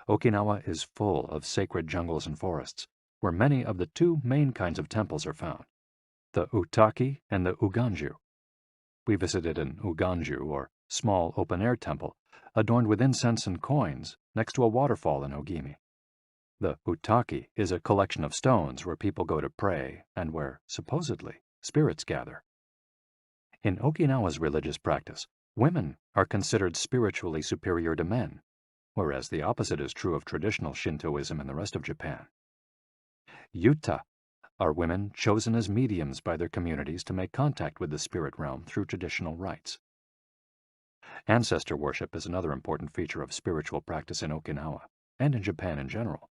Okinawa is full of sacred jungles and forests, where many of the two main kinds of temples are found, the Utaki and the Uganju. We visited an Uganju, or small open-air temple, adorned with incense and coins next to a waterfall in Ogimi. The Utaki is a collection of stones where people go to pray and where, supposedly, spirits gather. In Okinawa's religious practice, women are considered spiritually superior to men, whereas the opposite is true of traditional Shintoism in the rest of Japan. Yuta are women chosen as mediums by their communities to make contact with the spirit realm through traditional rites. Ancestor worship is another important feature of spiritual practice in Okinawa, and in Japan in general.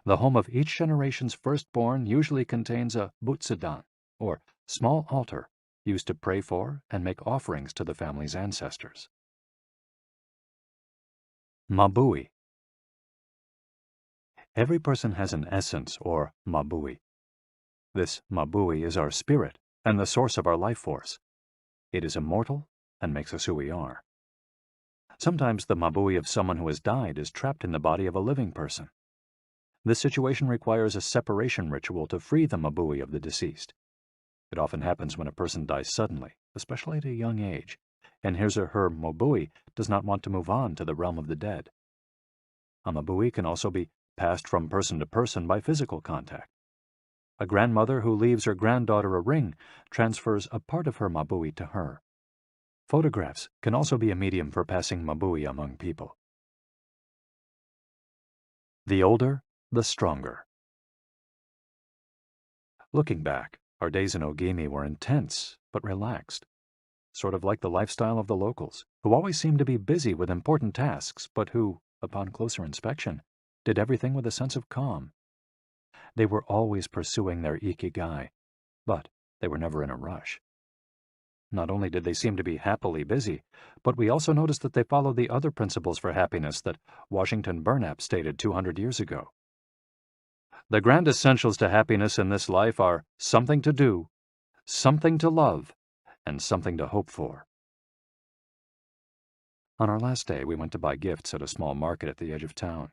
The home of each generation's firstborn usually contains a butsudan, or small altar, used to pray for and make offerings to the family's ancestors. Mabui. Every person has an essence, or mabui. This mabui is our spirit and the source of our life force. It is immortal and makes us who we are. Sometimes the mabui of someone who has died is trapped in the body of a living person. This situation requires a separation ritual to free the mabui of the deceased. It often happens when a person dies suddenly, especially at a young age, and his or her mabui does not want to move on to the realm of the dead. A mabui can also be passed from person to person by physical contact. A grandmother who leaves her granddaughter a ring transfers a part of her mabui to her. Photographs can also be a medium for passing mabui among people. The older, the stronger. Looking back, our days in Ogimi were intense but relaxed, sort of like the lifestyle of the locals, who always seemed to be busy with important tasks, but who, upon closer inspection, did everything with a sense of calm. They were always pursuing their Ikigai, but they were never in a rush. Not only did they seem to be happily busy, but we also noticed that they followed the other principles for happiness that Washington Burnap stated 200 years ago. The grand essentials to happiness in this life are something to do, something to love, and something to hope for. On our last day, we went to buy gifts at a small market at the edge of town.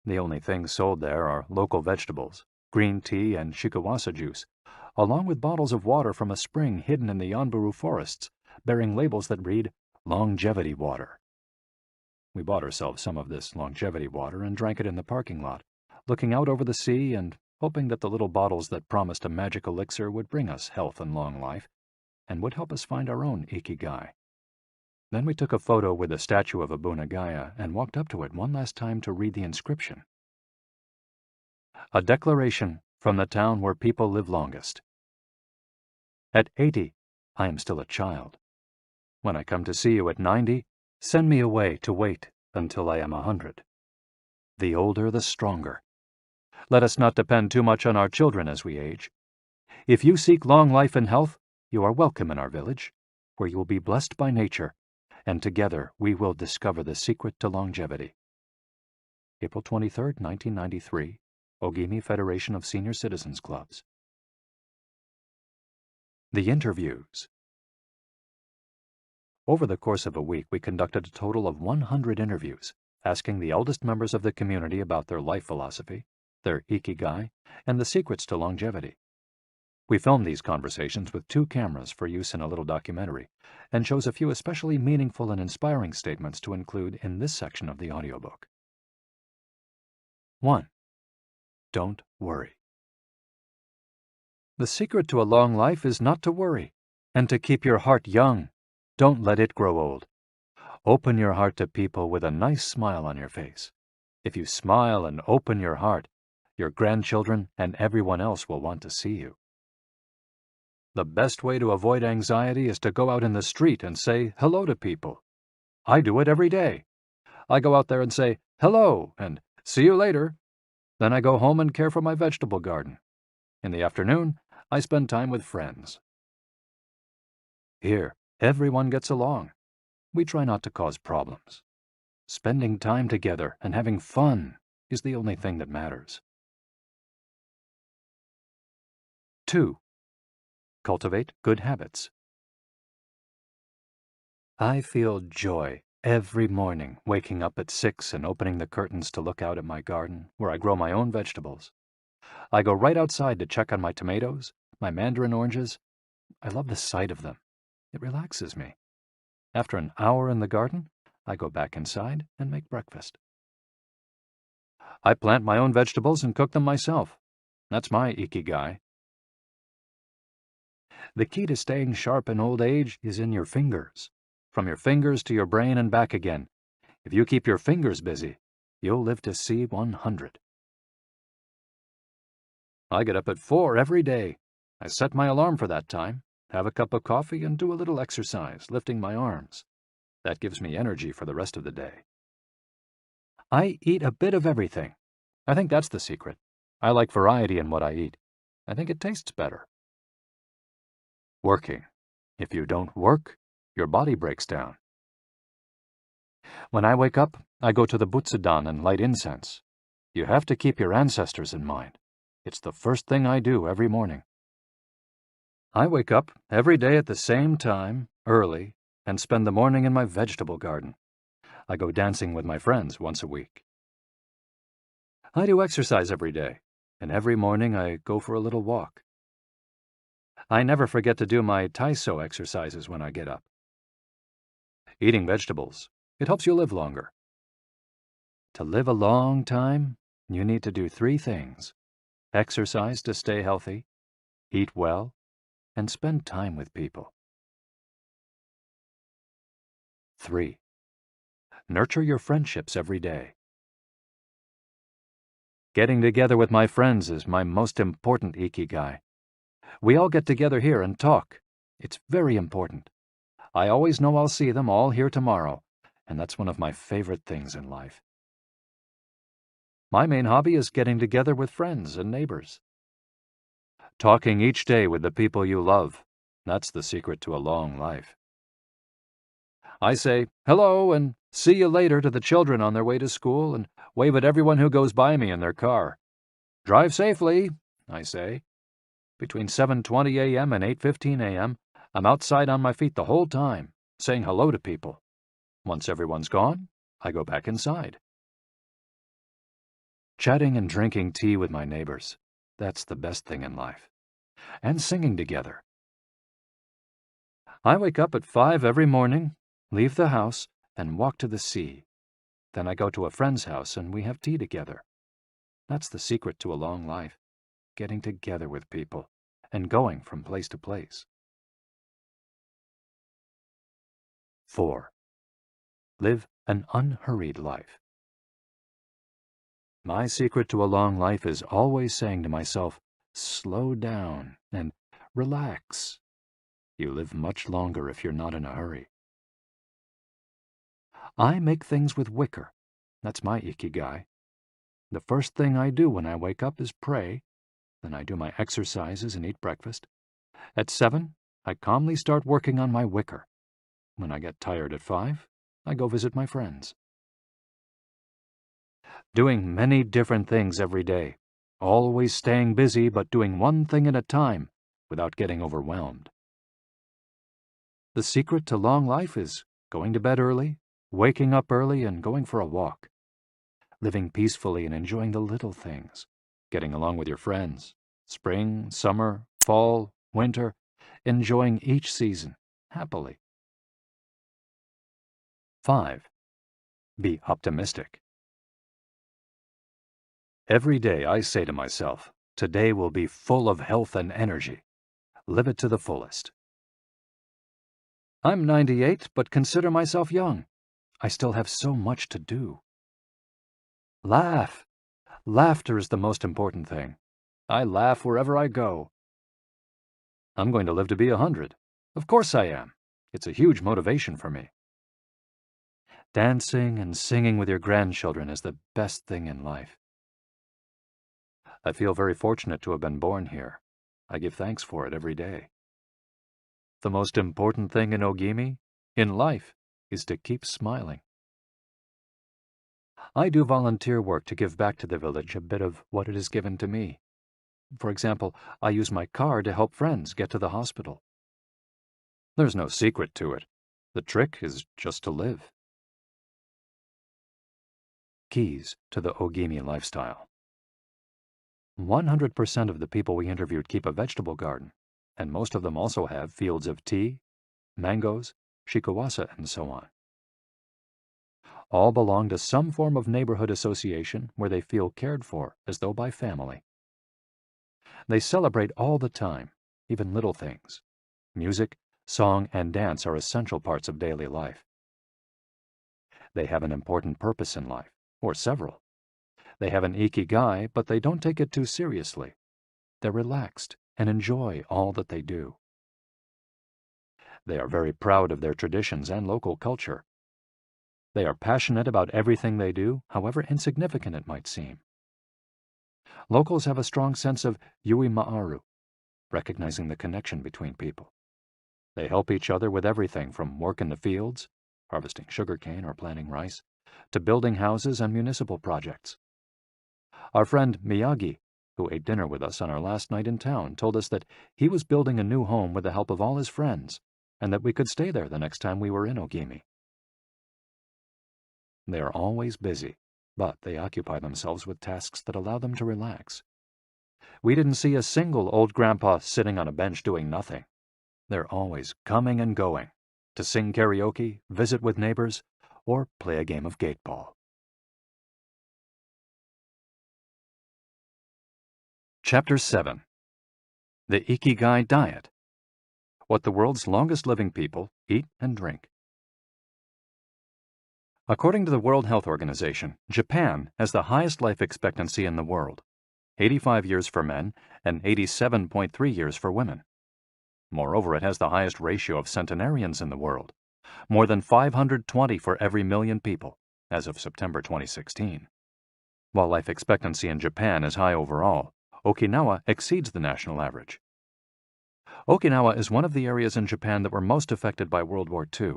The only things sold there are local vegetables, green tea, and shikawasa juice, along with bottles of water from a spring hidden in the Yanburu forests, bearing labels that read, "Longevity Water." We bought ourselves some of this longevity water and drank it in the parking lot, looking out over the sea and hoping that the little bottles that promised a magic elixir would bring us health and long life, and would help us find our own Ikigai. Then we took a photo with a statue of Abunagaya and walked up to it one last time to read the inscription. A declaration from the town where people live longest. At 80, I am still a child. When I come to see you at 90, send me away to wait until I am 100. The older, the stronger. Let us not depend too much on our children as we age. If you seek long life and health, you are welcome in our village, where you will be blessed by nature, and together we will discover the secret to longevity. April 23, 1993, Ogimi Federation of Senior Citizens Clubs. The interviews. Over the course of a week, we conducted a total of 100 interviews, asking the eldest members of the community about their life philosophy, their Ikigai, and the secrets to longevity. We filmed these conversations with 2 cameras for use in a little documentary, and chose a few especially meaningful and inspiring statements to include in this section of the audiobook. 1. Don't worry. The secret to a long life is not to worry, and to keep your heart young. Don't let it grow old. Open your heart to people with a nice smile on your face. If you smile and open your heart, your grandchildren and everyone else will want to see you. The best way to avoid anxiety is to go out in the street and say hello to people. I do it every day. I go out there and say hello and see you later. Then I go home and care for my vegetable garden. In the afternoon, I spend time with friends. Here, everyone gets along. We try not to cause problems. Spending time together and having fun is the only thing that matters. 2. Cultivate good habits. I feel joy every morning waking up at 6 and opening the curtains to look out at my garden where I grow my own vegetables. I go right outside to check on my tomatoes, my mandarin oranges. I love the sight of them. It relaxes me. After an hour in the garden, I go back inside and make breakfast. I plant my own vegetables and cook them myself. That's my Ikigai. The key to staying sharp in old age is in your fingers. From your fingers to your brain and back again. If you keep your fingers busy, you'll live to see 100. I get up at 4 every day. I set my alarm for that time, have a cup of coffee, and do a little exercise, lifting my arms. That gives me energy for the rest of the day. I eat a bit of everything. I think that's the secret. I like variety in what I eat. I think it tastes better. Working. If you don't work, your body breaks down. When I wake up, I go to the Butsudan and light incense. You have to keep your ancestors in mind. It's the first thing I do every morning. I wake up every day at the same time, early, and spend the morning in my vegetable garden. I go dancing with my friends once a week. I do exercise every day, and every morning I go for a little walk. I never forget to do my Taiso exercises when I get up. Eating vegetables, it helps you live longer. To live a long time, you need to do 3 things. Exercise to stay healthy, eat well, and spend time with people. 3. Nurture your friendships every day. Getting together with my friends is my most important Ikigai. We all get together here and talk. It's very important. I always know I'll see them all here tomorrow, and that's one of my favorite things in life. My main hobby is getting together with friends and neighbors. Talking each day with the people you love, that's the secret to a long life. I say hello and see you later to the children on their way to school and wave at everyone who goes by me in their car. Drive safely, I say. Between 7:20 a.m. and 8:15 a.m., I'm outside on my feet the whole time, saying hello to people. Once everyone's gone, I go back inside. Chatting and drinking tea with my neighbors, that's the best thing in life. And singing together. I wake up at 5 every morning, leave the house, and walk to the sea. Then I go to a friend's house and we have tea together. That's the secret to a long life, getting together with people and going from place to place. 4. Live an unhurried life. My secret to a long life is always saying to myself, slow down and relax. You live much longer if you're not in a hurry. I make things with wicker. That's my Ikigai. The first thing I do when I wake up is pray. Then I do my exercises and eat breakfast. At 7, I calmly start working on my wicker. When I get tired at 5, I go visit my friends. Doing many different things every day. Always staying busy but doing one thing at a time without getting overwhelmed. The secret to long life is going to bed early, waking up early, and going for a walk. Living peacefully and enjoying the little things. Getting along with your friends. Spring, summer, fall, winter. Enjoying each season happily. 5. Be optimistic. Every day I say to myself, today will be full of health and energy. Live it to the fullest. I'm 98, but consider myself young. I still have so much to do. Laugh. Laughter is the most important thing. I laugh wherever I go. I'm going to live to be 100. Of course I am. It's a huge motivation for me. Dancing and singing with your grandchildren is the best thing in life. I feel very fortunate to have been born here. I give thanks for it every day. The most important thing in Ogimi, in life, is to keep smiling. I do volunteer work to give back to the village a bit of what it has given to me. For example, I use my car to help friends get to the hospital. There's no secret to it. The trick is just to live. Keys to the Ogimi lifestyle. 100% of the people we interviewed keep a vegetable garden, and most of them also have fields of tea, mangoes, shikawasa, and so on. All belong to some form of neighborhood association where they feel cared for as though by family. They celebrate all the time, even little things. Music, song, and dance are essential parts of daily life. They have an important purpose in life, or several. They have an Ikigai, but they don't take it too seriously. They're relaxed and enjoy all that they do. They are very proud of their traditions and local culture. They are passionate about everything they do, however insignificant it might seem. Locals have a strong sense of yui ma'aru, recognizing the connection between people. They help each other with everything from work in the fields, harvesting sugarcane or planting rice, to building houses and municipal projects. Our friend Miyagi, who ate dinner with us on our last night in town, told us that he was building a new home with the help of all his friends, and that we could stay there the next time we were in Ogimi. They are always busy, but they occupy themselves with tasks that allow them to relax. We didn't see a single old grandpa sitting on a bench doing nothing. They're always coming and going, to sing karaoke, visit with neighbors, or play a game of gateball. Chapter 7. The Ikigai Diet. What the world's longest living people eat and drink. According to the World Health Organization, Japan has the highest life expectancy in the world, 85 years for men and 87.3 years for women. Moreover, it has the highest ratio of centenarians in the world, more than 520 for every million people, as of September 2016. While life expectancy in Japan is high overall, Okinawa exceeds the national average. Okinawa is one of the areas in Japan that were most affected by World War II.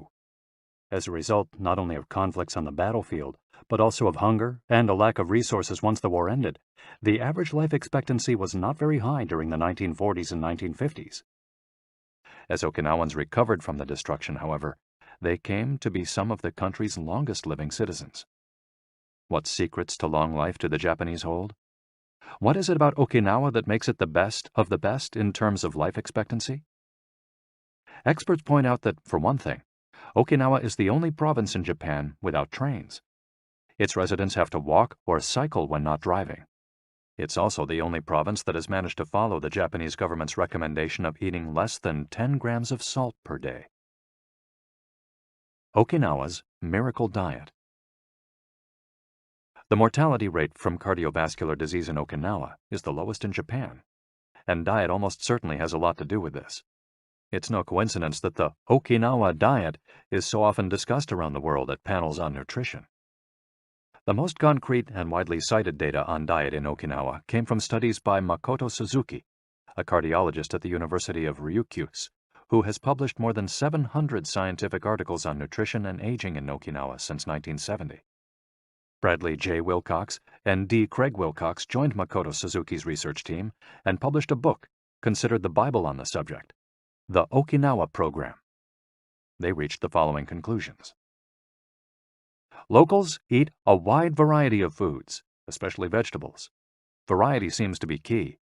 As a result not only of conflicts on the battlefield, but also of hunger and a lack of resources once the war ended, the average life expectancy was not very high during the 1940s and 1950s. As Okinawans recovered from the destruction, however, they came to be some of the country's longest living citizens. What secrets to long life do the Japanese hold? What is it about Okinawa that makes it the best of the best in terms of life expectancy? Experts point out that, for one thing, Okinawa is the only province in Japan without trains. Its residents have to walk or cycle when not driving. It's also the only province that has managed to follow the Japanese government's recommendation of eating less than 10 grams of salt per day. Okinawa's Miracle Diet. The mortality rate from cardiovascular disease in Okinawa is the lowest in Japan, and diet almost certainly has a lot to do with this. It's no coincidence that the Okinawa diet is so often discussed around the world at panels on nutrition. The most concrete and widely cited data on diet in Okinawa came from studies by Makoto Suzuki, a cardiologist at the University of Ryukyu, who has published more than 700 scientific articles on nutrition and aging in Okinawa since 1970. Bradley J. Wilcox and D. Craig Wilcox joined Makoto Suzuki's research team and published a book considered the Bible on the subject, The Okinawa Program. They reached the following conclusions. Locals eat a wide variety of foods, especially vegetables. Variety seems to be key.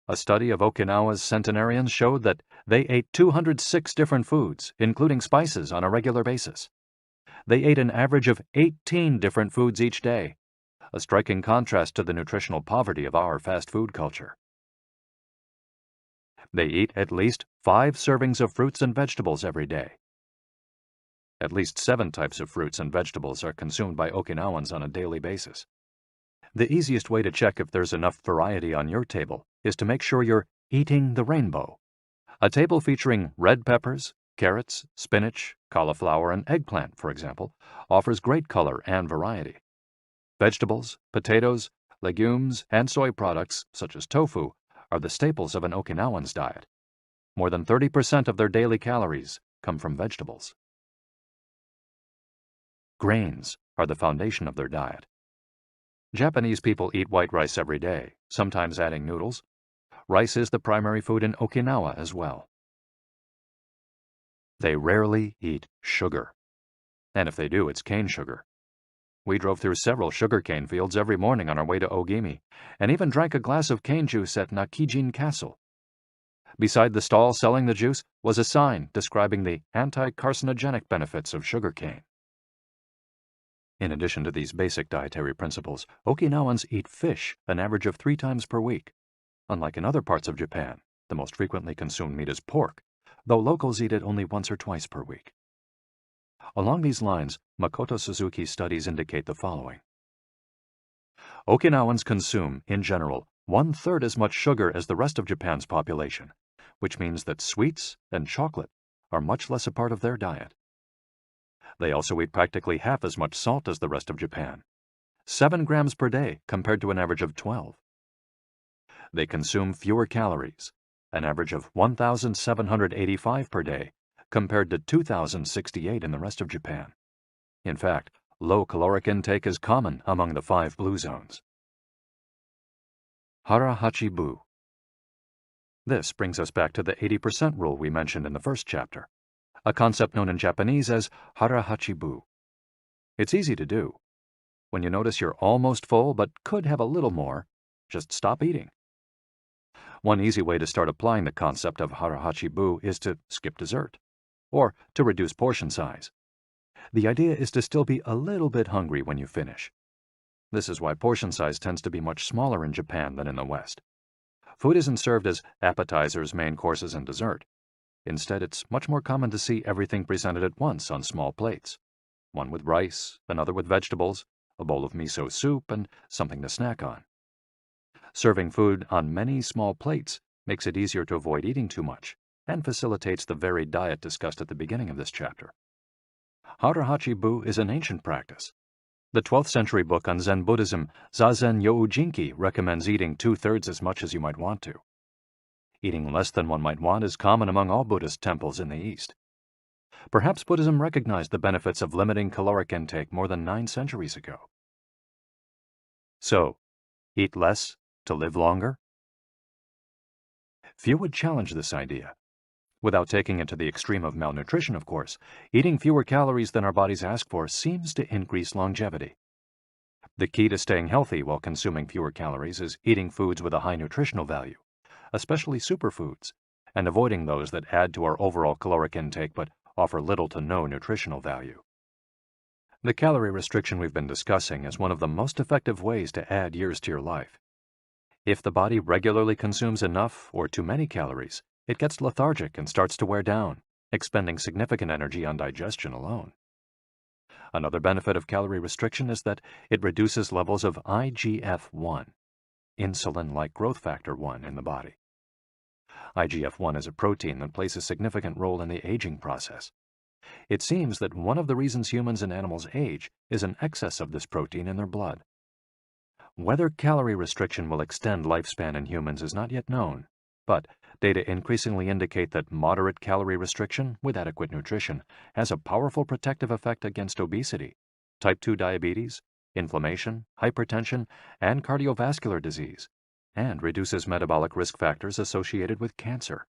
A study of Okinawa's centenarians showed that they ate 206 different foods, including spices, on a regular basis. They ate an average of 18 different foods each day, a striking contrast to the nutritional poverty of our fast food culture. They eat at least 5 servings of fruits and vegetables every day. At least 7 types of fruits and vegetables are consumed by Okinawans on a daily basis. The easiest way to check if there's enough variety on your table is to make sure you're eating the rainbow. A table featuring red peppers, carrots, spinach, cauliflower, and eggplant, for example, offers great color and variety. Vegetables, potatoes, legumes, and soy products, such as tofu, are the staples of an Okinawan's diet. More than 30% of their daily calories come from vegetables. Grains are the foundation of their diet. Japanese people eat white rice every day, sometimes adding noodles. Rice is the primary food in Okinawa as well. They rarely eat sugar. And if they do, it's cane sugar. We drove through several sugarcane fields every morning on our way to Ogimi, and even drank a glass of cane juice at Nakijin Castle. Beside the stall selling the juice was a sign describing the anti-carcinogenic benefits of sugarcane. In addition to these basic dietary principles, Okinawans eat fish an average of 3 times per week. Unlike in other parts of Japan, the most frequently consumed meat is pork, though locals eat it only once or twice per week. Along these lines, Makoto Suzuki's studies indicate the following. Okinawans consume, in general, 1/3 as much sugar as the rest of Japan's population, which means that sweets and chocolate are much less a part of their diet. They also eat practically half as much salt as the rest of Japan, 7 grams per day compared to an average of 12. They consume fewer calories, an average of 1,785 per day, compared to 2,068 in the rest of Japan. In fact, low caloric intake is common among the 5 blue zones. Hara-hachi-bu. This brings us back to the 80% rule we mentioned in the first chapter, a concept known in Japanese as hara-hachi-bu. It's easy to do. When you notice you're almost full but could have a little more, just stop eating. One easy way to start applying the concept of hara-hachi-bu is to skip dessert, or to reduce portion size. The idea is to still be a little bit hungry when you finish. This is why portion size tends to be much smaller in Japan than in the West. Food isn't served as appetizers, main courses, and dessert. Instead, it's much more common to see everything presented at once on small plates. One with rice, another with vegetables, a bowl of miso soup, and something to snack on. Serving food on many small plates makes it easier to avoid eating too much and facilitates the varied diet discussed at the beginning of this chapter. Hara-hachi-bu is an ancient practice. The 12th century book on Zen Buddhism, Zazen Youjinki, recommends eating 2/3 as much as you might want to. Eating less than one might want is common among all Buddhist temples in the East. Perhaps Buddhism recognized the benefits of limiting caloric intake more than 9 centuries ago. So, eat less to live longer? Few would challenge this idea. Without taking it to the extreme of malnutrition, of course, eating fewer calories than our bodies ask for seems to increase longevity. The key to staying healthy while consuming fewer calories is eating foods with a high nutritional value, especially superfoods, and avoiding those that add to our overall caloric intake but offer little to no nutritional value. The calorie restriction we've been discussing is one of the most effective ways to add years to your life. If the body regularly consumes enough or too many calories, it gets lethargic and starts to wear down, expending significant energy on digestion alone. Another benefit of calorie restriction is that it reduces levels of IGF-1, insulin-like growth factor 1, in the body. IGF-1 is a protein that plays a significant role in the aging process. It seems that one of the reasons humans and animals age is an excess of this protein in their blood. Whether calorie restriction will extend lifespan in humans is not yet known, but data increasingly indicate that moderate calorie restriction with adequate nutrition has a powerful protective effect against obesity, type 2 diabetes, inflammation, hypertension, and cardiovascular disease, and reduces metabolic risk factors associated with cancer.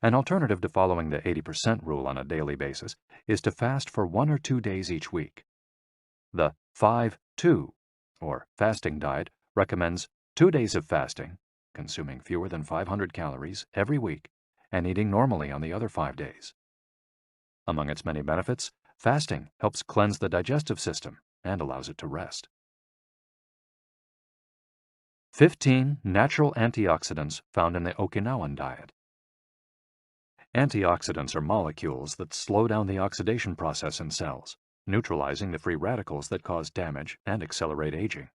An alternative to following the 80% rule on a daily basis is to fast for 1 or 2 days each week. The 5-2, or fasting diet, recommends 2 days of fasting, consuming fewer than 500 calories every week, and eating normally on the other 5 days. Among its many benefits, fasting helps cleanse the digestive system and allows it to rest. 15 natural antioxidants found in the Okinawan diet. Antioxidants are molecules that slow down the oxidation process in cells, neutralizing the free radicals that cause damage and accelerate aging.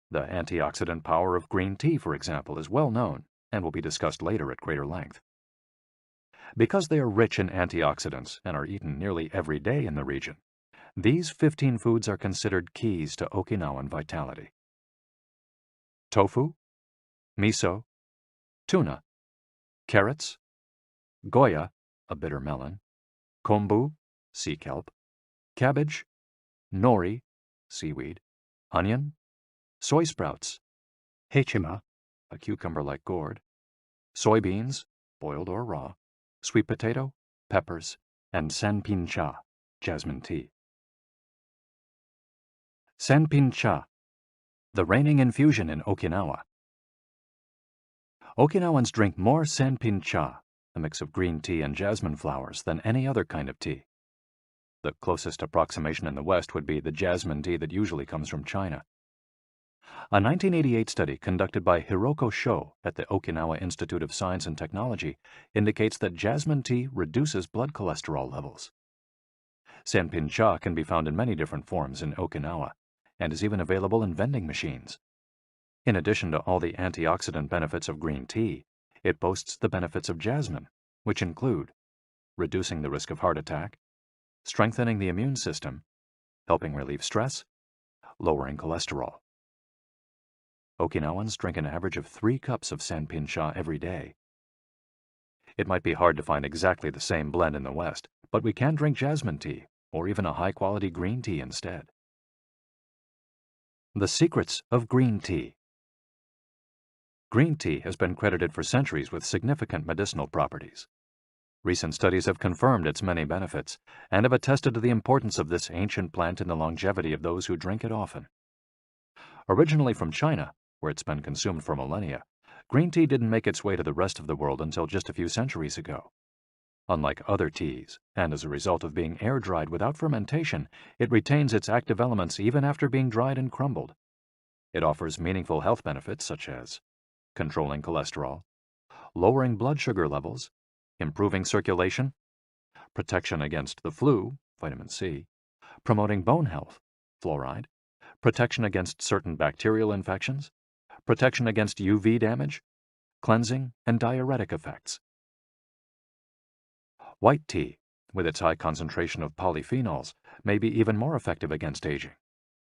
The antioxidant power of green tea, for example, is well known and will be discussed later at greater length. Because they are rich in antioxidants and are eaten nearly every day in the region, these 15 foods are considered keys to Okinawan vitality. Tofu, miso, tuna, carrots, goya, a bitter melon, kombu, sea kelp, cabbage, nori, seaweed, onion, soy sprouts, hechima, a cucumber-like gourd, soybeans, boiled or raw, sweet potato, peppers, and sanpin-cha, jasmine tea. Sanpin-cha, the reigning infusion in Okinawa. Okinawans drink more sanpin-cha, a mix of green tea and jasmine flowers, than any other kind of tea. The closest approximation in the West would be the jasmine tea that usually comes from China. A 1988 study conducted by Hiroko Sho at the Okinawa Institute of Science and Technology indicates that jasmine tea reduces blood cholesterol levels. Sanpin-cha can be found in many different forms in Okinawa and is even available in vending machines. In addition to all the antioxidant benefits of green tea, it boasts the benefits of jasmine, which include reducing the risk of heart attack, strengthening the immune system, helping relieve stress, lowering cholesterol. Okinawans drink an average of 3 cups of sanpin-cha every day. It might be hard to find exactly the same blend in the West, but we can drink jasmine tea or even a high-quality green tea instead. The secrets of green tea. Green tea has been credited for centuries with significant medicinal properties. Recent studies have confirmed its many benefits and have attested to the importance of this ancient plant in the longevity of those who drink it often. Originally from China, where it's been consumed for millennia, green tea didn't make its way to the rest of the world until just a few centuries ago. Unlike other teas, and as a result of being air-dried without fermentation, it retains its active elements even after being dried and crumbled. It offers meaningful health benefits such as controlling cholesterol, lowering blood sugar levels, improving circulation, protection against the flu, vitamin C, promoting bone health, fluoride, protection against certain bacterial infections, protection against UV damage, cleansing, and diuretic effects. White tea, with its high concentration of polyphenols, may be even more effective against aging.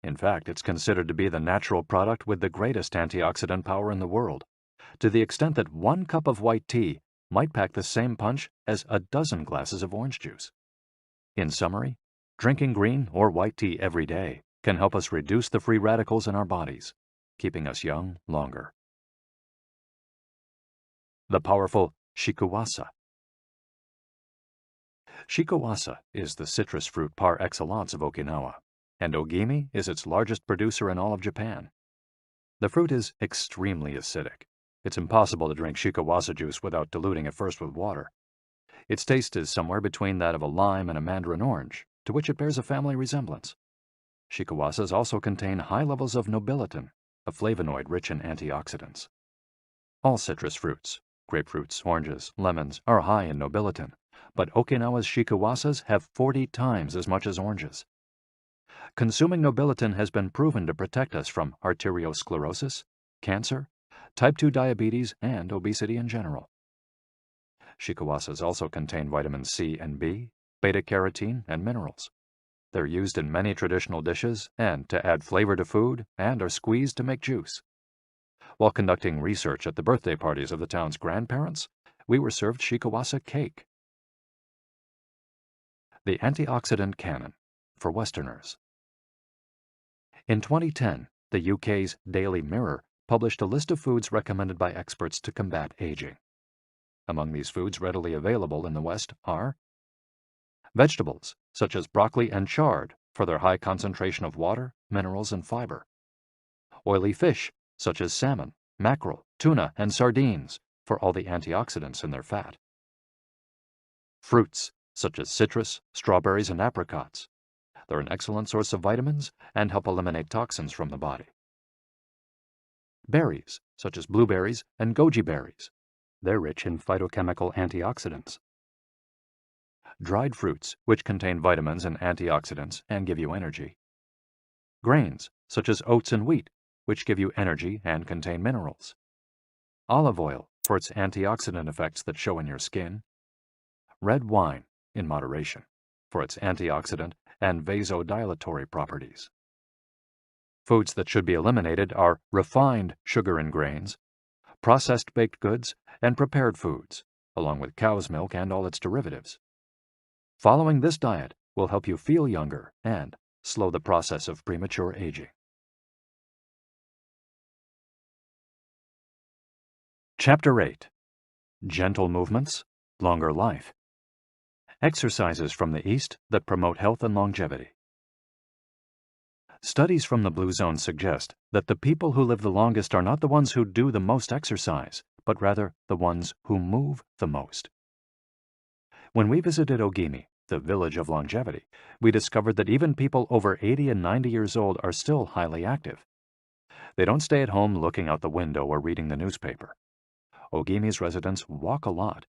In fact, it's considered to be the natural product with the greatest antioxidant power in the world, to the extent that 1 cup of white tea might pack the same punch as a dozen glasses of orange juice. In summary, drinking green or white tea every day can help us reduce the free radicals in our bodies, keeping us young longer. The powerful shikuwasa. Shikuwasa is the citrus fruit par excellence of Okinawa, and Ogimi is its largest producer in all of Japan. The fruit is extremely acidic. It's impossible to drink shikuwasa juice without diluting it first with water. Its taste is somewhere between that of a lime and a mandarin orange, to which it bears a family resemblance. Shikuwasas also contain high levels of nobiletin, a flavonoid rich in antioxidants. All citrus fruits, grapefruits, oranges, lemons, are high in nobiletin, but Okinawa's shikuwasas have 40 times as much as oranges. Consuming nobiletin has been proven to protect us from arteriosclerosis, cancer, type 2 diabetes, and obesity in general. Shikuwasas also contain vitamins C and B, beta-carotene, and minerals. They're used in many traditional dishes and to add flavor to food, and are squeezed to make juice. While conducting research at the birthday parties of the town's grandparents, we were served shikuwasa cake. The antioxidant canon for Westerners. In 2010, the UK's Daily Mirror published a list of foods recommended by experts to combat aging. Among these foods readily available in the West are vegetables, such as broccoli and chard, for their high concentration of water, minerals, and fiber. Oily fish, such as salmon, mackerel, tuna, and sardines, for all the antioxidants in their fat. Fruits, such as citrus, strawberries, and apricots. They're an excellent source of vitamins and help eliminate toxins from the body. Berries, such as blueberries and goji berries. They're rich in phytochemical antioxidants. Dried fruits, which contain vitamins and antioxidants and give you energy. Grains, such as oats and wheat, which give you energy and contain minerals. Olive oil, for its antioxidant effects that show in your skin. Red wine, in moderation, for its antioxidant and vasodilatory properties. Foods that should be eliminated are refined sugar and grains, processed baked goods, and prepared foods, along with cow's milk and all its derivatives. Following this diet will help you feel younger and slow the process of premature aging. Chapter 8. Gentle Movements, Longer Life. Exercises from the East that promote health and longevity. Studies from the Blue Zone suggest that the people who live the longest are not the ones who do the most exercise, but rather the ones who move the most. When we visited Ogimi, the village of longevity, we discovered that even people over 80 and 90 years old are still highly active. They don't stay at home looking out the window or reading the newspaper. Ogimi's residents walk a lot,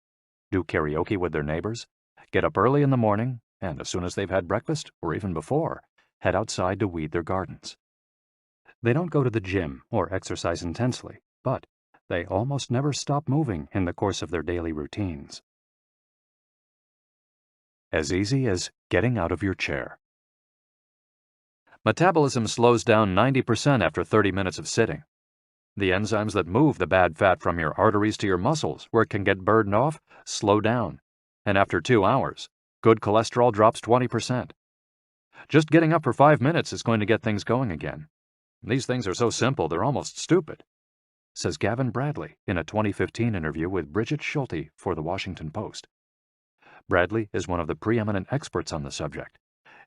do karaoke with their neighbors, get up early in the morning, and as soon as they've had breakfast, or even before, head outside to weed their gardens. They don't go to the gym or exercise intensely, but they almost never stop moving in the course of their daily routines. As easy as getting out of your chair. Metabolism slows down 90% after 30 minutes of sitting. The enzymes that move the bad fat from your arteries to your muscles, where it can get burned off, slow down. And after 2 hours, good cholesterol drops 20%. Just getting up for 5 minutes is going to get things going again. These things are so simple they're almost stupid, says Gavin Bradley in a 2015 interview with Bridget Schulte for The Washington Post. Bradley is one of the preeminent experts on the subject,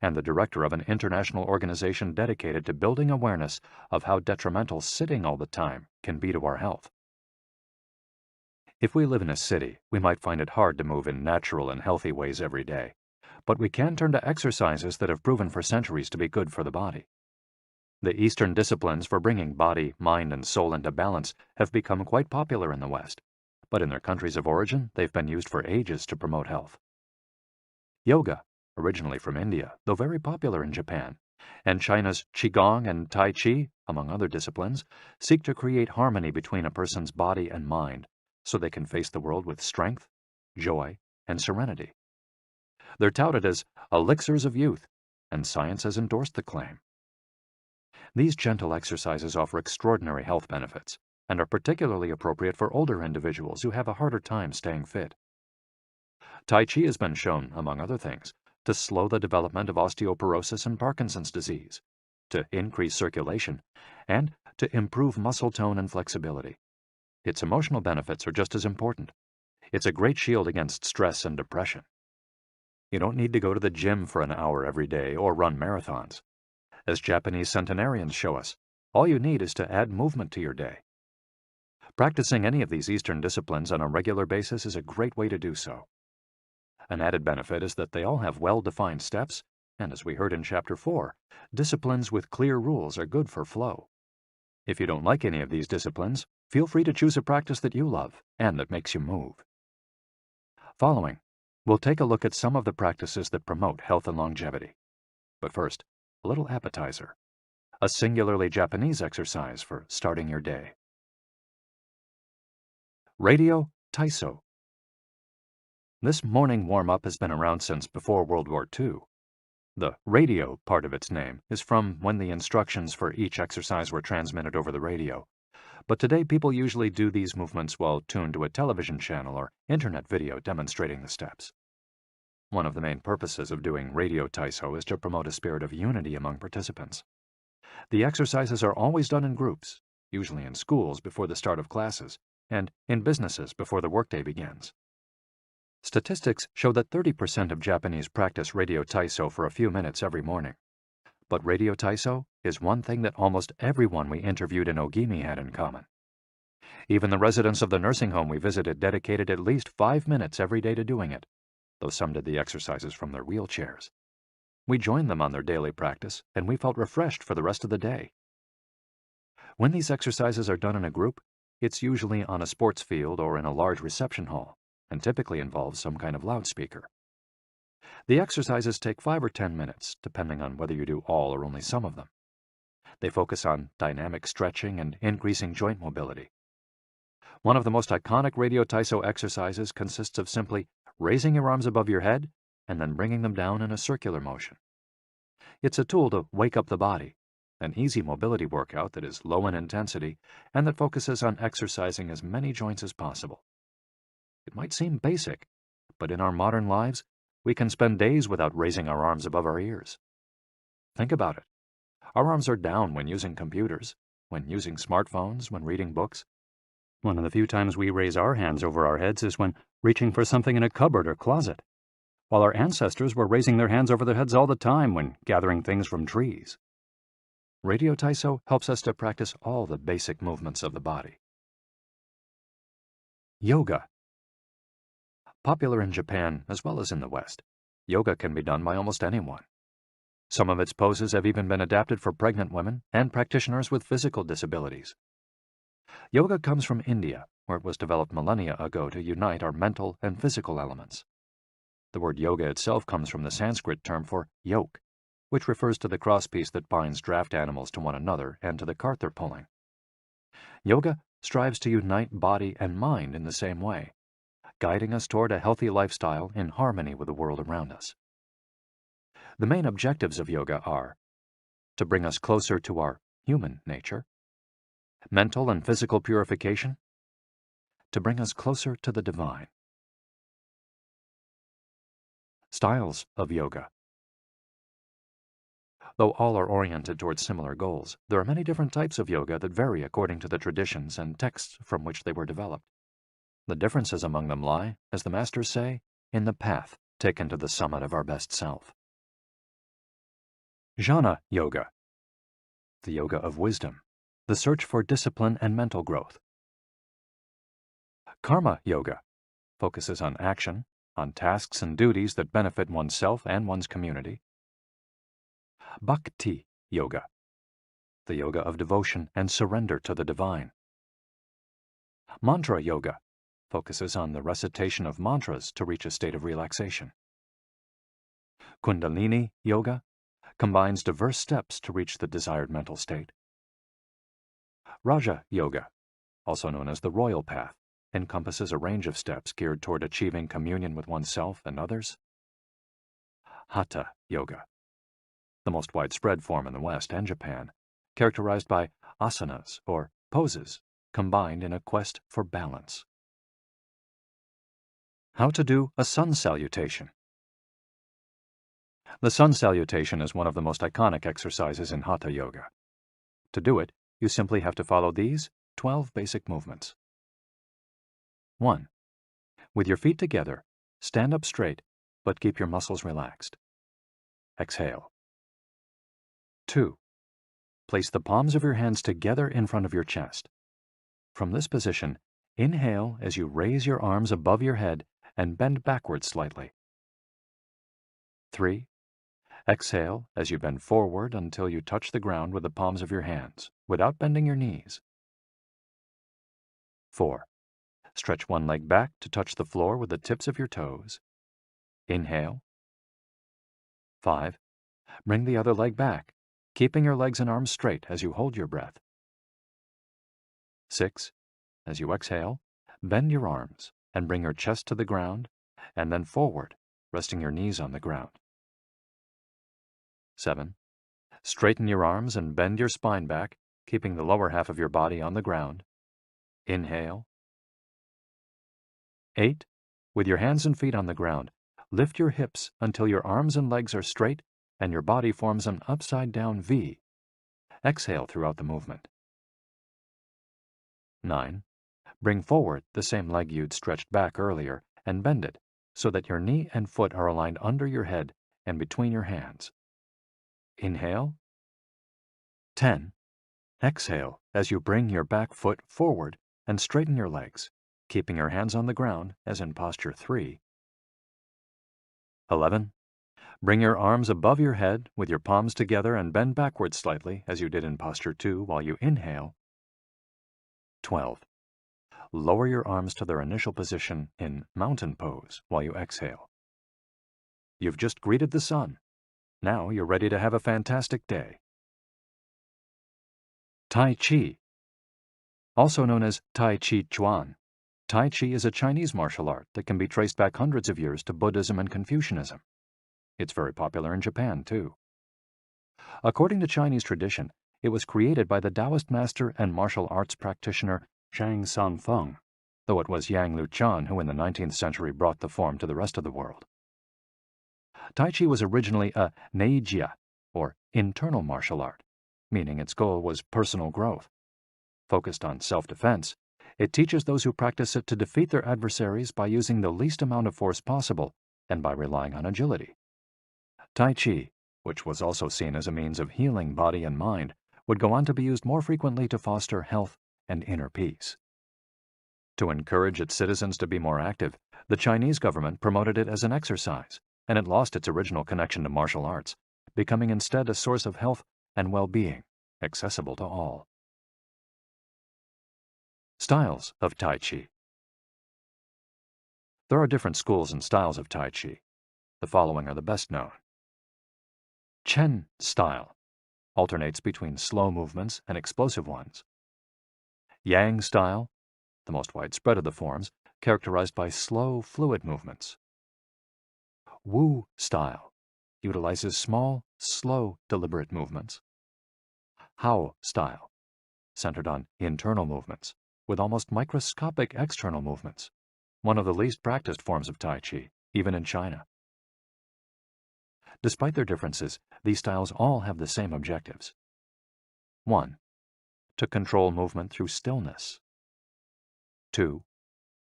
and the director of an international organization dedicated to building awareness of how detrimental sitting all the time can be to our health. If we live in a city, we might find it hard to move in natural and healthy ways every day, but we can turn to exercises that have proven for centuries to be good for the body. The Eastern disciplines for bringing body, mind, and soul into balance have become quite popular in the West, but in their countries of origin, they've been used for ages to promote health. Yoga, originally from India, though very popular in Japan, and China's Qigong and Tai Chi, among other disciplines, seek to create harmony between a person's body and mind so they can face the world with strength, joy, and serenity. They're touted as elixirs of youth, and science has endorsed the claim. These gentle exercises offer extraordinary health benefits and are particularly appropriate for older individuals who have a harder time staying fit. Tai Chi has been shown, among other things, to slow the development of osteoporosis and Parkinson's disease, to increase circulation, and to improve muscle tone and flexibility. Its emotional benefits are just as important. It's a great shield against stress and depression. You don't need to go to the gym for an hour every day or run marathons. As Japanese centenarians show us, all you need is to add movement to your day. Practicing any of these Eastern disciplines on a regular basis is a great way to do so. An added benefit is that they all have well-defined steps, and as we heard in Chapter 4, disciplines with clear rules are good for flow. If you don't like any of these disciplines, feel free to choose a practice that you love and that makes you move. Following, we'll take a look at some of the practices that promote health and longevity. But first, a little appetizer, a singularly Japanese exercise for starting your day. Radio Taiso. This morning warm-up has been around since before World War II. The radio part of its name is from when the instructions for each exercise were transmitted over the radio, but today people usually do these movements while tuned to a television channel or internet video demonstrating the steps. One of the main purposes of doing radio Taiso is to promote a spirit of unity among participants. The exercises are always done in groups, usually in schools before the start of classes, and in businesses before the workday begins. Statistics show that 30% of Japanese practice radio Taiso for a few minutes every morning. But radio Taiso is one thing that almost everyone we interviewed in Ogimi had in common. Even the residents of the nursing home we visited dedicated at least 5 minutes every day to doing it, though some did the exercises from their wheelchairs. We joined them on their daily practice, and we felt refreshed for the rest of the day. When these exercises are done in a group, it's usually on a sports field or in a large reception hall, and typically involves some kind of loudspeaker. The exercises take 5 or 10 minutes, depending on whether you do all or only some of them. They focus on dynamic stretching and increasing joint mobility. One of the most iconic Radio Taiso exercises consists of simply raising your arms above your head and then bringing them down in a circular motion. It's a tool to wake up the body, an easy mobility workout that is low in intensity and that focuses on exercising as many joints as possible. It might seem basic, but in our modern lives, we can spend days without raising our arms above our ears. Think about it. Our arms are down when using computers, when using smartphones, when reading books. One of the few times we raise our hands over our heads is when reaching for something in a cupboard or closet, while our ancestors were raising their hands over their heads all the time when gathering things from trees. Radio Taiso helps us to practice all the basic movements of the body. Yoga. Popular in Japan as well as in the West, yoga can be done by almost anyone. Some of its poses have even been adapted for pregnant women and practitioners with physical disabilities. Yoga comes from India, where it was developed millennia ago to unite our mental and physical elements. The word yoga itself comes from the Sanskrit term for yoke, which refers to the crosspiece that binds draft animals to one another and to the cart they're pulling. Yoga strives to unite body and mind in the same way, guiding us toward a healthy lifestyle in harmony with the world around us. The main objectives of yoga are to bring us closer to our human nature, mental and physical purification, to bring us closer to the divine. Styles of yoga. Though all are oriented towards similar goals, there are many different types of yoga that vary according to the traditions and texts from which they were developed. The differences among them lie, as the masters say, in the path taken to the summit of our best self. Jnana Yoga. The yoga of wisdom, the search for discipline and mental growth. Karma Yoga focuses on action, on tasks and duties that benefit oneself and one's community. Bhakti Yoga, the yoga of devotion and surrender to the divine. Mantra Yoga focuses on the recitation of mantras to reach a state of relaxation. Kundalini Yoga combines diverse steps to reach the desired mental state. Raja Yoga, also known as the royal path, encompasses a range of steps geared toward achieving communion with oneself and others. Hatha Yoga, the most widespread form in the West and Japan, characterized by asanas, or poses, combined in a quest for balance. How to do a sun salutation. The sun salutation is one of the most iconic exercises in Hatha Yoga. To do it, you simply have to follow these 12 basic movements. 1. With your feet together, stand up straight, but keep your muscles relaxed. Exhale. 2. Place the palms of your hands together in front of your chest. From this position, inhale as you raise your arms above your head and bend backwards slightly. 3. Exhale as you bend forward until you touch the ground with the palms of your hands, without bending your knees. 4. Stretch one leg back to touch the floor with the tips of your toes. Inhale. 5. Bring the other leg back, keeping your legs and arms straight as you hold your breath. 6. As you exhale, bend your arms and bring your chest to the ground, and then forward, resting your knees on the ground. 7. Straighten your arms and bend your spine back, keeping the lower half of your body on the ground. Inhale. 8. With your hands and feet on the ground, lift your hips until your arms and legs are straight and your body forms an upside-down V. Exhale throughout the movement. 9. Bring forward the same leg you'd stretched back earlier and bend it so that your knee and foot are aligned under your head and between your hands. Inhale. 10. Exhale as you bring your back foot forward and straighten your legs, keeping your hands on the ground as in posture 3. 11. Bring your arms above your head with your palms together and bend backwards slightly as you did in posture 2 while you inhale. 12. Lower your arms to their initial position in mountain pose while you exhale. You've just greeted the sun. Now you're ready to have a fantastic day. Tai Chi. Also known as Tai Chi Chuan, Tai Chi is a Chinese martial art that can be traced back hundreds of years to Buddhism and Confucianism. It's very popular in Japan, too. According to Chinese tradition, it was created by the Taoist master and martial arts practitioner Zhang Sanfeng, though it was Yang Luchan who in the 19th century brought the form to the rest of the world. Tai Chi was originally a neijia, or internal martial art, meaning its goal was personal growth. Focused on self-defense, it teaches those who practice it to defeat their adversaries by using the least amount of force possible and by relying on agility. Tai Chi, which was also seen as a means of healing body and mind, would go on to be used more frequently to foster health and inner peace. To encourage its citizens to be more active, the Chinese government promoted it as an exercise, and it lost its original connection to martial arts, becoming instead a source of health and well-being, accessible to all. Styles of Tai Chi. There are different schools and styles of Tai Chi. The following are the best known. Chen style alternates between slow movements and explosive ones. Yang style, the most widespread of the forms, characterized by slow, fluid movements. Wu style utilizes small, slow, deliberate movements. Hao style, centered on internal movements, with almost microscopic external movements, one of the least practiced forms of Tai Chi, even in China. Despite their differences, these styles all have the same objectives. 1. To control movement through stillness. 2.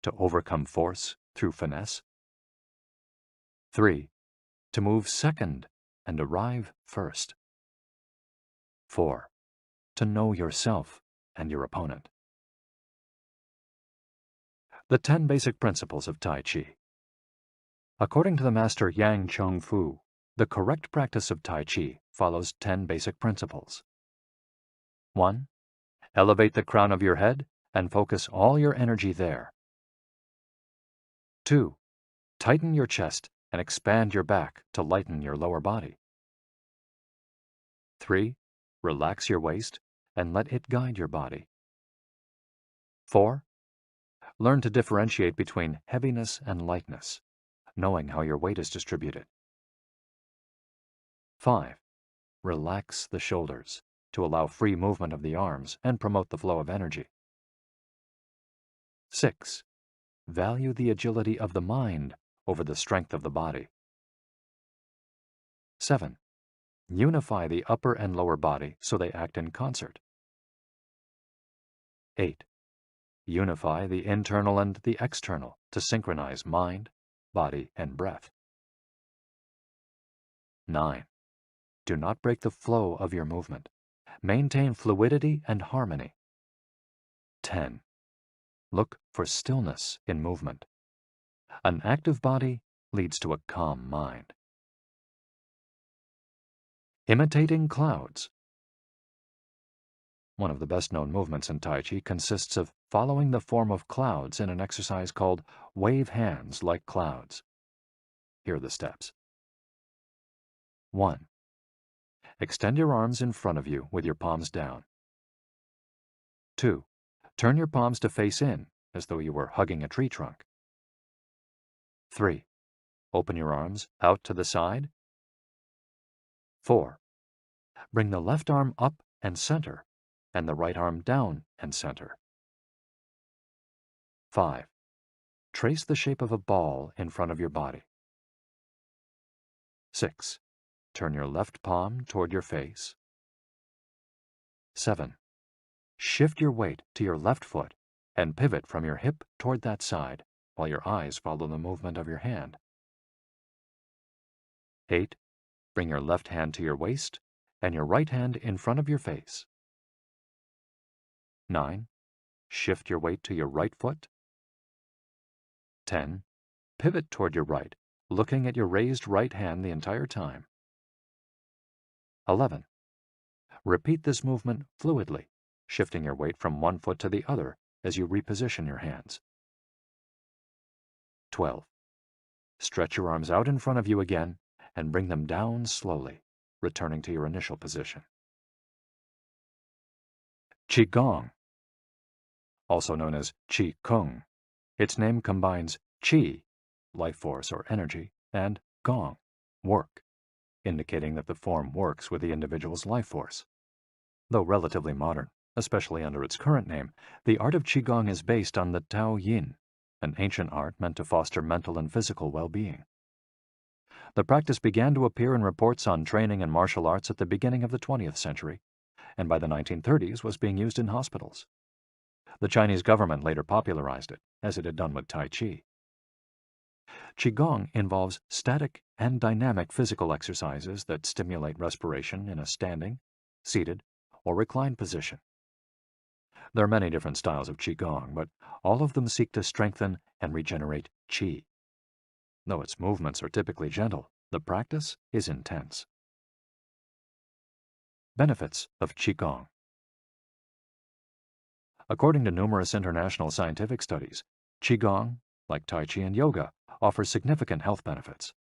To overcome force through finesse. 3. To move second and arrive first. 4. To know yourself and your opponent. The 10 basic principles of Tai Chi. According to the master Yang Cheng Fu, the correct practice of Tai Chi follows 10 basic principles. 1. Elevate the crown of your head and focus all your energy there. 2. Tighten your chest and expand your back to lighten your lower body. 3. Relax your waist and let it guide your body. 4. Learn to differentiate between heaviness and lightness, knowing how your weight is distributed. 5. Relax the shoulders to allow free movement of the arms and promote the flow of energy. 6. Value the agility of the mind over the strength of the body. 7. Unify the upper and lower body so they act in concert. 8. Unify the internal and the external to synchronize mind, body, and breath. 9. Do not break the flow of your movement. Maintain fluidity and harmony. 10. Look for stillness in movement. An active body leads to a calm mind. Imitating clouds. One of the best-known movements in Tai Chi consists of following the form of clouds in an exercise called wave hands like clouds. Here are the steps. 1. Extend your arms in front of you with your palms down. 2. Turn your palms to face in, as though you were hugging a tree trunk. 3. Open your arms out to the side. 4. Bring the left arm up and center, and the right arm down and center. 5. Trace the shape of a ball in front of your body. 6. Turn your left palm toward your face. 7. Shift your weight to your left foot and pivot from your hip toward that side while your eyes follow the movement of your hand. 8. Bring your left hand to your waist and your right hand in front of your face. 9. Shift your weight to your right foot. 10. Pivot toward your right, looking at your raised right hand the entire time. 11. Repeat this movement fluidly, shifting your weight from one foot to the other as you reposition your hands. 12. Stretch your arms out in front of you again and bring them down slowly, returning to your initial position. Qigong. also known as Qi Kung. Its name combines Qi, life force or energy, and Gong, work, indicating that the form works with the individual's life force. Though relatively modern, especially under its current name, the art of Qigong is based on the Tao Yin, an ancient art meant to foster mental and physical well-being. The practice began to appear in reports on training in martial arts at the beginning of the 20th century, and by the 1930s was being used in hospitals. The Chinese government later popularized it, as it had done with Tai Chi. Qigong involves static and dynamic physical exercises that stimulate respiration in a standing, seated, or reclined position. There are many different styles of Qigong, but all of them seek to strengthen and regenerate Qi. Though its movements are typically gentle, the practice is intense. Benefits of Qigong. According to numerous international scientific studies, Qigong, like Tai Chi and yoga, offers significant health benefits.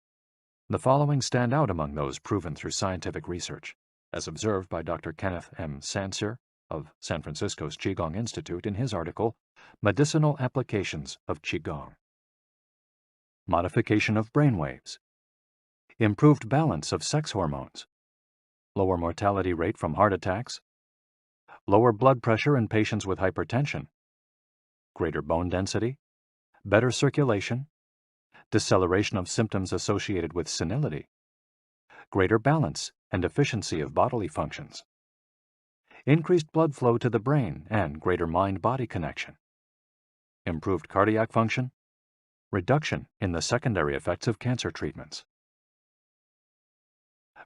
The following stand out among those proven through scientific research, as observed by Dr. Kenneth M. Sancer of San Francisco's Qigong Institute in his article, Medicinal Applications of Qigong. Modification of brainwaves. Improved balance of sex hormones. Lower mortality rate from heart attacks. Lower blood pressure in patients with hypertension. Greater bone density. Better circulation. Deceleration of symptoms associated with senility. Greater balance and efficiency of bodily functions. Increased blood flow to the brain and greater mind-body connection. Improved cardiac function. Reduction in the secondary effects of cancer treatments.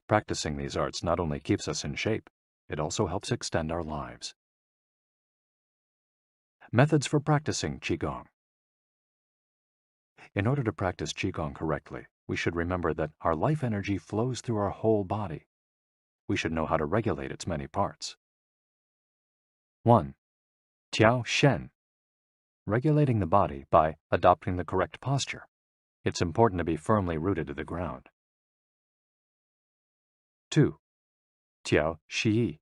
Practicing these arts not only keeps us in shape, it also helps extend our lives. Methods for practicing Qigong. In order to practice Qigong correctly, we should remember that our life energy flows through our whole body. We should know how to regulate its many parts. 1. Tiao Shen. Regulating the body by adopting the correct posture. It's important to be firmly rooted to the ground. 2. Tiao Shi.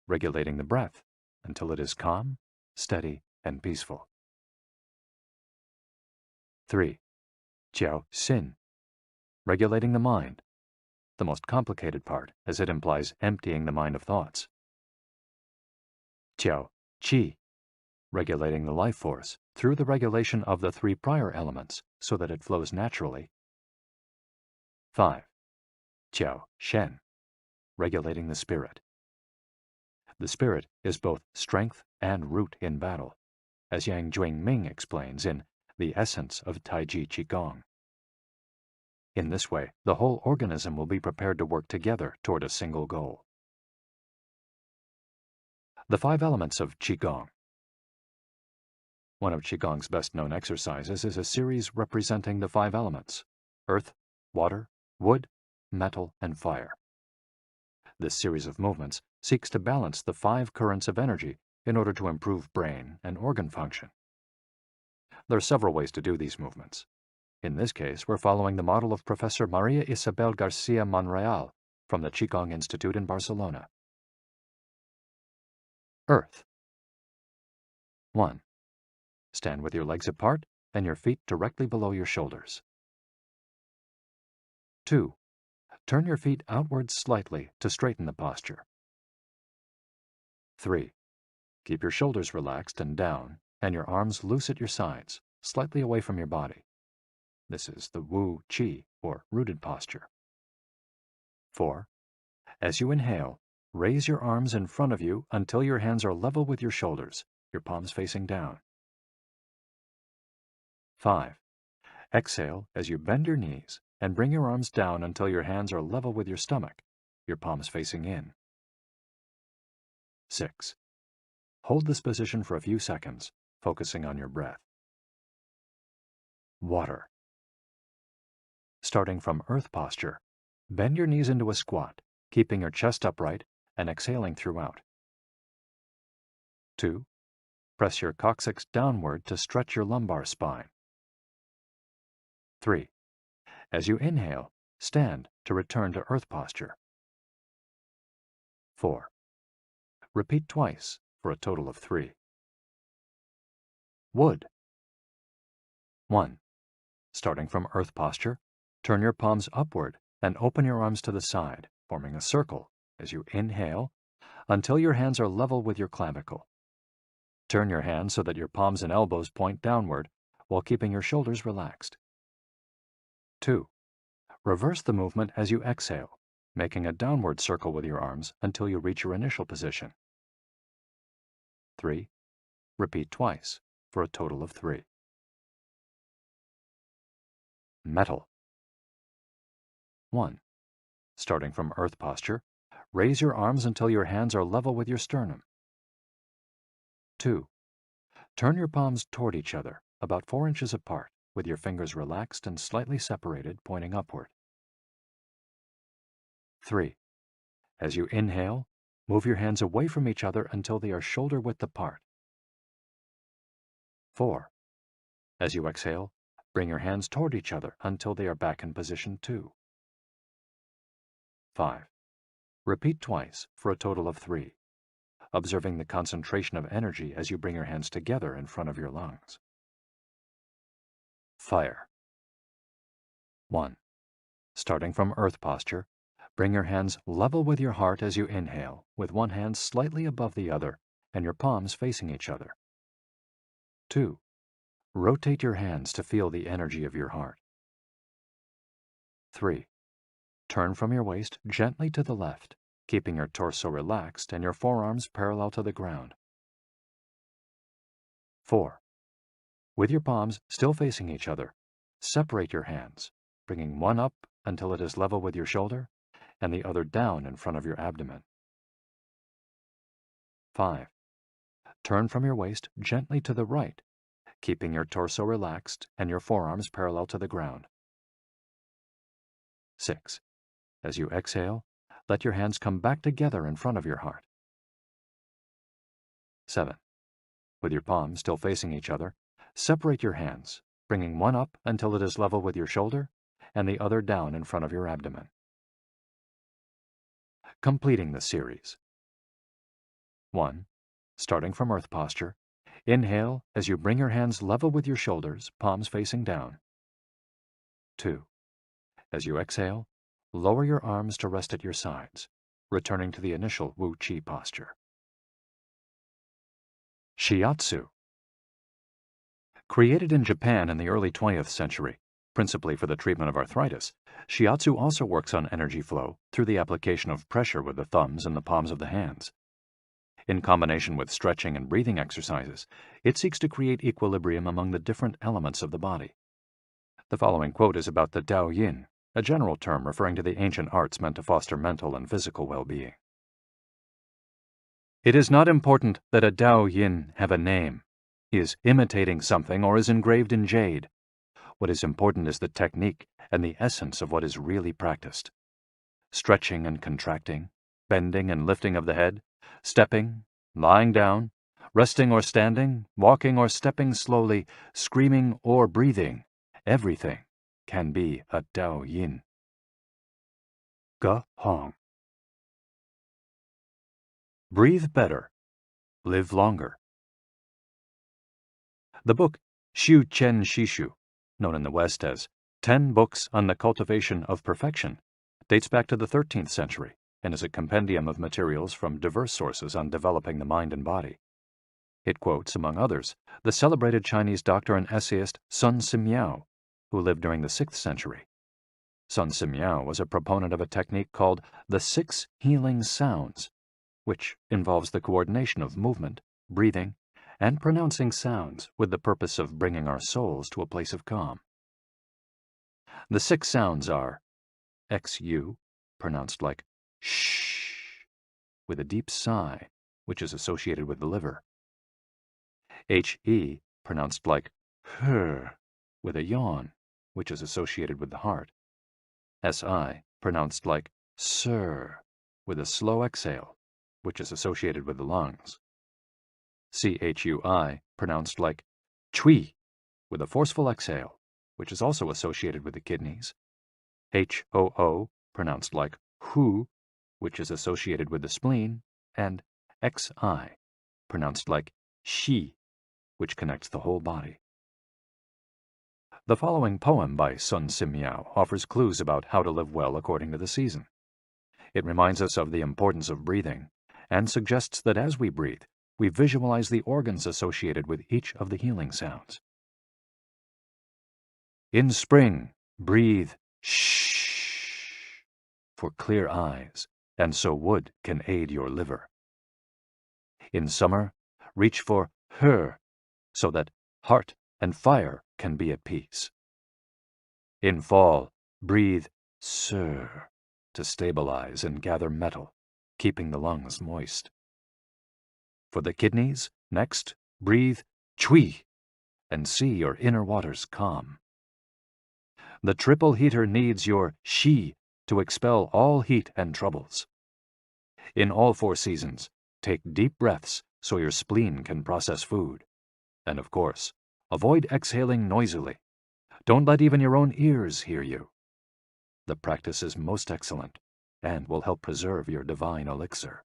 Regulating the breath until it is calm, steady, and peaceful. 3. Tiao Xin. Regulating the mind, the most complicated part, as it implies emptying the mind of thoughts. Tiao Qi. Regulating the life force through the regulation of the 3 prior elements so that it flows naturally. 5. Tiao Shen. Regulating the spirit. The spirit is both strength and root in battle, as Yang Juingming explains in The Essence of Taiji Qigong. In this way, the whole organism will be prepared to work together toward a single goal. The 5 elements of Qigong. One of Qigong's best-known exercises is a series representing the 5 elements: earth, water, wood, metal, and fire. This series of movements seeks to balance the 5 currents of energy in order to improve brain and organ function. There are several ways to do these movements. In this case, we're following the model of Professor Maria Isabel Garcia Monreal from the Qigong Institute in Barcelona. Earth. 1. Stand with your legs apart and your feet directly below your shoulders. 2. Turn your feet outwards slightly to straighten the posture. 3. Keep your shoulders relaxed and down and your arms loose at your sides, slightly away from your body. This is the Wu Qi, or rooted posture. 4. As you inhale, raise your arms in front of you until your hands are level with your shoulders, your palms facing down. 5. Exhale as you bend your knees and bring your arms down until your hands are level with your stomach, your palms facing in. 6. Hold this position for a few seconds, focusing on your breath. Water. Starting from earth posture, bend your knees into a squat, keeping your chest upright and exhaling throughout. 2. Press your coccyx downward to stretch your lumbar spine. 3. As you inhale, stand to return to earth posture. 4. Repeat twice for a total of 3. Wood. 1. Starting from earth posture, turn your palms upward and open your arms to the side, forming a circle as you inhale until your hands are level with your clavicle. Turn your hands so that your palms and elbows point downward while keeping your shoulders relaxed. 2. Reverse the movement as you exhale, making a downward circle with your arms until you reach your initial position. 3. Repeat twice for a total of 3. Metal. 1. Starting from earth posture, raise your arms until your hands are level with your sternum. 2. Turn your palms toward each other, about 4 inches apart, with your fingers relaxed and slightly separated, pointing upward. 3. As you inhale, move your hands away from each other until they are shoulder width apart. 4. As you exhale, bring your hands toward each other until they are back in position 2. 5. Repeat twice for a total of 3, observing the concentration of energy as you bring your hands together in front of your lungs. Fire. 1. Starting from earth posture, bring your hands level with your heart as you inhale, with one hand slightly above the other and your palms facing each other. 2. Rotate your hands to feel the energy of your heart. 3. Turn from your waist gently to the left, keeping your torso relaxed and your forearms parallel to the ground. 4. With your palms still facing each other, separate your hands, bringing one up until it is level with your shoulder and the other down in front of your abdomen. 5. Turn from your waist gently to the right, keeping your torso relaxed and your forearms parallel to the ground. 6. As you exhale, let your hands come back together in front of your heart. 7. With your palms still facing each other, separate your hands, bringing one up until it is level with your shoulder and the other down in front of your abdomen. Completing the series. 1. Starting from earth posture, inhale as you bring your hands level with your shoulders, palms facing down. 2. As you exhale, lower your arms to rest at your sides, returning to the initial Wu Qi posture. Shiatsu. Created in Japan in the early 20th century, principally for the treatment of arthritis, shiatsu also works on energy flow through the application of pressure with the thumbs and the palms of the hands. In combination with stretching and breathing exercises, it seeks to create equilibrium among the different elements of the body. The following quote is about the Tao Yin, a general term referring to the ancient arts meant to foster mental and physical well-being. It is not important that a Tao Yin have a name, is imitating something, or is engraved in jade. What is important is the technique and the essence of what is really practiced. Stretching and contracting, bending and lifting of the head, stepping, lying down, resting or standing, walking or stepping slowly, screaming or breathing, everything can be a Tao Yin. Ge Hong. Breathe better. Live longer. The book Xiu Qian Shishu, known in the West as 10 Books on the Cultivation of Perfection, dates back to the 13th century and is a compendium of materials from diverse sources on developing the mind and body. It quotes, among others, the celebrated Chinese doctor and essayist Sun Simiao, who lived during the 6th century. Sun Simiao was a proponent of a technique called the 6 healing sounds, which involves the coordination of movement, breathing, and pronouncing sounds with the purpose of bringing our souls to a place of calm. The 6 sounds are XU, pronounced like shh, with a deep sigh, which is associated with the liver. HE, pronounced like her, with a yawn, which is associated with the heart. SI, pronounced like sir, with a slow exhale, which is associated with the lungs. CHUI, pronounced like chui, with a forceful exhale, which is also associated with the kidneys. HOO, pronounced like hu, which is associated with the spleen. And XI, pronounced like shi, which connects the whole body. The following poem by Sun Simiao offers clues about how to live well according to the season. It reminds us of the importance of breathing and suggests that as we breathe, we visualize the organs associated with each of the healing sounds. In spring, breathe shh for clear eyes, and so wood can aid your liver. In summer, reach for her, so that heart and fire can be at peace. In fall, breathe sir to stabilize and gather metal, keeping the lungs moist. For the kidneys, next, breathe chui and see your inner waters calm. The triple heater needs your shi to expel all heat and troubles. In all 4 seasons, take deep breaths so your spleen can process food. And of course, avoid exhaling noisily. Don't let even your own ears hear you. The practice is most excellent and will help preserve your divine elixir.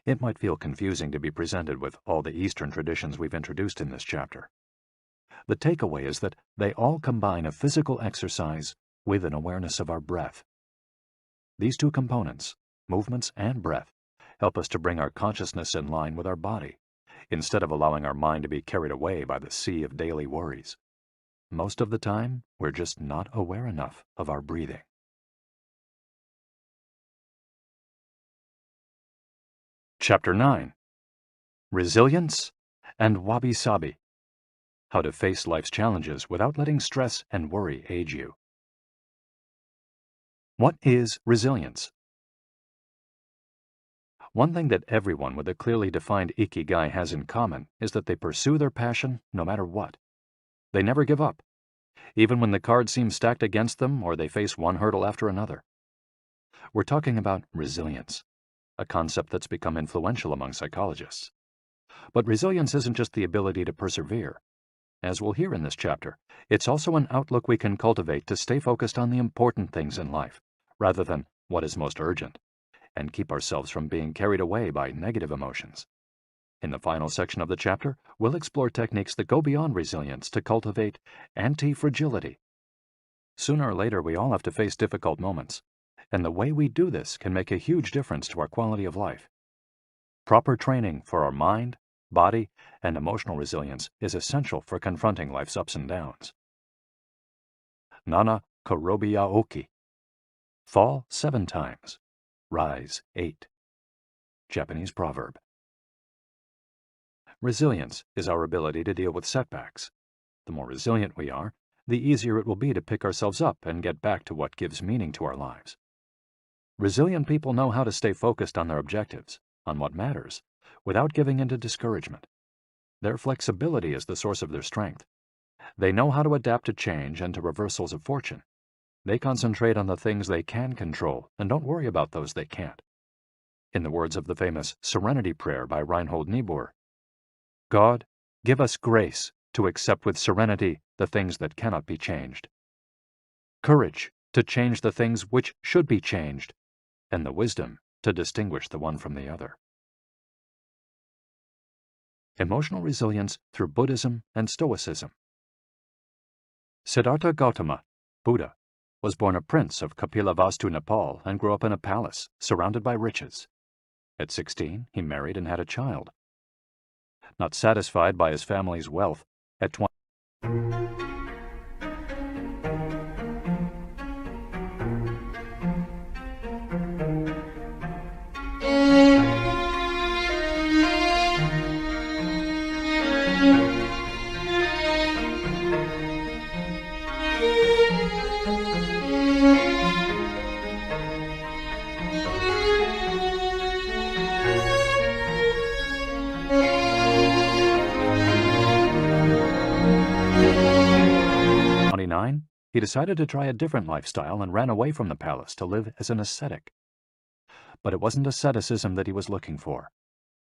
It might feel confusing to be presented with all the Eastern traditions we've introduced in this chapter. The takeaway is that they all combine a physical exercise with an awareness of our breath. These 2 components, movements and breath, help us to bring our consciousness in line with our body, instead of allowing our mind to be carried away by the sea of daily worries. Most of the time, we're just not aware enough of our breathing. Chapter 9. Resilience and Wabi-sabi. How to face life's challenges without letting stress and worry age you. What is resilience? One thing that everyone with a clearly defined Ikigai has in common is that they pursue their passion no matter what. They never give up, even when the cards seem stacked against them or they face one hurdle after another. We're talking about resilience, a concept that's become influential among psychologists. But resilience isn't just the ability to persevere. As we'll hear in this chapter, it's also an outlook we can cultivate to stay focused on the important things in life, rather than what is most urgent, and keep ourselves from being carried away by negative emotions. In the final section of the chapter, we'll explore techniques that go beyond resilience to cultivate anti-fragility. Sooner or later, we all have to face difficult moments, and the way we do this can make a huge difference to our quality of life. Proper training for our mind, body, and emotional resilience is essential for confronting life's ups and downs. Nana Korobia Oki. Fall 7 times, rise 8. Japanese proverb. Resilience is our ability to deal with setbacks. The more resilient we are, the easier it will be to pick ourselves up and get back to what gives meaning to our lives. Resilient people know how to stay focused on their objectives, on what matters, without giving in to discouragement. Their flexibility is the source of their strength. They know how to adapt to change and to reversals of fortune. They concentrate on the things they can control and don't worry about those they can't. In the words of the famous Serenity Prayer by Reinhold Niebuhr, God, give us grace to accept with serenity the things that cannot be changed, courage to change the things which should be changed, and the wisdom to distinguish the one from the other. Emotional resilience through Buddhism and Stoicism. Siddhartha Gautama, Buddha, was born a prince of Kapilavastu, Nepal, and grew up in a palace, surrounded by riches. At 16, he married and had a child. Not satisfied by his family's wealth, at 20, he decided to try a different lifestyle and ran away from the palace to live as an ascetic. But it wasn't asceticism that he was looking for.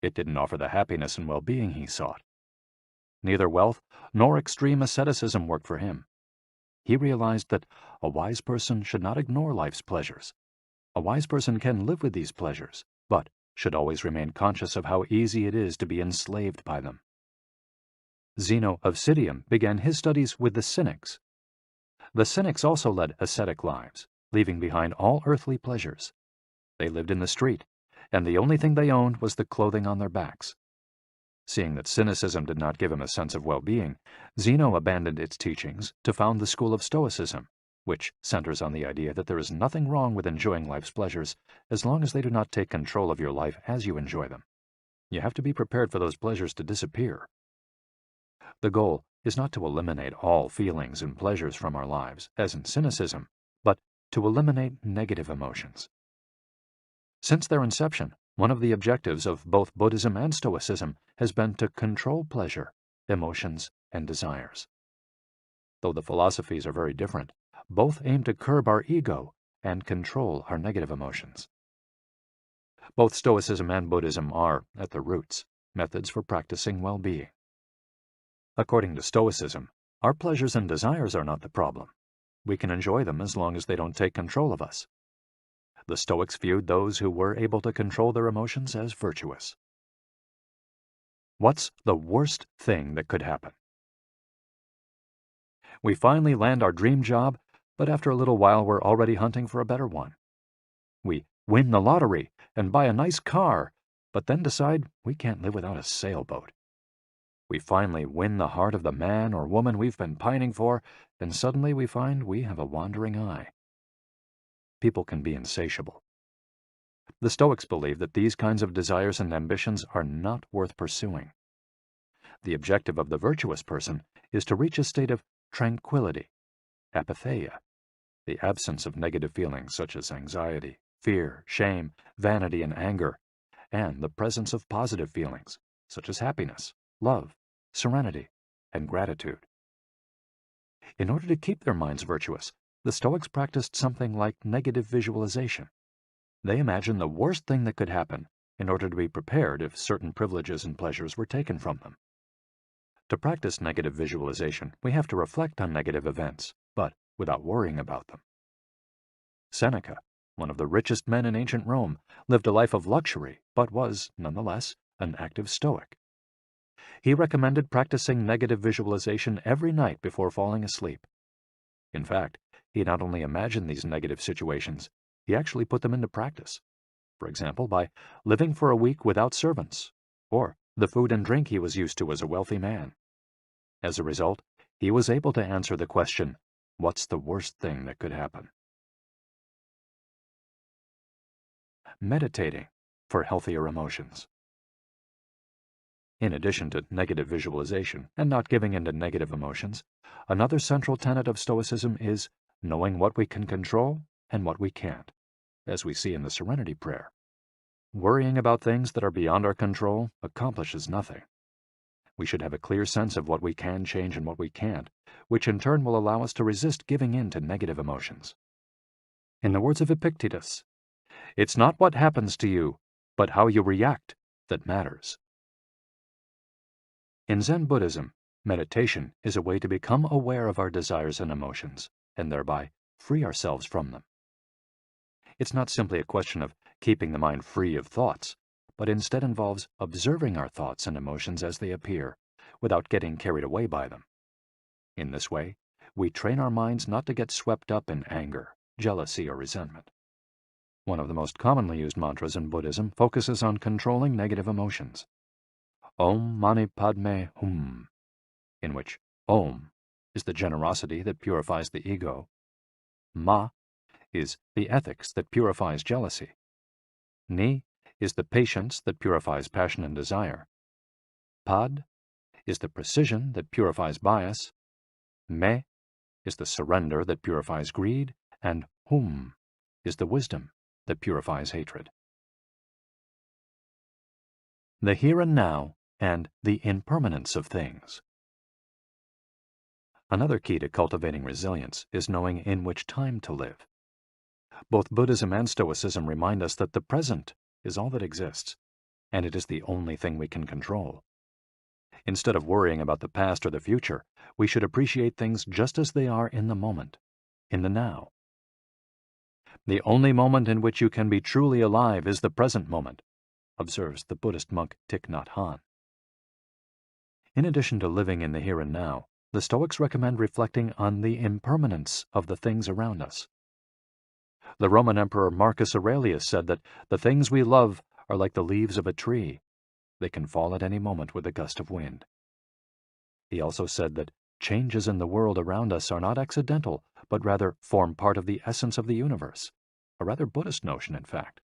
It didn't offer the happiness and well-being he sought. Neither wealth nor extreme asceticism worked for him. He realized that a wise person should not ignore life's pleasures. A wise person can live with these pleasures, but should always remain conscious of how easy it is to be enslaved by them. Zeno of Citium began his studies with the Cynics. The Cynics also led ascetic lives, leaving behind all earthly pleasures. They lived in the street, and the only thing they owned was the clothing on their backs. Seeing that cynicism did not give him a sense of well-being, Zeno abandoned its teachings to found the school of Stoicism, which centers on the idea that there is nothing wrong with enjoying life's pleasures as long as they do not take control of your life as you enjoy them. You have to be prepared for those pleasures to disappear. The goal is not to eliminate all feelings and pleasures from our lives, as in cynicism, but to eliminate negative emotions. Since their inception, one of the objectives of both Buddhism and Stoicism has been to control pleasure, emotions, and desires. Though the philosophies are very different, both aim to curb our ego and control our negative emotions. Both Stoicism and Buddhism are, at their roots, methods for practicing well-being. According to Stoicism, our pleasures and desires are not the problem. We can enjoy them as long as they don't take control of us. The Stoics viewed those who were able to control their emotions as virtuous. What's the worst thing that could happen? We finally land our dream job, but after a little while we're already hunting for a better one. We win the lottery and buy a nice car, but then decide we can't live without a sailboat. We finally win the heart of the man or woman we've been pining for, and suddenly we find we have a wandering eye. People can be insatiable. The Stoics believe that these kinds of desires and ambitions are not worth pursuing. The objective of the virtuous person is to reach a state of tranquility, apatheia, the absence of negative feelings such as anxiety, fear, shame, vanity, and anger, and the presence of positive feelings such as happiness, love, serenity, and gratitude. In order to keep their minds virtuous, the Stoics practiced something like negative visualization. They imagined the worst thing that could happen in order to be prepared if certain privileges and pleasures were taken from them. To practice negative visualization, we have to reflect on negative events, but without worrying about them. Seneca, one of the richest men in ancient Rome, lived a life of luxury, but was, nonetheless, an active Stoic. He recommended practicing negative visualization every night before falling asleep. In fact, he not only imagined these negative situations, he actually put them into practice. For example, by living for a week without servants, or the food and drink he was used to as a wealthy man. As a result, he was able to answer the question, what's the worst thing that could happen? Meditating for healthier emotions. In addition to negative visualization and not giving in to negative emotions, another central tenet of Stoicism is knowing what we can control and what we can't, as we see in the Serenity Prayer. Worrying about things that are beyond our control accomplishes nothing. We should have a clear sense of what we can change and what we can't, which in turn will allow us to resist giving in to negative emotions. In the words of Epictetus, it's not what happens to you, but how you react that matters. In Zen Buddhism, meditation is a way to become aware of our desires and emotions, and thereby free ourselves from them. It's not simply a question of keeping the mind free of thoughts, but instead involves observing our thoughts and emotions as they appear, without getting carried away by them. In this way, we train our minds not to get swept up in anger, jealousy, or resentment. One of the most commonly used mantras in Buddhism focuses on controlling negative emotions. Om Mani Padme Hum, in which Om is the generosity that purifies the ego, Ma is the ethics that purifies jealousy, Ni is the patience that purifies passion and desire, Pad is the precision that purifies bias, Me is the surrender that purifies greed, and Hum is the wisdom that purifies hatred. The here and now and the impermanence of things. Another key to cultivating resilience is knowing in which time to live. Both Buddhism and Stoicism remind us that the present is all that exists, and it is the only thing we can control. Instead of worrying about the past or the future, we should appreciate things just as they are in the moment, in the now. The only moment in which you can be truly alive is the present moment. observes the Buddhist monk Thich Nhat Hanh. In addition to living in the here and now, the Stoics recommend reflecting on the impermanence of the things around us. The Roman Emperor Marcus Aurelius said that the things we love are like the leaves of a tree. They can fall at any moment with a gust of wind. He also said that changes in the world around us are not accidental, but rather form part of the essence of the universe, a rather Buddhist notion, in fact.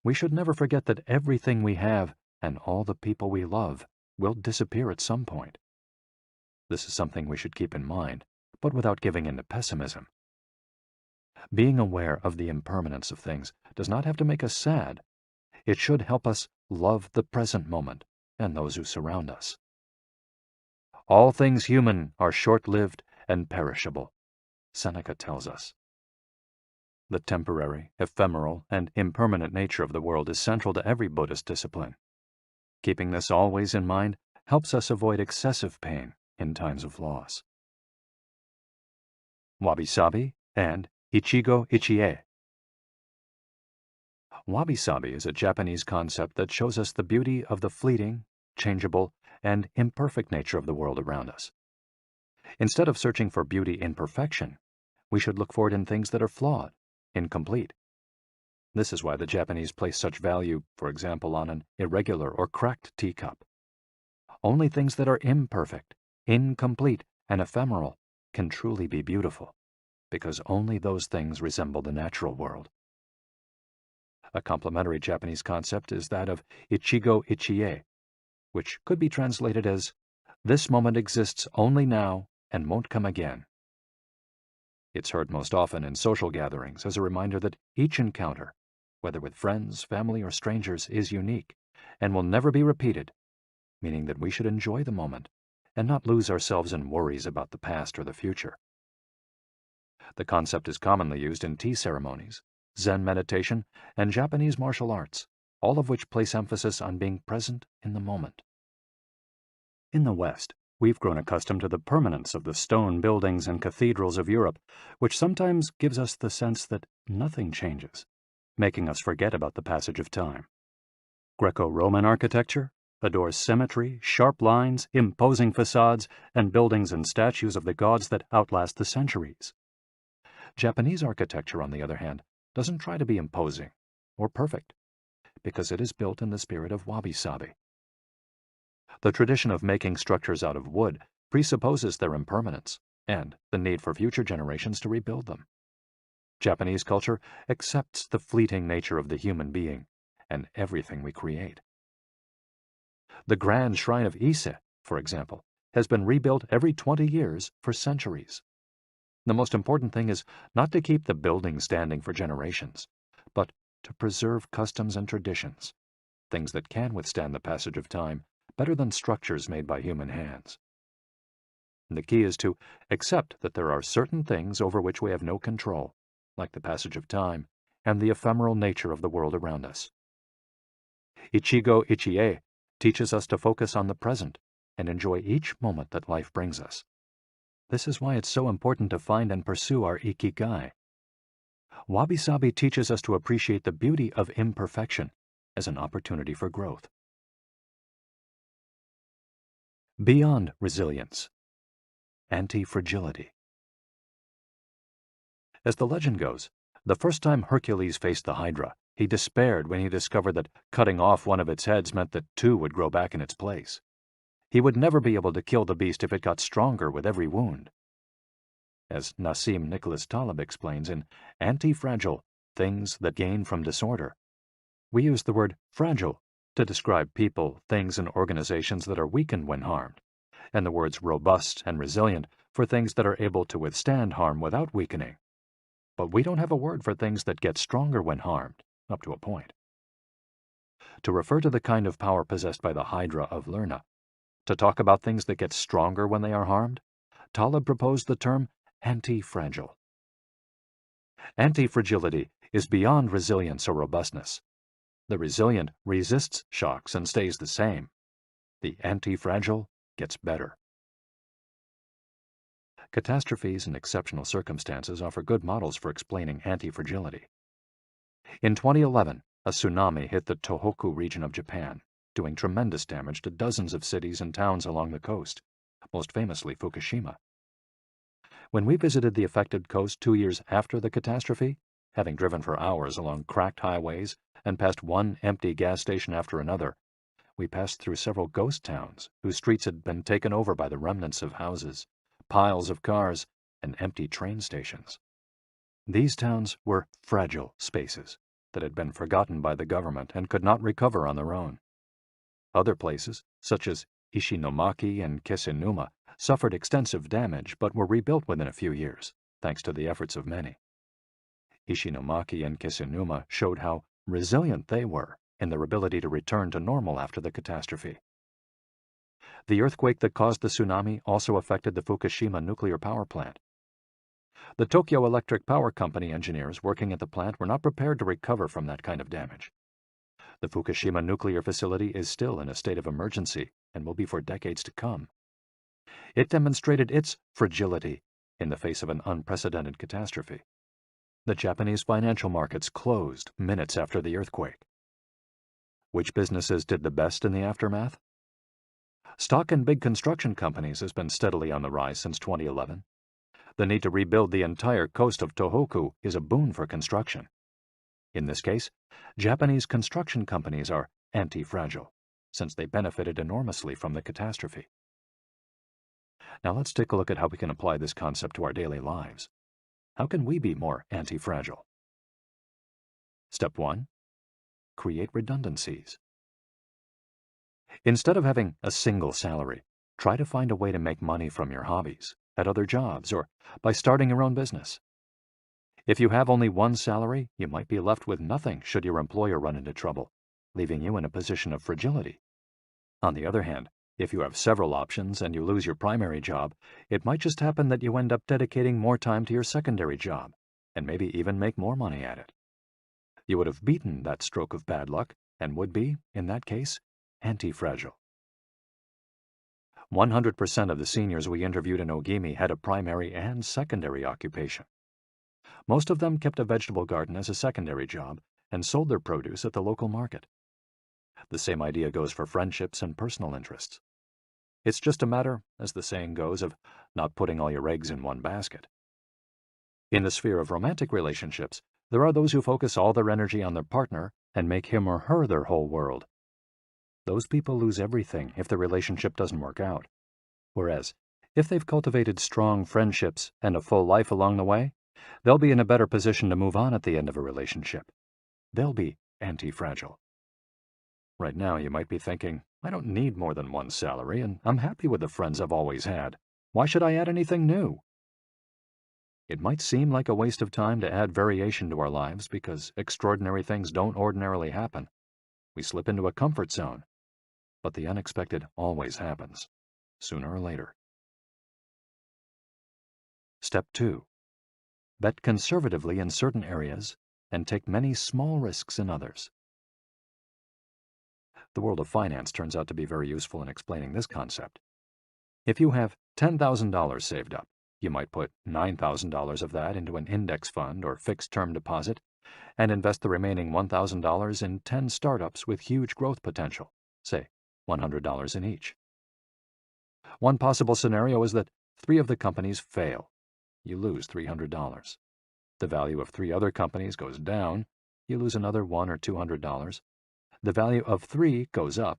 We should never forget that everything we have and all the people we love will disappear at some point. This is something we should keep in mind, but without giving in to pessimism. Being aware of the impermanence of things does not have to make us sad. It should help us love the present moment and those who surround us. All things human are short-lived and perishable, Seneca tells us. The temporary, ephemeral, and impermanent nature of the world is central to every Buddhist discipline. Keeping this always in mind helps us avoid excessive pain in times of loss. Wabi-sabi and Ichigo-ichie. Wabi-sabi is a Japanese concept that shows us the beauty of the fleeting, changeable, and imperfect nature of the world around us. Instead of searching for beauty in perfection, we should look for it in things that are flawed, incomplete. This is why the Japanese place such value, for example, on an irregular or cracked teacup. Only things that are imperfect, incomplete, and ephemeral can truly be beautiful, because only those things resemble the natural world. A complementary Japanese concept is that of Ichigo-ichie, which could be translated as, "This moment exists only now and won't come again." It's heard most often in social gatherings as a reminder that each encounter, whether with friends, family, or strangers, is unique and will never be repeated, meaning that we should enjoy the moment and not lose ourselves in worries about the past or the future. The concept is commonly used in tea ceremonies, Zen meditation, and Japanese martial arts, all of which place emphasis on being present in the moment. In the West, we've grown accustomed to the permanence of the stone buildings and cathedrals of Europe, which sometimes gives us the sense that nothing changes, making us forget about the passage of time. Greco-Roman architecture adores symmetry, sharp lines, imposing facades, and buildings and statues of the gods that outlast the centuries. Japanese architecture, on the other hand, doesn't try to be imposing or perfect, because it is built in the spirit of wabi-sabi. The tradition of making structures out of wood presupposes their impermanence and the need for future generations to rebuild them. Japanese culture accepts the fleeting nature of the human being and everything we create. The grand shrine of Ise, for example, has been rebuilt every 20 years for centuries. The most important thing is not to keep the building standing for generations, but to preserve customs and traditions, things that can withstand the passage of time better than structures made by human hands. The key is to accept that there are certain things over which we have no control, like the passage of time and the ephemeral nature of the world around us. Ichigo-ichie teaches us to focus on the present and enjoy each moment that life brings us. This is why it's so important to find and pursue our Ikigai. Wabi-sabi teaches us to appreciate the beauty of imperfection as an opportunity for growth. Beyond resilience, anti-fragility. As the legend goes, the first time Hercules faced the Hydra, he despaired when he discovered that cutting off one of its heads meant that two would grow back in its place. He would never be able to kill the beast if it got stronger with every wound. As Nassim Nicholas Taleb explains in Anti-Fragile, Things That Gain from Disorder, we use the word fragile to describe people, things, and organizations that are weakened when harmed, and the words robust and resilient for things that are able to withstand harm without weakening. But we don't have a word for things that get stronger when harmed, up to a point. To refer to the kind of power possessed by the Hydra of Lerna, to talk about things that get stronger when they are harmed, Taleb proposed the term anti-fragile. Anti-fragility is beyond resilience or robustness. The resilient resists shocks and stays the same. The anti-fragile gets better. Catastrophes and exceptional circumstances offer good models for explaining anti-fragility. In 2011, a tsunami hit the Tohoku region of Japan, doing tremendous damage to dozens of cities and towns along the coast, most famously Fukushima. When we visited the affected coast 2 years after the catastrophe, having driven for hours along cracked highways and past one empty gas station after another, we passed through several ghost towns whose streets had been taken over by the remnants of houses, piles of cars, and empty train stations. These towns were fragile spaces that had been forgotten by the government and could not recover on their own. Other places, such as Ishinomaki and Kisenuma, suffered extensive damage but were rebuilt within a few years, thanks to the efforts of many. Ishinomaki and Kisenuma showed how resilient they were in their ability to return to normal after the catastrophe. The earthquake that caused the tsunami also affected the Fukushima nuclear power plant. The Tokyo Electric Power Company engineers working at the plant were not prepared to recover from that kind of damage. The Fukushima nuclear facility is still in a state of emergency and will be for decades to come. It demonstrated its fragility in the face of an unprecedented catastrophe. The Japanese financial markets closed minutes after the earthquake. Which businesses did the best in the aftermath? Stock in big construction companies has been steadily on the rise since 2011. The need to rebuild the entire coast of Tohoku is a boon for construction. In this case, Japanese construction companies are anti-fragile, since they benefited enormously from the catastrophe. Now let's take a look at how we can apply this concept to our daily lives. How can we be more anti-fragile? Step 1. Create redundancies. Instead of having a single salary, try to find a way to make money from your hobbies, at other jobs, or by starting your own business. If you have only one salary, you might be left with nothing should your employer run into trouble, leaving you in a position of fragility. On the other hand, if you have several options and you lose your primary job, it might just happen that you end up dedicating more time to your secondary job, and maybe even make more money at it. You would have beaten that stroke of bad luck and would be, in that case, anti-fragile. 100% of the seniors we interviewed in Ogimi had a primary and secondary occupation. Most of them kept a vegetable garden as a secondary job and sold their produce at the local market. The same idea goes for friendships and personal interests. It's just a matter, as the saying goes, of not putting all your eggs in one basket. In the sphere of romantic relationships, there are those who focus all their energy on their partner and make him or her their whole world. Those people lose everything if the relationship doesn't work out. Whereas, if they've cultivated strong friendships and a full life along the way, they'll be in a better position to move on at the end of a relationship. They'll be anti-fragile. Right now, you might be thinking, I don't need more than one salary, and I'm happy with the friends I've always had. Why should I add anything new? It might seem like a waste of time to add variation to our lives because extraordinary things don't ordinarily happen. We slip into a comfort zone. But the unexpected always happens, sooner or later. Step 2. Bet conservatively in certain areas and take many small risks in others. The world of finance turns out to be very useful in explaining this concept. If you have $10,000 saved up, you might put $9,000 of that into an index fund or fixed-term deposit and invest the remaining $1,000 in 10 startups with huge growth potential, say $100 in each. One possible scenario is that 3 of the companies fail. You lose $300. The value of 3 other companies goes down. You lose another $100 or $200. The value of 3 goes up.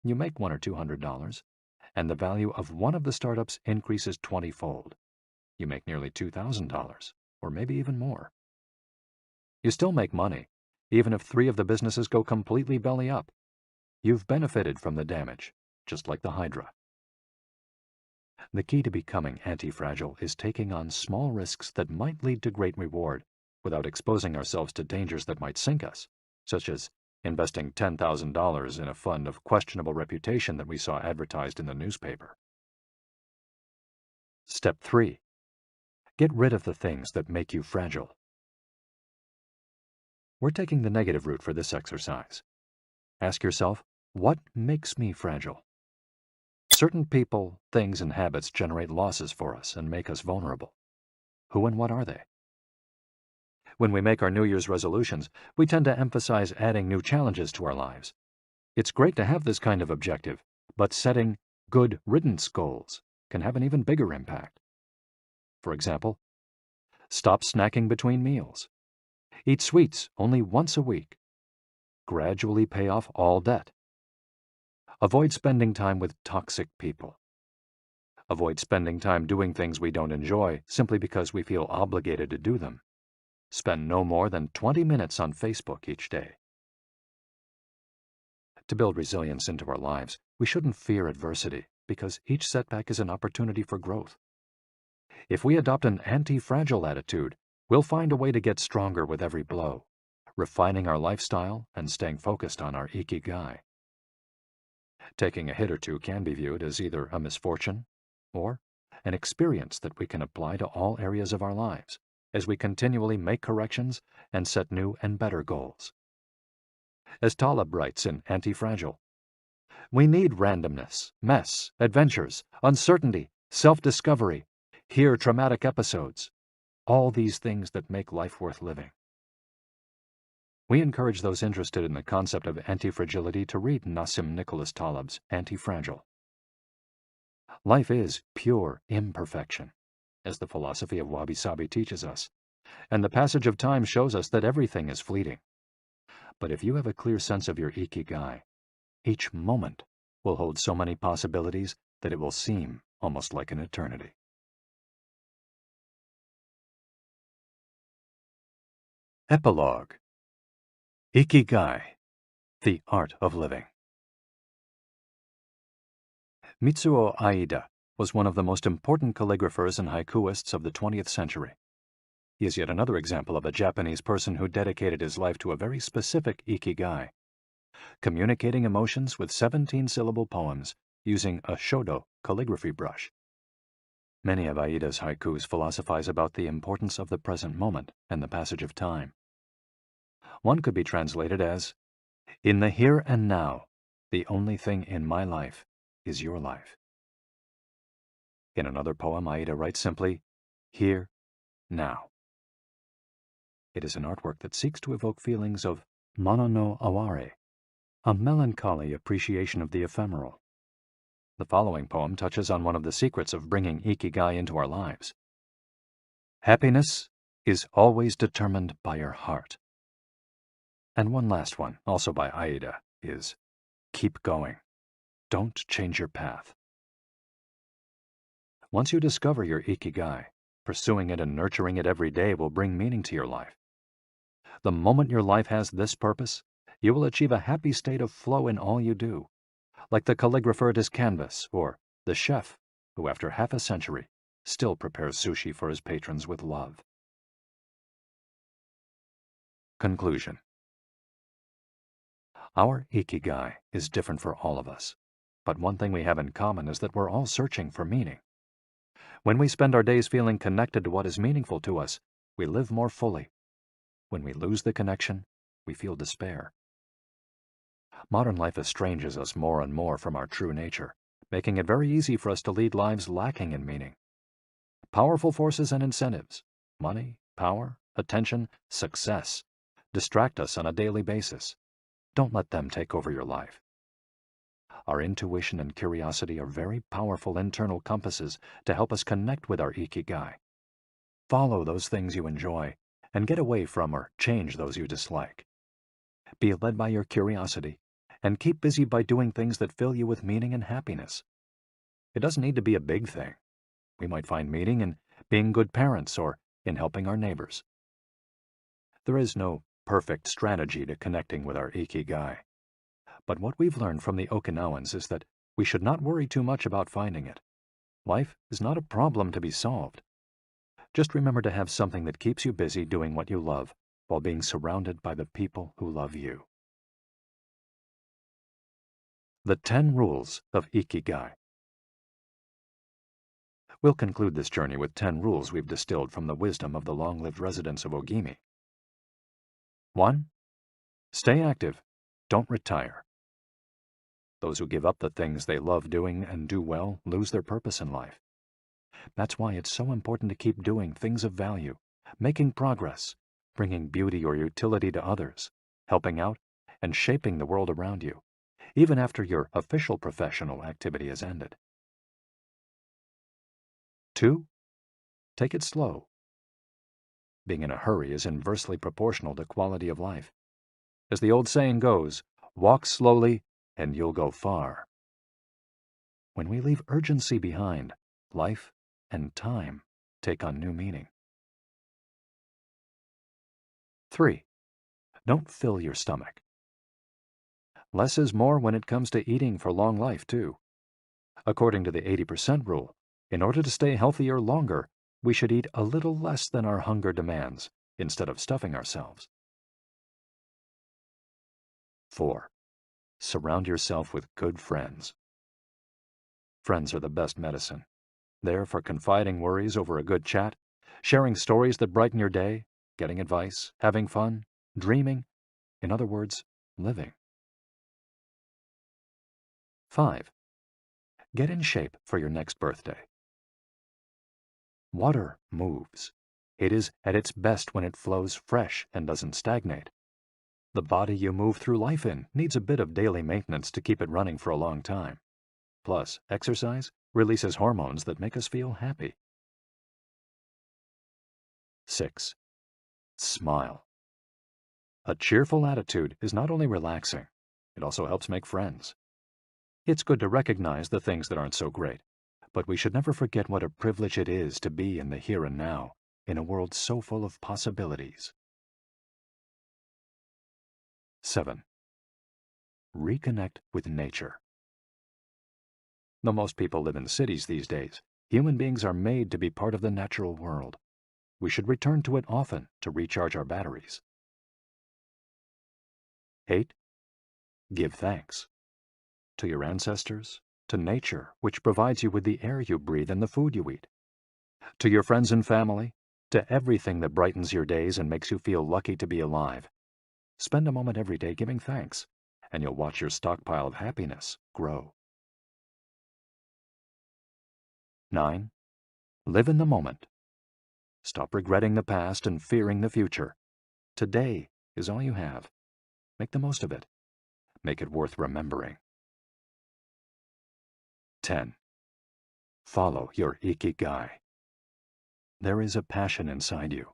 You make $100 or $200. And the value of one of the startups increases 20-fold. You make nearly $2,000, or maybe even more. You still make money, even if 3 of the businesses go completely belly up. You've benefited from the damage, just like the Hydra. The key to becoming anti-fragile is taking on small risks that might lead to great reward without exposing ourselves to dangers that might sink us, such as investing $10,000 in a fund of questionable reputation that we saw advertised in the newspaper. Step 3. Get rid of the things that make you fragile. We're taking the negative route for this exercise. Ask yourself, what makes me fragile? Certain people, things, and habits generate losses for us and make us vulnerable. Who and what are they? When we make our New Year's resolutions, we tend to emphasize adding new challenges to our lives. It's great to have this kind of objective, but setting good riddance goals can have an even bigger impact. For example, stop snacking between meals. Eat sweets only once a week. Gradually pay off all debt. Avoid spending time with toxic people. Avoid spending time doing things we don't enjoy simply because we feel obligated to do them. Spend no more than 20 minutes on Facebook each day. To build resilience into our lives, we shouldn't fear adversity because each setback is an opportunity for growth. If we adopt an anti-fragile attitude, we'll find a way to get stronger with every blow, refining our lifestyle and staying focused on our Ikigai. Taking a hit or two can be viewed as either a misfortune or an experience that we can apply to all areas of our lives as we continually make corrections and set new and better goals. As Taleb writes in Anti-Fragile, we need randomness, mess, adventures, uncertainty, self-discovery, hear traumatic episodes, all these things that make life worth living. We encourage those interested in the concept of anti-fragility to read Nassim Nicholas Taleb's Anti-Fragile. Life is pure imperfection, as the philosophy of wabi-sabi teaches us, and the passage of time shows us that everything is fleeting. But if you have a clear sense of your Ikigai, each moment will hold so many possibilities that it will seem almost like an eternity. Epilogue. Ikigai, the art of living. Mitsuo Aida was one of the most important calligraphers and haikuists of the 20th century. He is yet another example of a Japanese person who dedicated his life to a very specific Ikigai, communicating emotions with 17-syllable poems using a shodo calligraphy brush. Many of Aida's haikus philosophize about the importance of the present moment and the passage of time. One could be translated as, "In the here and now, the only thing in my life is your life." In another poem, Aida writes simply, "Here, now." It is an artwork that seeks to evoke feelings of mono no aware, a melancholy appreciation of the ephemeral. The following poem touches on one of the secrets of bringing Ikigai into our lives. Happiness is always determined by your heart. And one last one, also by Aida, is keep going. Don't change your path. Once you discover your Ikigai, pursuing it and nurturing it every day will bring meaning to your life. The moment your life has this purpose, you will achieve a happy state of flow in all you do, like the calligrapher at his canvas or the chef who, after half a century, still prepares sushi for his patrons with love. Conclusion. Our Ikigai is different for all of us, but one thing we have in common is that we're all searching for meaning. When we spend our days feeling connected to what is meaningful to us, we live more fully. When we lose the connection, we feel despair. Modern life estranges us more and more from our true nature, making it very easy for us to lead lives lacking in meaning. Powerful forces and incentives, money, power, attention, success, distract us on a daily basis. Don't let them take over your life. Our intuition and curiosity are very powerful internal compasses to help us connect with our Ikigai. Follow those things you enjoy and get away from or change those you dislike. Be led by your curiosity and keep busy by doing things that fill you with meaning and happiness. It doesn't need to be a big thing. We might find meaning in being good parents or in helping our neighbors. There is no perfect strategy to connecting with our Ikigai. But what we've learned from the Okinawans is that we should not worry too much about finding it. Life is not a problem to be solved. Just remember to have something that keeps you busy doing what you love while being surrounded by the people who love you. The 10 Rules of Ikigai. We'll conclude this journey with 10 rules we've distilled from the wisdom of the long-lived residents of Ogimi. 1. Stay active. Don't retire. Those who give up the things they love doing and do well lose their purpose in life. That's why it's so important to keep doing things of value, making progress, bringing beauty or utility to others, helping out, and shaping the world around you, even after your official professional activity has ended. 2. Take it slow. Being in a hurry is inversely proportional to quality of life. As the old saying goes, walk slowly and you'll go far. When we leave urgency behind, life and time take on new meaning. 3. Don't fill your stomach. Less is more when it comes to eating for long life, too. According to the 80% rule, in order to stay healthier longer, we should eat a little less than our hunger demands, instead of stuffing ourselves. 4. Surround yourself with good friends. Friends are the best medicine. There for confiding worries over a good chat, sharing stories that brighten your day, getting advice, having fun, dreaming, in other words, living. 5. Get in shape for your next birthday. Water moves. It is at its best when it flows fresh and doesn't stagnate. The body you move through life in needs a bit of daily maintenance to keep it running for a long time. Plus, exercise releases hormones that make us feel happy. 6. Smile. A cheerful attitude is not only relaxing, it also helps make friends. It's good to recognize the things that aren't so great, but we should never forget what a privilege it is to be in the here and now, in a world so full of possibilities. 7. Reconnect with nature. Though most people live in cities these days, human beings are made to be part of the natural world. We should return to it often to recharge our batteries. 8. Give thanks. To your ancestors, to nature, which provides you with the air you breathe and the food you eat. To your friends and family, to everything that brightens your days and makes you feel lucky to be alive. Spend a moment every day giving thanks, and you'll watch your stockpile of happiness grow. 9. Live in the moment. Stop regretting the past and fearing the future. Today is all you have. Make the most of it. Make it worth remembering. 10. Follow your Ikigai. There is a passion inside you,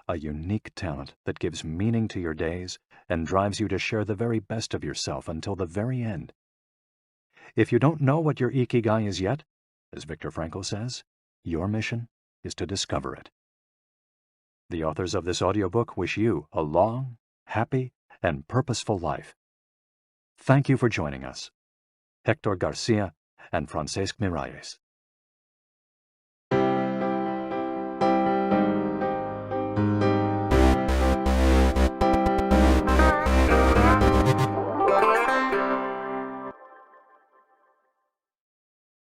a unique talent that gives meaning to your days and drives you to share the very best of yourself until the very end. If you don't know what your Ikigai is yet, as Viktor Frankl says, your mission is to discover it. The authors of this audiobook wish you a long, happy, and purposeful life. Thank you for joining us. Hector Garcia and Francesc Miralles.